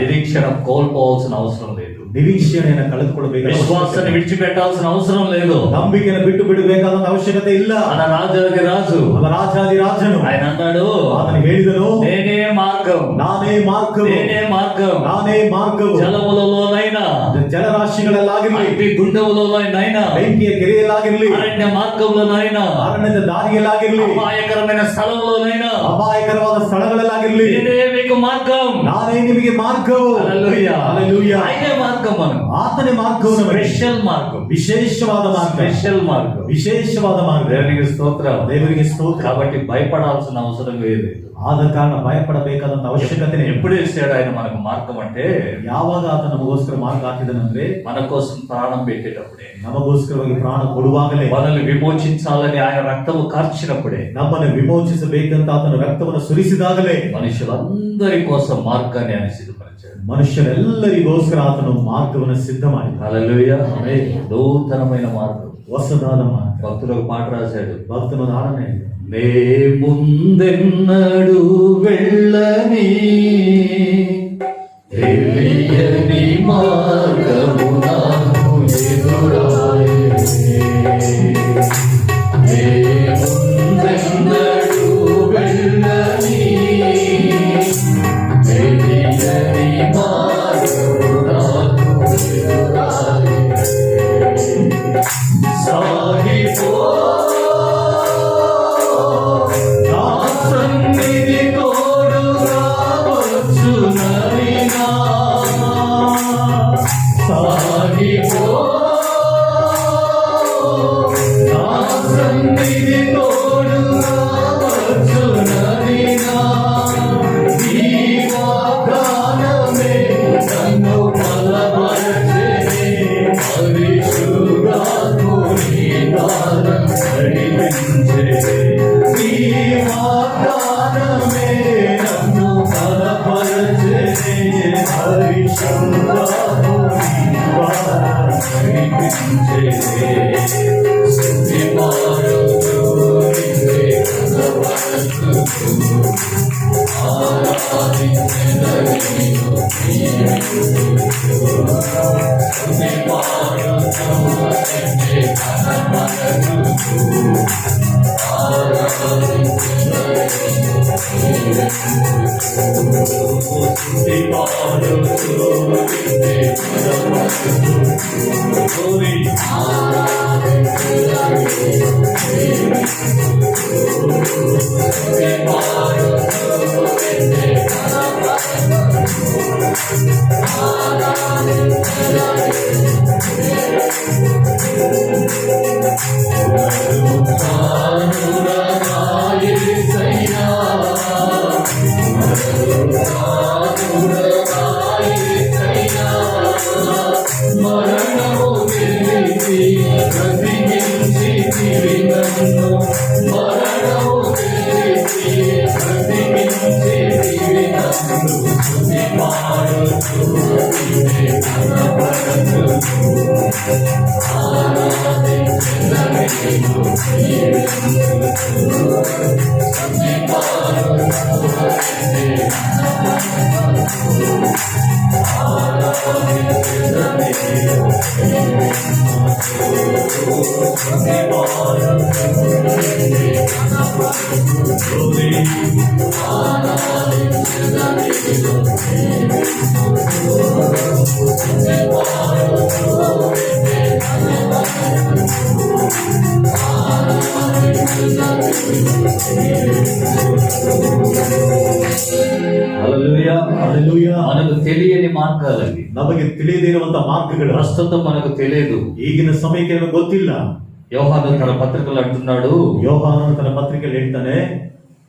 నిరీక్షణ కోల్పోవాల్సిన అవసరం లేదు. ನಿರೀಕ್ಷಣೆಯನ್ನು ಕಳೆದುಕೊಳ್ಳಬೇಕು. విశ్వాసాన్ని విడిచిపెట్టాల్సిన అవసరం లేదు. ನಂಬಿಕೆಯನ್ನು ಬಿಟ್ಟು ಬಿಡಬೇಕಾದ ಅವಶ್ಯಕತೆ ಇಲ್ಲ. మన రాజాది రాజు, ನಮ್ಮ ರಾಜಾದಿ ರಾಜನು ఆయన అన్నాడు, ಆತನು ಹೇಳಿದನು, నేనే మార్గం, ನಾನೇ ಮಾರ್ಗವು, నేనే మార్గం, ನಾನೇ ಮಾರ್ಗವು, జలములలోనైనా కెరలోనైనా ಜಲರಾಶಿಗಳಲ್ಲಾಗಿರ್ಲಿ, అగ్ని గుండములోనైనా ಬೆಂಕಿಯ ಕೆರೆಯಲ್ಲಾಗಿರ್ಲಿ, అరణ్య మార్గంలోనైనా ಅರಣ್ಯದ ದಾರಿಯಲ್ಲಾಗಿರ್ಲಿ, అపాయకరమైన స్థలంలోనైనా ಅಪಾಯಕರವಾದ ಸ್ಥಳಗಳಲ್ಲಾಗಿರ್ಲಿ, నేనే మీకు మార్గం. ನಾನೇ ನಿಮಗೆ ಮಾರ್ಗವು. హల్లెలూయా. హల్లెలూయా. ఆయనే మార్గం మనకు. ಆತನೇ ಮಾರ್ಗವು ನಮಗೆ. స్పెషల్ మార్గం. ವಿಶೇಷವಾದ ಮಾರ್ಗ. స్పెషల్ మార్గం. ವಿಶೇಷವಾದ ಮಾರ್ಗ. దేవునికి స్తోత్రం. ದೇವರಿಗೆ ಸ್ತೋತ್ರ. కాబట్టి భయపడాల్సిన అవసరం లేదు. ಆದ ಕಾರಣ ಭಯಪಡಬೇಕಾದಂತ ಅವಶ್ಯಕತೆ ఎప్పుడు ఇస్తాడు ఆయన మనకు మార్గం అంటే ಯಾವಾಗ ಆತ ನಮಗೋಸ್ಕರ ಮಾರ್ಗ ಹಾಕಿದನಂದ್ರೆ మన కోసం ప్రాణం పెట్టేటప్పుడే, ನಮಗೋಸ್ಕರವಾಗಿ ಪ್ರಾಣ ಕೊಡುವಾಗಲೇ, మనల్ని విమోచించాలని ఆయన రక్తము కార్చినప్పుడే, ನಮ್ಮನ್ನು ವಿಮೋಚಿಸಬೇಕಂತ ಆತನ ರಕ್ತವನ್ನು ಸುರಿಸಿದಾಗಲೇ, మనుషులందరి కోసం మార్గాన్ని ఆయన సిద్ధపరిచాడు. ಮನುಷ್ಯರೆಲ್ಲರಿಗೋಸ್ಕರ ಆತನು ಮಾರ್ಗವನ್ನು ಸಿದ್ಧ ಮಾಡಿದ. హల్లెలూయా. నూతనమైన మార్గం, ಹೊಸದಾದ ಮಾರ್ಗ. భక్తుడు ఒక పాట రాశాడు. ಭಕ್ತನ ಆಡನೆ నే ముందెన్నడు వెళ్ళని తెలియని మార్గము నాకు ఎదురాయెనే. నే ముందెన్నడు వెళ్ళని తెలియని మార్గము నాకు ఎదురాయెనే. సాగిపో నా సన్నిధి తోడుగా వచ్చునైనా. సాగిపో నా సన్నిధి తోడుగా వచ్చునైనా. ఈ వాగ్దానమే నన్ను బలపరచెనే. పరిశుద్ధాత్ముని దానం నడిపించెనే. ఈ వాగ్దానమే నన్ను బలపరచెనే. పరిశుద్ధాత్ముని దానం నడిపించెనే. స్తుతి పాడుతూ నిన్నే కనబడుతూ ఆరాధించెదను నిన్ను ప్రియుడు. స్తుతి పాడుతూ నిన్నే కనబడుతూ ఆరాధించెదను నిన్ను ప్రియుడు. స్తుతి పాడుతూ నిన్నే కనబడుతూ స్తుతి మరణము గెలిచి బ్రతికించి తిరిగను. మరణము గెలిచి బ్రతికించి తిరిగను. స్తుతి పాడుతూ నిన్నే కనబడుతూ ఆరాధించెదను నిన్ను ప్రియుడు. స్తుతి పాడుతూ నిన్నే కనబడుతూ ఆరాధించెదను నిన్ను ప్రియుడు. స్తుతి పాడుతూ నిన్నే కనబడుతూ ఆరాధించెదను నిన్ను ప్రియుడు. స్తుతి పాడుతూ నిన్నే కనబడుతూ ఆరాధించెదను నిన్ను హల్లెలూయా. హల్లెలూయా. మనకు తెలియని మార్గాలవి, ನಮಗೆ ತಿಳಿದಿರುವಂತ ಮಾರ್ಗಗಳು ప్రస్తుతం మనకు తెలియదు. ಈಗಿನ ಸಮಯಕ್ಕೆ ನಮಗೆ ಗೊತ್ತಿಲ್ಲ. యోహాను తన పత్రికలు అంటున్నాడు, ಯೋಹಾನನು ತನ್ನ ಪತ್ರಿಕೆಯಲ್ಲಿ ಹೇಳ್ತಾನೆ,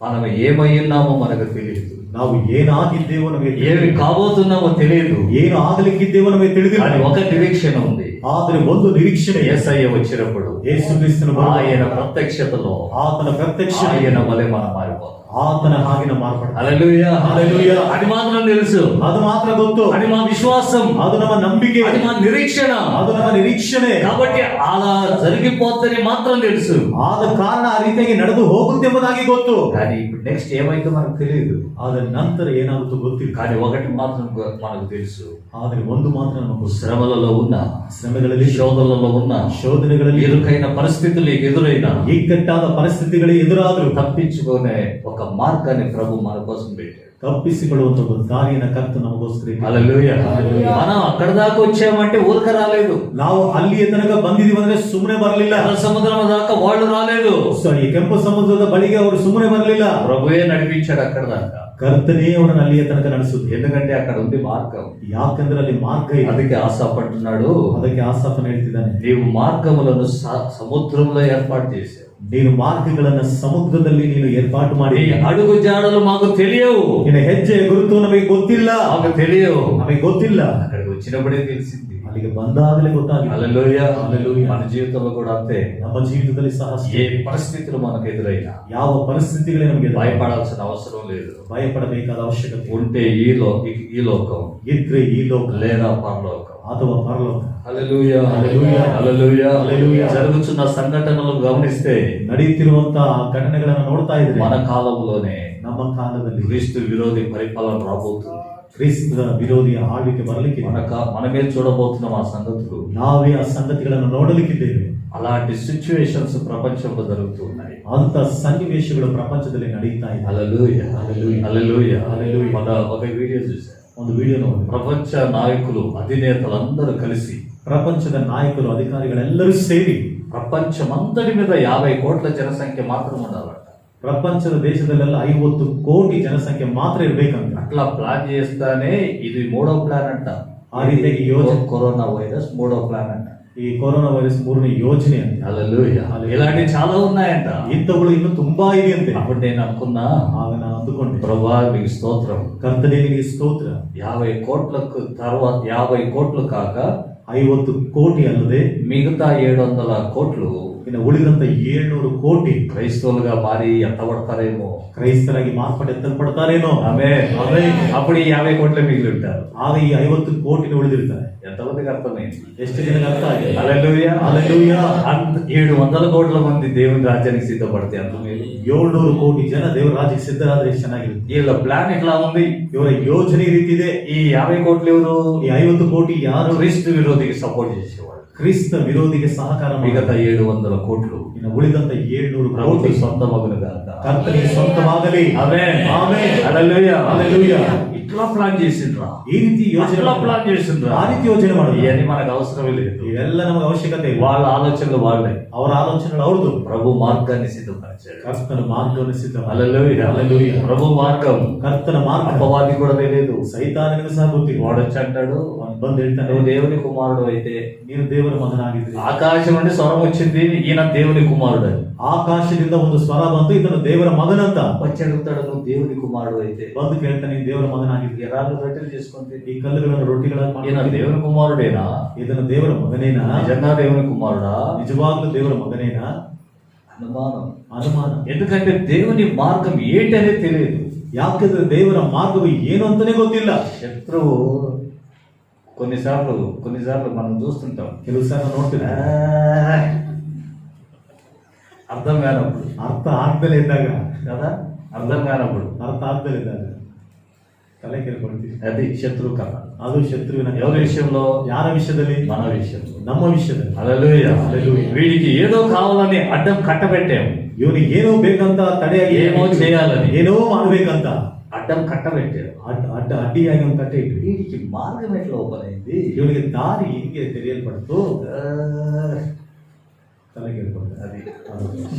మనం ఏమై ఉన్నామో మనకు తెలియదు, ನಾವು ಏನಾಗಿದ್ದೇವೋ ನಮಗೆ ఏమి ತಿಳಿದಿಲ್ಲ. కాబోతున్నామో తెలియదు. ಏನು ಆಗಲಿಕ್ಕಿದ್ದೇವೋ ನಮಗೆ ತಿಳಿದಿಲ್ಲ. కానీ ఒక నిరీక్షణ ఉంది. ಆದರೆ ಒಂದು ನಿರೀಕ್ಷಣೆ, యేసయ్య వచ్చినప్పుడు ಯೇಸು ಕ್ರಿಸ್ತನ ಬರುವಾಗ ఆయన ప్రత్యక్షతలో ಆತನ ಪ್ರತ್ಯಕ್ಷ ఆయన వలె మనం మారిపోతాం. ಆತನ ಹಾಗೆ ಮಾರ್ಪಡ. హల్లెలూయా. హల్లెలూయా. అది మాత్రం తెలుసు, ಅದು ಮಾತ್ರ ಗೊತ್ತು. అది మా విశ్వాసం, ಅದು ನಮ್ಮ ನಂಬಿಕೆ, అది మా నిరీక్షణ. ಅದು ನಮ್ಮ ನಿರೀಕ್ಷಣೆ. కాబట్టి అలా జరిగిపోతుందని మాత్రం తెలుసు. ಆದ ಕಾರಣ ಆ ರೀತಿಯಾಗಿ ನಡೆದು ಹೋಗುತ್ತೆಂಬುದಾಗಿ ಗೊತ್ತು. కానీ ఇప్పుడు నెక్స్ట్ ఏమైతే మనకు తెలియదు. ಆದ ನಂತರ ಏನಾಗುತ್ತೋ ಗೊತ್ತಿಲ್ಲ. కానీ ఒకటి మాత్రం మనకు తెలుసు, ಆದರೆ ಒಂದು ಮಾತ್ರ ನಮಗೆ ಗೊತ್ತು. శ్రమలలో ఉన్న, ಶ್ರಮೆಗಳಲ್ಲಿ, శోధనలలో ఉన్న, ಶೋಧನೆಗಳಲ್ಲಿ, ఇరుకైన పరిస్థితులు ఎదురైన, ಇಕ್ಕಟ್ಟಾದ ಪರಿಸ್ಥಿತಿಗಳೇ ಎದುರಾದ್ರು తప్పించుకునే ఒక మార్గాన్ని ప్రభు మన కోసం పెట్టాడు. ತಪ್ಪಿಸಿಕೊಳ್ಳುವಂತ ಒಂದು ದಾರಿಯನ್ನು ಕರ್ತ ನಮಗೋಸ್ಕರ ಇಟ್ಟಿದ್ದಾನೆ. హల్లెలూయా. మనం అక్కడ దాకా వచ్చామంటే ఊరక రాలేదు. ನಾವು ಅಲ್ಲಿಯ ತನಕ ಬಂದಿದೀವಿ ಅಂದ್ರೆ ಸುಮ್ಮನೆ ಬರಲಿಲ್ಲ. ఎర్ర సముద్రం దాకా వాళ్ళు రాలేదు. ಈ ಕೆಂಪು ಸಮುದ್ರದ ಬಳಿಗೆ ಅವರು ಸುಮ್ಮನೆ ಬರಲಿಲ್ಲ. ప్రభువే నడిపించాడు అక్కడ దాకా. ಕರ್ತನೇ ಅವರನ್ನು ಅಲ್ಲಿಯ ತನಕ ನಡೆಸುತ್ತೆ. ఎందుకంటే అక్కడ ఉంది మార్గం. ಯಾಕಂದ್ರೆ ಅಲ್ಲಿ ಮಾರ್ಗ ಇದೆ. అందుకే ఆసాఫ్ అంటున్నాడు, ಅದಕ್ಕೆ ಆಸಾಫನು ಹೇಳ್ತಿದ್ದಾನೆ, నీవు మార్గములను సముద్రంలో ఏర్పాటు చేశావు. ನೀನು ಮಾರ್ಗಗಳನ್ನ ಸಮುದ್ರದಲ್ಲಿ ನೀನು ಏರ್ಪಾటు ಮಾಡಿ. నీ అడుగు జాడలు మాకు తెలియవు. ನಿನ್ನ ಹೆಜ್ಜೆ ಗುರುತು ನಮಗೆ ಗೊತ್ತಿಲ್ಲ. మాకు తెలియవు. ನಮಗೆ ಗೊತ್ತಿಲ್ಲ. అక్కడికి వచ్చినప్పుడే తెలిసింది. ಅಲ್ಲಿಗೆ ಬಂದಾಗಲೇ ಗೊತ್ತಾಗಿದೆ. హల్లెలూయా. హల్లెలూయా. మన జీవితంలో కూడా అంతే. ನಮ್ಮ ಜೀವಿತದಲ್ಲಿ ಸಹ ఏ పరిస్థితులు మనకు ఎదురైనా ಯಾವ ಪರಿಸ್ಥಿತಿಗಳೇ ನಮಗೆ భయపడాల్సిన అవసరం లేదు. ಭಯಪಡಬೇಕಾದ ಅವಶ್ಯಕತೆ ఉంటే ఈ లోకం ಇದ್ರೆ ಈ ಲೋಕ లేదా పరలోకం. ಅಥವಾ ಪರಲೋಕ. హల్లెలూయా. హల్లెలూయా. హల్లెలూయా. హల్లెలూయా. జరుగుతున్న సంఘటనలు గమనిస్తే ನಡೆಯುತ್ತಿರುವಂತಹ ಘಟನೆಗಳನ್ನು ನೋಡ್ತಾ ಇದ್ರೆ మన కాలంలోనే ನಮ್ಮ ಕಾಲದಲ್ಲಿ క్రీస్తు విరోధి పరిపాలన రాబోతుంది. ಕ್ರಿಸ್ತ ವಿರೋಧಿಯ ಆಳ್ವಿಕೆ ಬರಲಿಕ್ಕೆ మనమే చూడబోతున్నాం ఆ సంగతులు. ನಾವೇ ಆ ಸಂಗತಿಗಳನ್ನು ನೋಡಲಿಕ್ಕಿದ್ದೇವೆ. అలాంటి సిచ్యువేషన్స్ ప్రపంచంలో జరుగుతున్నాయి. ಅಂತ ಸನ್ನಿವೇಶಗಳು ಪ್ರಪಂಚದಲ್ಲಿ ನಡೀತಾ ಇದೆ. హల్లెలూయా. హల్లెలూయా. హల్లెలూయా. హల్లెలూయా. ఒక వీడియో చూశాను. ಒಂದು ವಿಡಿಯೋ ನೋಡಿ, ప్రపంచ నాయకులు అధినేతలందరూ కలిసి ಪ್ರಪಂಚದ ನಾಯಕರು ಅಧಿಕಾರಿಗಳೆಲ್ಲರೂ ಸೇರಿ ప్రపంచమంతటి మీద 50 కోట్ల జనసంఖ్య మాత్రం ఉండాలంట. ಪ್ರಪಂಚದ ದೇಶದಲ್ಲೆಲ್ಲ 50 ಕೋಟಿ ಜನಸಂಖ್ಯೆ ಮಾತ್ರ ಇರ್ಬೇಕಂತ అట్లా ప్లాన్ చేస్తానే ఇది 3వ ప్లాన్ అంట. ఆ రీతిಯಾಗಿ ಯೋಜನೆ, కరోనా వైరస్ 3వ ప్లాన్ అంట. ಈ ಕೊರೋನಾ ವೈರಸ್ 3ನೇ ಯೋಜನೆ ಅಂತ. హల్లెలూయా. ఇలాంటి చాలా ఉన్నాయంట. ಇಂಥವುಗಳು ಇನ್ನು ತುಂಬಾ ಇದೆ ಅಂತೆ. అప్పుడు నేను అనుకున్నా, ಆಗ ನಾನು ಅಂದುಕೊಂಡೆ, ప్రభువా మీకు స్తోత్రం. ಕರ್ತನೇ ನಿನಗೆ ಸ್ತೋತ್ರ. 50 కోట్లకు తర్వాత 50 కోట్లు కాక 50 ಕೋಟಿ ಅಲ್ಲದೆ మిగతా 700 కోట్లు ಇನ್ನು ಉಳಿದಂತ 700 ಕೋಟಿ క్రైస్తవులుగా మారి ఎత్తబడతారేమో. ಕ್ರೈಸ್ತರಾಗಿ ಮಾರ್ಪಡೆತ್ತಲ್ಪಡ್ತಾರೇನೋ. ఆమేన్. ಆಮೆನ್. అప్పుడు ఈ 50 కోట్లు మిగిలి ఉంటారు. ಆಗ ಈ 50 ಕೋಟಿನ ಉಳಿದಿರ್ತಾರೆ. ఎంతమందికి అర్థమైంది? ಎಷ್ಟು ಜನಕ್ಕೆ ಅರ್ಥ ಆಗಿದೆ? హల్లెలూయా. హల్లెలూయా. 700 కోట్ల మంది దేవుని రాజ్యానికి సిద్ధపడితే అంత మేలు. 700 ಕೋಟಿ ಜನ ದೇವರ ರಾಜ್ಯಕ್ಕೆ ಸಿದ್ಧರಾದ್ರೆ ಎಷ್ಟು ಚೆನ್ನಾಗಿರುತ್ತೆ. వీళ్ళ ప్లాన్ ఇట్లా ఉంది. ಇವರ ಯೋಜನೆ ಈ ರೀತಿ ಇದೆ. ఈ 50 కోట్లు ఎవరు? ಈ 50 ಕೋಟಿ ಯಾರು? క్రీస్తు విరోధికి సపోర్ట్ చేసేవాళ్ళు. ಕ್ರಿಸ್ತ ವಿರೋಧಿಗೆ ಸಹಕಾರ మిగతా 700 కోట్లు ಇನ್ನು ಉಳಿದಂತ 700 ప్రభుత్వ ಕೋಟಿ సొంత మగులు కాక. ಕರ್ತನಿಗೆ ಸ್ವಂತವಾಗಲಿ. ఆమేన్. ಆಮೆನ್. హల్లెలూయా. హల్లెలూయా. ఇట్లా ప్లాన్ చేసిండ్రా. ಈ ರೀತಿ ಯೋಜನೆ అట్లా ప్లాన్ చేసిండ్రా. ಆ ರೀತಿ ಯೋಜನೆ ಮಾಡೋದು ఇవన్నీ మనకు అవసరమే లేదు. ಇವೆಲ್ಲ ನಮಗೆ ಅವಶ್ಯಕತೆ ಇಲ್ಲ. వాళ్ళ ఆలోచనలు వాళ్ళే. ಅವರ ಆಲೋಚನೆಗಳು ಅವ್ರದ್ದು. ప్రభు మార్గాన్ని సిద్ధపరిచాడు. ಕರ್ತನ ಮಾರ್ಗವನ್ನು ಸಿದ್ಧ ಮಾಡಿ. హల్లెలూయా. హల్లెలూయా. ప్రభు మార్గం ಕರ್ತನ ಮಾರ್ಗ అపవాది కూడా తెలియదు. ಸೈತಾನನಿಗೆ ಸಹ ಗೊತ್ತಿಲ್ಲ. వాడు వచ్చి అంటాడు, ಅವನು ಬಂದು ಹೇಳ್ತಾನೆ, నువ్వు దేవుని కుమారుడు అయితే, ನೀನು ದೇವರ ಮಗನಾಗಿದ್ರಿ. ఆకాశం నుండి స్వరం వచ్చింది, ఈయన దేవుని కుమారుడు అని. ಆಕಾಶದಿಂದ ಒಂದು ಸ್ವರ ಬಂತು, ಇದನ್ನು ದೇವರ ಮಗನಂತ. వచ్చి అడుగుతాడు, నువ్వు దేవుని కుమారుడు అయితే ಬಂದು ಕೇಳ್ತಾನೆ, ನೀನು ದೇವರ ಮಗನಾಗಿದ್ರಿ. ఎరాలు రొట్టెలు చేసుకుంటే ಈ ಕಲ್ಲುಗಳನ್ನು ರೊಟ್ಟಿಗಳಾಗಿ ఈయన ಮಾಡಿ దేవుని కుమారుడేనా? ಇದನ್ನು ದೇವರ ಮಗನೇನಾ? నిజంగా దేవుని కుమారుడా? ನಿಜವಾಗ್ಲೂ ದೇವರ ಮಗನೇನಾ? అనుమానం. ಅನುಮಾನ. ఎందుకంటే దేవుని మార్గం ఏంటి అనేది తెలియదు. ಯಾಕಂದ್ರೆ ದೇವರ ಮಾರ್ಗವು ಏನು ಅಂತಾನೆ ಗೊತ್ತಿಲ್ಲ. శత్రువు కొన్నిసార్లు మనం చూస్తుంటాం, ಕೆಲವು ಸಾಲ ನೋಡ್ತೀರ, అర్థం కానప్పుడు ಅರ್ಥ ಆದ್ಮೇಲೆ ಇದ್ದಾಗ కదా, అర్థం కానప్పుడు ಅರ್ಥ ಆದ್ಮೇಲೆ ಇದ್ದಾಗ ತಲೆ ಕೇಳ್ಕೊಳ್ತೀವಿ. అది శత్రువు కథ. ಅದು ಶತ್ರುವಿನ ఎవరి విషయంలో? ಯಾರ ವಿಷಯದಲ್ಲಿ? మన విషయంలో, ನಮ್ಮ ವಿಷಯದಲ್ಲಿ. హల్లెలూయా. హల్లెలూయా. వీడికి ఏదో కావాలని అడ్డం కట్టబెట్టాము. ಇವನಿಗೆ ಏನೋ ಬೇಕಂತ ತಡೆಯಾಗಿ, ఏమో చేయాలని ಏನೋ ಮಾಡ್ಬೇಕಂತ అడ్డం కట్టబెట్టారు. ಅಡ್ಡಿಯಾಗಿ ಒಂದು ಕಟ್ಟೆ ಇಟ್ಟು వీడికి మార్గం ఎట్లా ఓపెన్ అయింది? ಇವನಿಗೆ ದಾರಿ ಹಿಂಗೆ ತೆರೆಯಲ್ಪಡ್ತು. ತಲೆ ಕೇಳ್ಕೊಂಡ. అది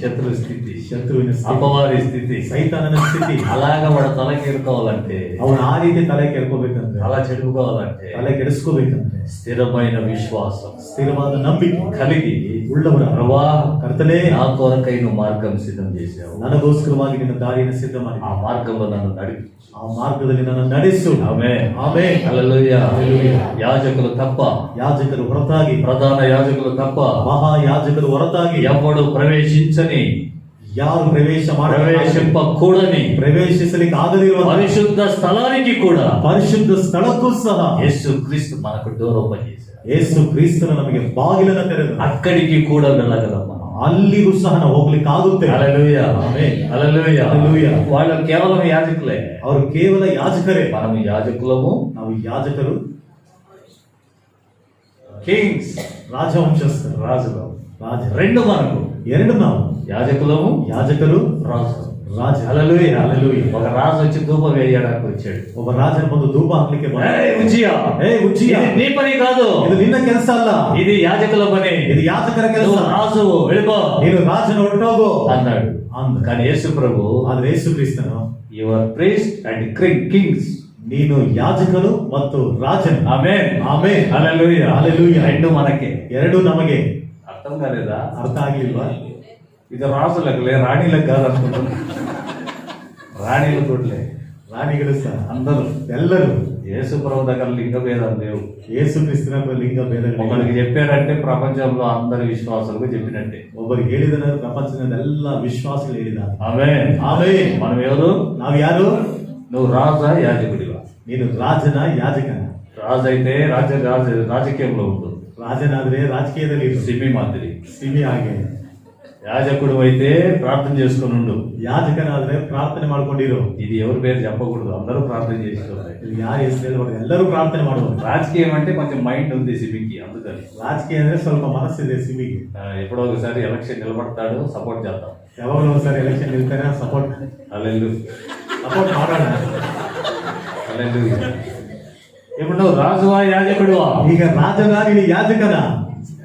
శత్రు స్థితి, ಶತ್ರುವಿನ ಸ್ಥಿತಿ, అపవాది స్థితి. ಸೈತಾನನ ಸ್ಥಿತಿ. అలాగా వాడు తల కేరుకోవాలంటే, ಅವನು ಆ ರೀತಿ ತಲೆ ಕೇಳ್ಕೋಬೇಕಂದ್ರೆ, తల చెడుకోవాలంటే ತಲೆ ಕೆಡಿಸ್ಕೋಬೇಕಂದ್ರೆ స్థిరమైన విశ్వాసం ಸ್ಥಿರವಾದ ನಂಬಿಕೆ కలిగి, ಉಳ್ಳವರ ప్రభా ಕರ್ತನೇ, నా కొరకై నువ్వు మార్గం సిద్ధం చేశావు, ನನಗೋಸ್ಕರವಾಗಿ ನಿನ್ನ ದಾರಿಯನ್ನು ಸಿದ್ಧ ಮಾಡಿ ఆ మార్గంలో నన్ను నడిపించు. ಆ ಮಾರ್ಗದಲ್ಲಿ ನನ್ನ ನಡೆಸು. ఆమేన్. ಆಮೆನ್. హల్లెలూయా. హల్లెలూయా. యాజకులు తప్ప, ಯಾಜಕರು ಹೊರತಾಗಿ, ప్రధాన యాజకులు తప్ప ಮಹಾಯಾಜಕರು ಹೊರತಾಗಿ ఎవడు ప్రవేశించని, ಯಾರು ప్రవేశింపకూడని ಪ್ರವೇಶಿಸಲಿಕ್ಕೆ ಆಗದಿರುವ పరిశుద్ధ స్థలానికి కూడా ಪರಿಶುದ್ಧ ಸ್ಥಳಕ್ಕೂ ಸಹ యేసు క్రీస్తు మనకు డోర్ ఓపెన్ చేశాడు. ಯೇಸು ಕ್ರಿಸ್ತನು ನಮಗೆ ಬಾಗಿಲನ್ನು ತೆರೆದು అక్కడికి కూడా వెళ్ళగలం మనం. ಅಲ್ಲಿಗೂ ಸಹ ನಾವು ಹೋಗ್ಲಿಕ್ಕೆ ಆಗುತ್ತೆ. హల్లెలూయా. ఆమేన్. హల్లెలూయా. హల్లెలూయా. వాళ్ళు కేవలం యాజకులే, ಅವರು ಕೇವಲ ಯಾಜಕರೇ. మనం యాజకులము, ನಾವು ಯಾಜಕರು, కింగ్స్, ರಾಜವಂಶಸ್ಥರು, రాజులు. ರಾಜ. రెండు మనకు, ಎರಡು ನಾವು యాజకులము, ಯಾಜಕರು, రాజు. ರಾಜ హల్లెలూయా. హల్లెలూయా. ఒక రాజు వచ్చి ధూపం వేయడానికి వచ్చాడు. ಒಬ್ಬ ರಾಜನ ಬಂದು ಧೂಪ ಹಾಕ್ಲಿಕ್ಕೆ ಬಂದ. ఏయ్ ఉజ్జియా, ಉಜ್ಜಿಯ, ఇది నీ పని కాదు, ಇದು ನಿನ್ನ ಕೆಲಸ ಅಲ್ಲ, ఇది యాజకుల పని. ಇದು ಯಾಜಕರ ಕೆಲಸ. నువ్వు రాజు, వెళ్ళిపో ನೀನು ರಾಜನ ಹೊರಟೋಗು అన్నాడు. ಅಂದ. కానీ యేసు ప్రభు, ಆದ್ರೆ ಯೇಸು ಕ್ರಿಸ್ತನು, యువర్ ప్రీస్ట్ అండ్ కింగ్స్. ನೀನು ಯಾಜಕನು ಮತ್ತು ರಾಜನು. ఆమేన్, ಆಮೆನ್. హల్లెలూయా. హల్లెలూయా. రెండు మనకే. ಎರಡು ನಮಗೆ. అర్థం కాలేదా? ಅರ್ಥ ಆಗ್ಲಿಲ್ವಾ? ఇది రాజులకులే, రాణిలకు కాదు అనుకుంటున్నా. రాణిలు కూడలే, ರಾಣಿಗಳು ಸಹ అందరూ. ಎಲ್ಲರೂ యేసు ప్రభు దగ్గర లింగ భేదాలు లేవు. ಯೇಸು ಕ್ರಿಸ್ತನ ಲಿಂಗ ಭೇದ. ఒకరికి చెప్పారంటే ప్రపంచంలో అందరి విశ్వాసాలకు చెప్పినట్టే. ಒಬ್ಬರಿಗೆ ಹೇಳಿದ ಪ್ರಪಂಚದ ಎಲ್ಲ ವಿಶ್ವಾಸಗಳು ಹೇಳಿದ. ఆమేన్, ಆಮೆನ್. మనం ఎవరు? ನಾವು ಯಾರು? నువ్వు రాజా, యాజకుడివా? ನೀನು ರಾಜನ ಯಾಜಕನ. రాజు అయితే రాజకీయంలో ఉండు, ರಾಜನಾದ್ರೆ ರಾಜಕೀಯದಲ್ಲಿ ಇರು. సిమి మాదిరి. ಸಿಮಿ ಹಾಗೆ. యాజకుడు అయితే ప్రార్థన చేసుకుని ఉండు. ಯಾಜಕನಾದ್ರೆ ಪ್ರಾರ್ಥನೆ ಮಾಡ್ಕೊಂಡಿರು. ఇది ఎవరి పేరు చెప్పకూడదు, అందరూ ప్రార్థన చేసుకోవాలి. ಇದು ಯಾರ ಹೆಸರು ಹೇಳ್ಬಾರ್ದು, ಎಲ್ಲರೂ ಪ್ರಾರ್ಥನೆ ಮಾಡುವುದು. రాజకీయం అంటే కొంచెం మైండ్ ఉంది సిమికి, అందుకని. ರಾಜಕೀಯ ಅಂದ್ರೆ ಸ್ವಲ್ಪ ಮನಸ್ಸಿದೆ ಸಿಮಿಗೆ. ఎప్పుడో ఒకసారి ఎలక్షన్ నిలబడతాడు, సపోర్ట్ చేద్దాం. ಯಾವಾಗಲೂ ಒಂದ್ಸರಿ ಎಲೆಕ್ಷನ್ ನಿಲ್ತಾರೆ, ಸಪೋರ್ಟ್ ಮಾಡೋಣ. హల్లెలూయా. ఇప్పుడు నువ్వు రాజువా, యాజకుడువా? ಈಗ ರಾಜನ, ನೀನು ಯಾಜಕನ.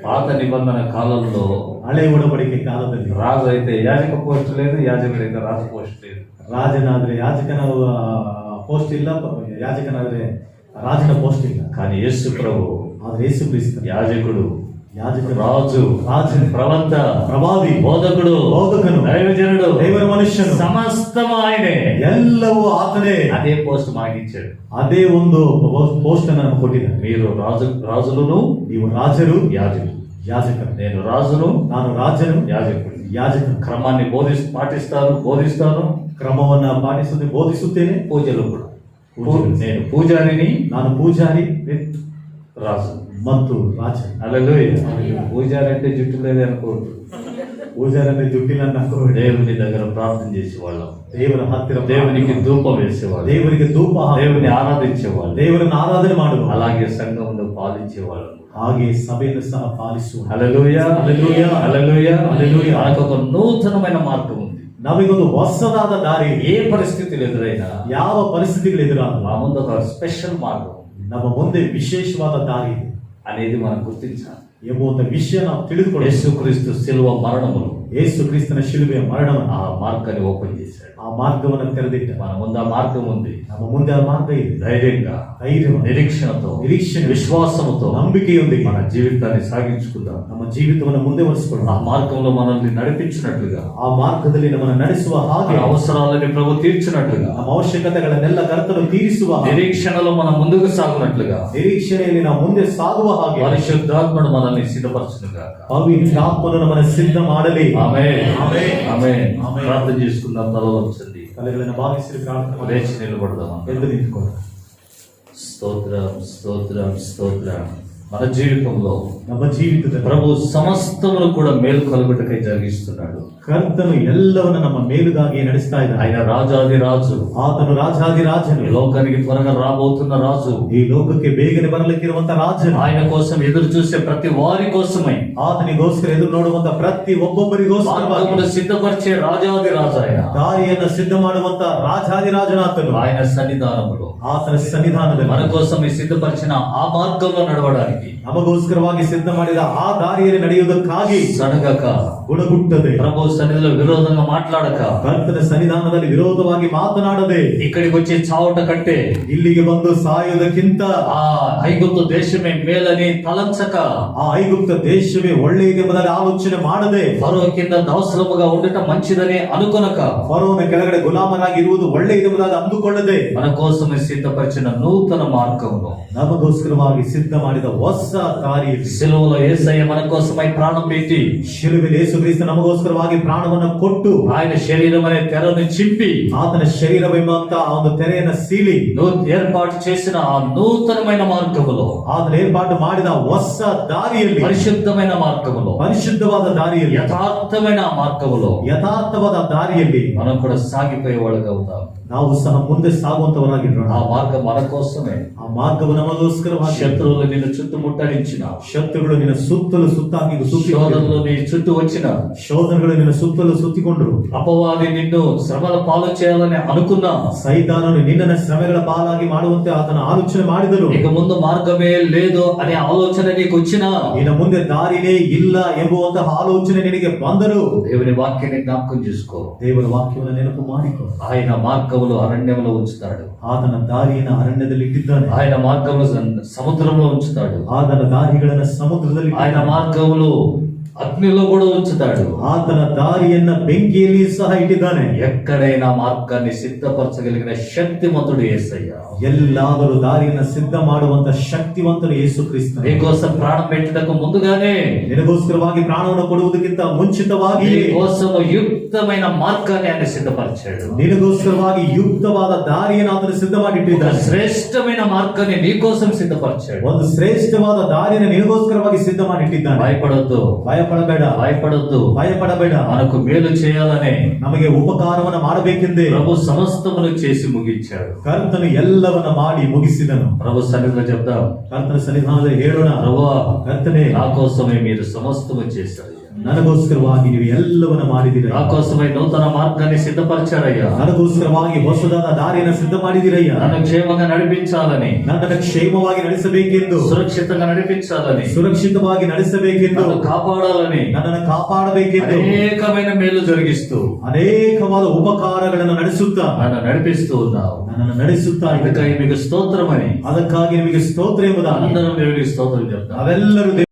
పాత నిబంధన కాలంలో ಹಳೆ ಒಡಂಬಡಿಕೆ ಕಾಲದಲ್ಲಿ రాజు అయితే యాజక పోస్ట్ లేదు, యాజకుడు అయితే రాజు పోస్ట్ లేదు. ರಾಜನಾದ್ರೆ ಯಾಜಕನ ಪೋಸ್ಟ್ ಇಲ್ಲ, ಯಾಜಕನಾದ್ರೆ ರಾಜನ ಪೋಸ್ಟ್ ಇಲ್ಲ. కానీ యేసు ప్రభు ಆದ್ರೆ ಯೇಸು ಕ್ರಿಸ್ತ యాజకుడు, ಯಾಜಕ, రాజు, ప్రవక్త, ಪ್ರವಾದಿ, బోధకుడు, ಬೋಧಕನು, దైవజనుడు, ದೇವರ ಮನುಷ್ಯನು, సమస్తం ఆయనే. ಎಲ್ಲವೂ ಆತನೇ. అదే పోస్ట్ మాకిచ్చాడు. ಅದೇ ಒಂದು ಪೋಸ್ಟ್ ಅನ್ನು ನಮಗೆ ಕೊಟ್ಟಿದ್ದಾನೆ. మీరు రాజులను, ನೀವು ರಾಜರು, యాజకులు. ಯಾಜಕರು. నేను రాజును, ನಾನು ರಾಜನು, యాజకుడు. ಯಾಜಕನು. క్రమాన్ని బోధిస్తాను, ಕ್ರಮವನ್ನ ಪಾಲಿಸುತ್ತೆ, ಬೋಧಿಸುತ್ತೇನೆ. పూజలు కూడా. పూజలు. నేను పూజారిని, ನಾನು ಪೂಜಾರಿ రాజు. ಮತ್ತು ರಾಜ. హల్లెలూయా. పూజారి అంటే జుట్టు లేదే అనుకోవద్దు. ಪೂಜಾರಿ ಅಂದ್ರೆ ದುಡ್ಡಿಲ್ಲ ಅನ್ನೋದು. దేవుని దగ్గర ప్రార్థన చేసేవాళ్ళం, ದೇವರ ಹತ್ತಿರ దేవునికి ధూపం వేసేవాళ్ళం, ದೇವರಿಗೆ ಧೂಪ ಹಾಕಿ దేవుని ఆరాధించేవాళ్ళం, ದೇವರನ್ನು ಆರಾಧನೆ ಮಾಡುವ. అలాగే సంఘంలో పాలించేవాళ్ళం. ಹಾಗೆ ಸಭೆಯನ್ನು ಸಹ ಪಾಲಿಸುವ. హల్లెలూయా, హల్లెలూయా, హల్లెలూయా, హల్లెలూయా. మనకు ఒక నూతనమైన మార్గం ఉంది. ನಮಗೊಂದು ಹೊಸದಾದ ದಾರಿ. ఏ పరిస్థితులు ఎదురైనా ಯಾವ ಪರಿಸ್ಥಿತಿಗಳು ಎದುರಾದ మా ముందు ఒక స్పెషల్ మార్గం ನಮ್ಮ ಮುಂದೆ ವಿಶೇಷವಾದ ದಾರಿ ಇದೆ అనేది మనం గుర్తించాలి. ಎಂಬ ಒಂದು ವಿಷಯ ನಾವು ತಿಳಿದುಕೊಳ್ಳಬೇಕು. యేసుక్రీస్తు శిలువ మరణములు ಯೇಸು ಕ್ರಿಸ್ತನ ಶಿಲುಬೆಯ ಮರಣವನ್ನು, ఆ మార్గాన్ని ఓపెన్ చేశాడు. ಆ ಮಾರ್ಗವನ್ನು ತೆರೆದಿಟ್ಟ. మన ముందు ఆ మార్గం ఉంది. ನಮ್ಮ ಮುಂದೆ ಆ ಮಾರ್ಗ ಇದೆ. ధైర్యంగా, ಧೈರ್ಯ, నిరీక్షణతో, నిరీక్షణ, విశ్వాసముతో, ನಂಬಿಕೆಯೊಂದಿಗೆ మన జీవితాన్ని సాగించుకుందాం. ನಮ್ಮ ಜೀವಿತವನ್ನು ಮುಂದೆ ఆ ಒರೆಸಿಕೊಳ್ಳೋಣ. మార్గంలో మనల్ని నడిపించినట్లుగా, ಆ ಮಾರ್ಗದಲ್ಲಿ ನಮ್ಮನ್ನು ನಡೆಸುವ ಹಾಗೆ, మన అవసరాలని ప్రభు తీర్చినట్లుగా, ನಮ್ಮ ಅವಶ್ಯಕತೆಗಳನ್ನೆಲ್ಲ ಕರ್ತನು ತೀರಿಸುವ ಹಾಗೆ, నిరీక్షణలో మనం ముందుకు సాగునట్లుగా, ನಿರೀಕ್ಷಣೆಯಲ್ಲಿ ನಾವು ಮುಂದೆ ಸಾಗುವ ಹಾಗೆ పరిశుద్ధాత్ముడు మనల్ని సిద్ధపరచునుగా. ಪವಿತ್ರಾತ್ಮನು ನಮ್ಮನ್ನು ಸಿದ್ಧ ಮಾಡಲಿ. ఆమేన్, ఆమేన్. ఆమేన్. ఆమేన్. ప్రార్థన చేసుకుందాం. తలవంచండి, ತಲೆಗಳನ್ನು ಭಾವಿಸಿ ಪ್ರಾರ್ಥನೆ ಮಾಡಿ. లేచి నిలబడదాం. ಎದ್ದು ನಿಂತುಕೊಳ್ಳ. స్తోత్రం, స్తోత్రం, స్తోత్రం. మన జీవితంలో ನಮ್ಮ ಜೀವಿತದಲ್ಲಿ ప్రభు సమస్తమును కూడా మేలు కలుగుటకై జరిగిస్తున్నాడు. ಕರ್ತನು ಎಲ್ಲವನ್ನು ನಮ್ಮ ಮೇಲುಗಾಗಿ ನಡೆಸ್ತಾ ಇದ್ದಾನೆ. ఆయన రాజాది రాజు, ಆತನು ರಾಜಾದಿರಾಜನು, ఈ లోకానికి త్వరగా రాబోతున్న రాజు, ಈ ಲೋಕಕ್ಕೆ ಬೇಗನೆ ಬರಲಿಕ್ಕಿರುವಂತ ರಾಜನು, ఆయన కోసం ఎదురు చూసే ప్రతి వారి కోసమై ಆತನಿಗೋಸ್ಕರ ಎದುರು ನೋಡುವಂತ ಪ್ರತಿ ಒಬ್ಬೊಬ್ಬರಿಗೋಸ್ಕರವಾಗಿ మార్గమును సిద్ధపరిచే రాజాది రాజు ఆయన. ದಾರಿಯನ್ನು ಸಿದ್ಧ ಮಾಡುವಂತ ರಾಜಾದಿರಾಜನಾತನು, ఆయన సన్నిధానములో ಆತನ ಸನ್ನಿಧಾನದಲ್ಲಿ మన కోసం సిద్ధపరిచిన ఆ మార్గంలో నడవడానికి, ನಮಗೋಸ್ಕರವಾಗಿ ಸಿದ್ಧ ಮಾಡಿದ ಆ ದಾರಿಯಲ್ಲಿ ನಡೆಯುವುದಕ್ಕಾಗಿ సడగక, ಗುಣಗುಟ್ಟದೆ, ప్రభు సన్నిధిలో విరోధంగా మాట్లాడక, ಕರ್ತನ ಸನ್ನಿಧಾನದಲ್ಲಿ ವಿರೋಧವಾಗಿ ಮಾತನಾಡದೆ, ఇక్కడికి వచ్చి చావట కంటే ಇಲ್ಲಿಗೆ ಬಂದು ಸಾಯುವುದಕ್ಕಿಂತ ఆ ఐగుప్తు దేశమే మేలని తలంచక, ಆ ಐಗುಪ್ತ ದೇಶವೇ ಒಳ್ಳೆಯದೆಂಬುದಾಗಿ ಆಲೋಚನೆ ಮಾಡದೆ, ఫరో కింద దాసులముగా ఉండటం మంచిదని అనుకొనక, ಫರೋನ ಕೆಳಗಡೆ ಗುಲಾಮರಾಗಿ ಇರುವುದು ಒಳ್ಳೆಯದೆಂಬುದಾಗಿ ಅಂದುಕೊಳ್ಳದೆ, మన కోసం సిద్ధపరిచిన నూతన మార్గంలో, ನಮಗೋಸ್ಕರವಾಗಿ ಸಿದ್ಧ ಮಾಡಿದ ಹೊಸ ದಾರಿಯಲ್ಲಿ, సిలువలో యేసయ్య మన కోసమై ప్రాణం పెట్టి, ಶಿಲುಬೆಯಲ್ಲಿ ಯೇಸು ಕ್ರಿಸ್ತ ನಮಗೋಸ್ಕರವಾಗಿ ಪ್ರಾಣವನ್ನು ಕೊಟ್ಟು, ఆయన శరీరం అనే తెరను చింపి, ಆತನ ಶರೀರವೆಂಬಂತ ಆ ಒಂದು ತೆರೆಯನ್ನು ಸೀಳಿ, ఏర్పాటు చేసిన ఆ నూతనమైన మార్గములో, ಆತನ ಏರ್ಪಾಟು ಮಾಡಿದ ಹೊಸ ದಾರಿಯಲ್ಲಿ, పరిశుద్ధమైన మార్గములో, ಪರಿಶುದ್ಧವಾದ ದಾರಿಯಲ್ಲಿ, యథార్థమైన మార్గములో ಯಥಾರ್ಥವಾದ ದಾರಿಯಲ್ಲಿ మనం కూడా సాగిపోయే వాళ్ళగా ఉందాం. ನಾವು ಸಹ ಮುಂದೆ ಸಾಗುವಂತವರಾಗಿರೋಣ. ఆ మార్గం మన కోసమే. ಆ ಮಾರ್ಗವು ನಮಗೋಸ್ಕರವಾಗಿ. శత్రువులు నిన్ను చుట్టుముట్టడించిన, ಶತ್ರುಗಳು ನಿನ್ನ ಸುತ್ತಲೂ ಸುತ್ತಾಗಿ శోధనలు నీ చుట్టూ వచ్చిన, ಶೋಧನೆಗಳು ನಿನ್ನ ಸುತ್ತಲೂ ಸುತ್ತಿಕೊಂಡ್ರು. అపవాది నిన్ను శ్రమల పాలు చేయాలని అనుకున్నా, ಸೈತಾನನು ನಿನ್ನನ್ನು ಶ್ರಮೆಗಳ ಪಾಲಾಗಿ ಮಾಡುವಂತೆ ಆತನ ಆಲೋಚನೆ ಮಾಡಿದನು. ఇక ముందు మార్గమే లేదు అనే ఆలోచన నీకు వచ్చినా, ಇನ್ನು ಮುಂದೆ ದಾರಿನೇ ಇಲ್ಲ ಎಂಬುವಂತಹ ಆಲೋಚನೆ ನಿನಗೆ ಬಂದರು. దేవుని వాక్యాన్ని జ్ఞాపకం చేసుకో. ದೇವರ ವಾಕ್ಯವನ್ನು ನೆನಪು ಮಾಡಿಕೊ. ఆయన మార్గములు అరణ్యంలో ఉంచుతాడు, ಆತನ ದಾರಿಯನ್ನು ಅರಣ್ಯದಲ್ಲಿ ಇಟ್ಟಿದ್ದಾನೆ. ఆయన మార్గములు సముద్రంలో ఉంచుతాడు, ಆತನ ದಾರಿಗಳನ್ನ ಸಮುದ್ರದಲ್ಲಿ ఆయన ಇಟ್ಟಿದ್ದಾನೆ. మార్గములు అగ్నిలో కూడా ఉంచుతాడు. ಆತನ ದಾರಿಯನ್ನ ಬೆಂಕಿಯಲ್ಲಿ ಸಹ ಇಟ್ಟಿದ್ದಾನೆ. ఎక్కడైనా మార్గాన్ని సిద్ధపరచగలిగిన శక్తిమంతుడు యేసయ్య. ಎಲ್ಲಾದರೂ ದಾರಿಯನ್ನ ಸಿದ್ಧ ಮಾಡುವಂತ ಶಕ್ತಿವಂತನು ಯೇಸು ಕ್ರಿಸ್ತ. నీకోసం ప్రాణం పెట్టటకు ముందుగానే, ನಿನಗೋಸ್ಕರವಾಗಿ ಪ್ರಾಣವನ್ನು ಕೊಡುವುದಕ್ಕಿಂತ ಮುಂಚಿತವಾಗಿ నీకోసం యుక్తమైన మార్గాన్ని ఆయన సిద్ధపరిచాడు. ನಿನಗೋಸ್ಕರವಾಗಿ ಯುಕ್ತವಾದ ದಾರಿಯನ್ನು ಆತನು ಸಿದ್ಧ ఒక ಮಾಡಿಟ್ಟಿದ್ದಾನೆ. శ్రేష్టమైన మార్గాన్ని నీకోసం సిద్ధపరిచాడు. ಒಂದು ಶ್ರೇಷ್ಠವಾದ ದಾರಿಯನ್ನು ನಿನಗೋಸ್ಕರವಾಗಿ ಸಿದ್ಧ ಮಾಡಿಟ್ಟಿದ್ದಾನೆ. భయపడొద్దు, ಭಯಪಡಬೇಡ, భయపడొద్దు. ಭಯಪಡಬೇಡ. మనకు మేలు చేయాలని ನಮಗೆ ಉಪಕಾರವನ್ನು ಮಾಡಬೇಕೆಂದೇ ప్రభు సమస్తమును చేసి ముగించాడు. ಕರ್ತನು ಎಲ್ಲವನ್ನ ಮಾಡಿ ಮುಗಿಸಿದನು. ప్రభు సన్నిధిలో చెప్తాం, ಕರ್ತನ ಸನ್ನಿಧಾನದಲ್ಲಿ ಹೇಳೋಣ, ప్రభువా ಕರ್ತನೇ, నా కోసమే మీరు సమస్తము చేశారు. ನನಗೋಸ್ಕರವಾಗಿ ನೀವು ಎಲ್ಲವನ್ನ ಮಾಡಿದಿರ. నా కోసమే నూతన మార్గాన్ని సిద్ధపరిచారయ్యా. ನನಗೋಸ್ಕರವಾಗಿ ಹೊಸದಾದ ದಾರಿಯನ್ನು ಸಿದ್ಧ ಮಾಡಿದಿರಯ್ಯ. నన్ను క్షేమంగా నడిపించాలని, ನನ್ನನ್ನು ಕ್ಷೇಮವಾಗಿ ನಡೆಸಬೇಕೆಂದು, సురక్షితంగా నడిపించాలని, ಸುರಕ್ಷಿತವಾಗಿ ನಡೆಸಬೇಕೆಂದು, నన్ను కాపాడాలని, ನನ್ನನ್ನು ಕಾಪಾಡಬೇಕೆಂದು, అనేకమైన మేలు జరిగిస్తూ ಅನೇಕವಾದ ಉಪಕಾರಗಳನ್ನು ನಡೆಸುತ್ತಾ నన్ను నడిపిస్తూ ఉన్నావు. ನನ್ನನ್ನು ನಡೆಸುತ್ತಾ ಇದ್ದ. అందుకని మీకు స్తోత్రమని ಅದಕ್ಕಾಗಿ ನಿಮಗೆ ಸ್ತೋತ್ರ ಎಂಬುದಾಗಿ అందరం దేవునికి స్తోత్రం చెప్తాం. ನಾವೆಲ್ಲರೂ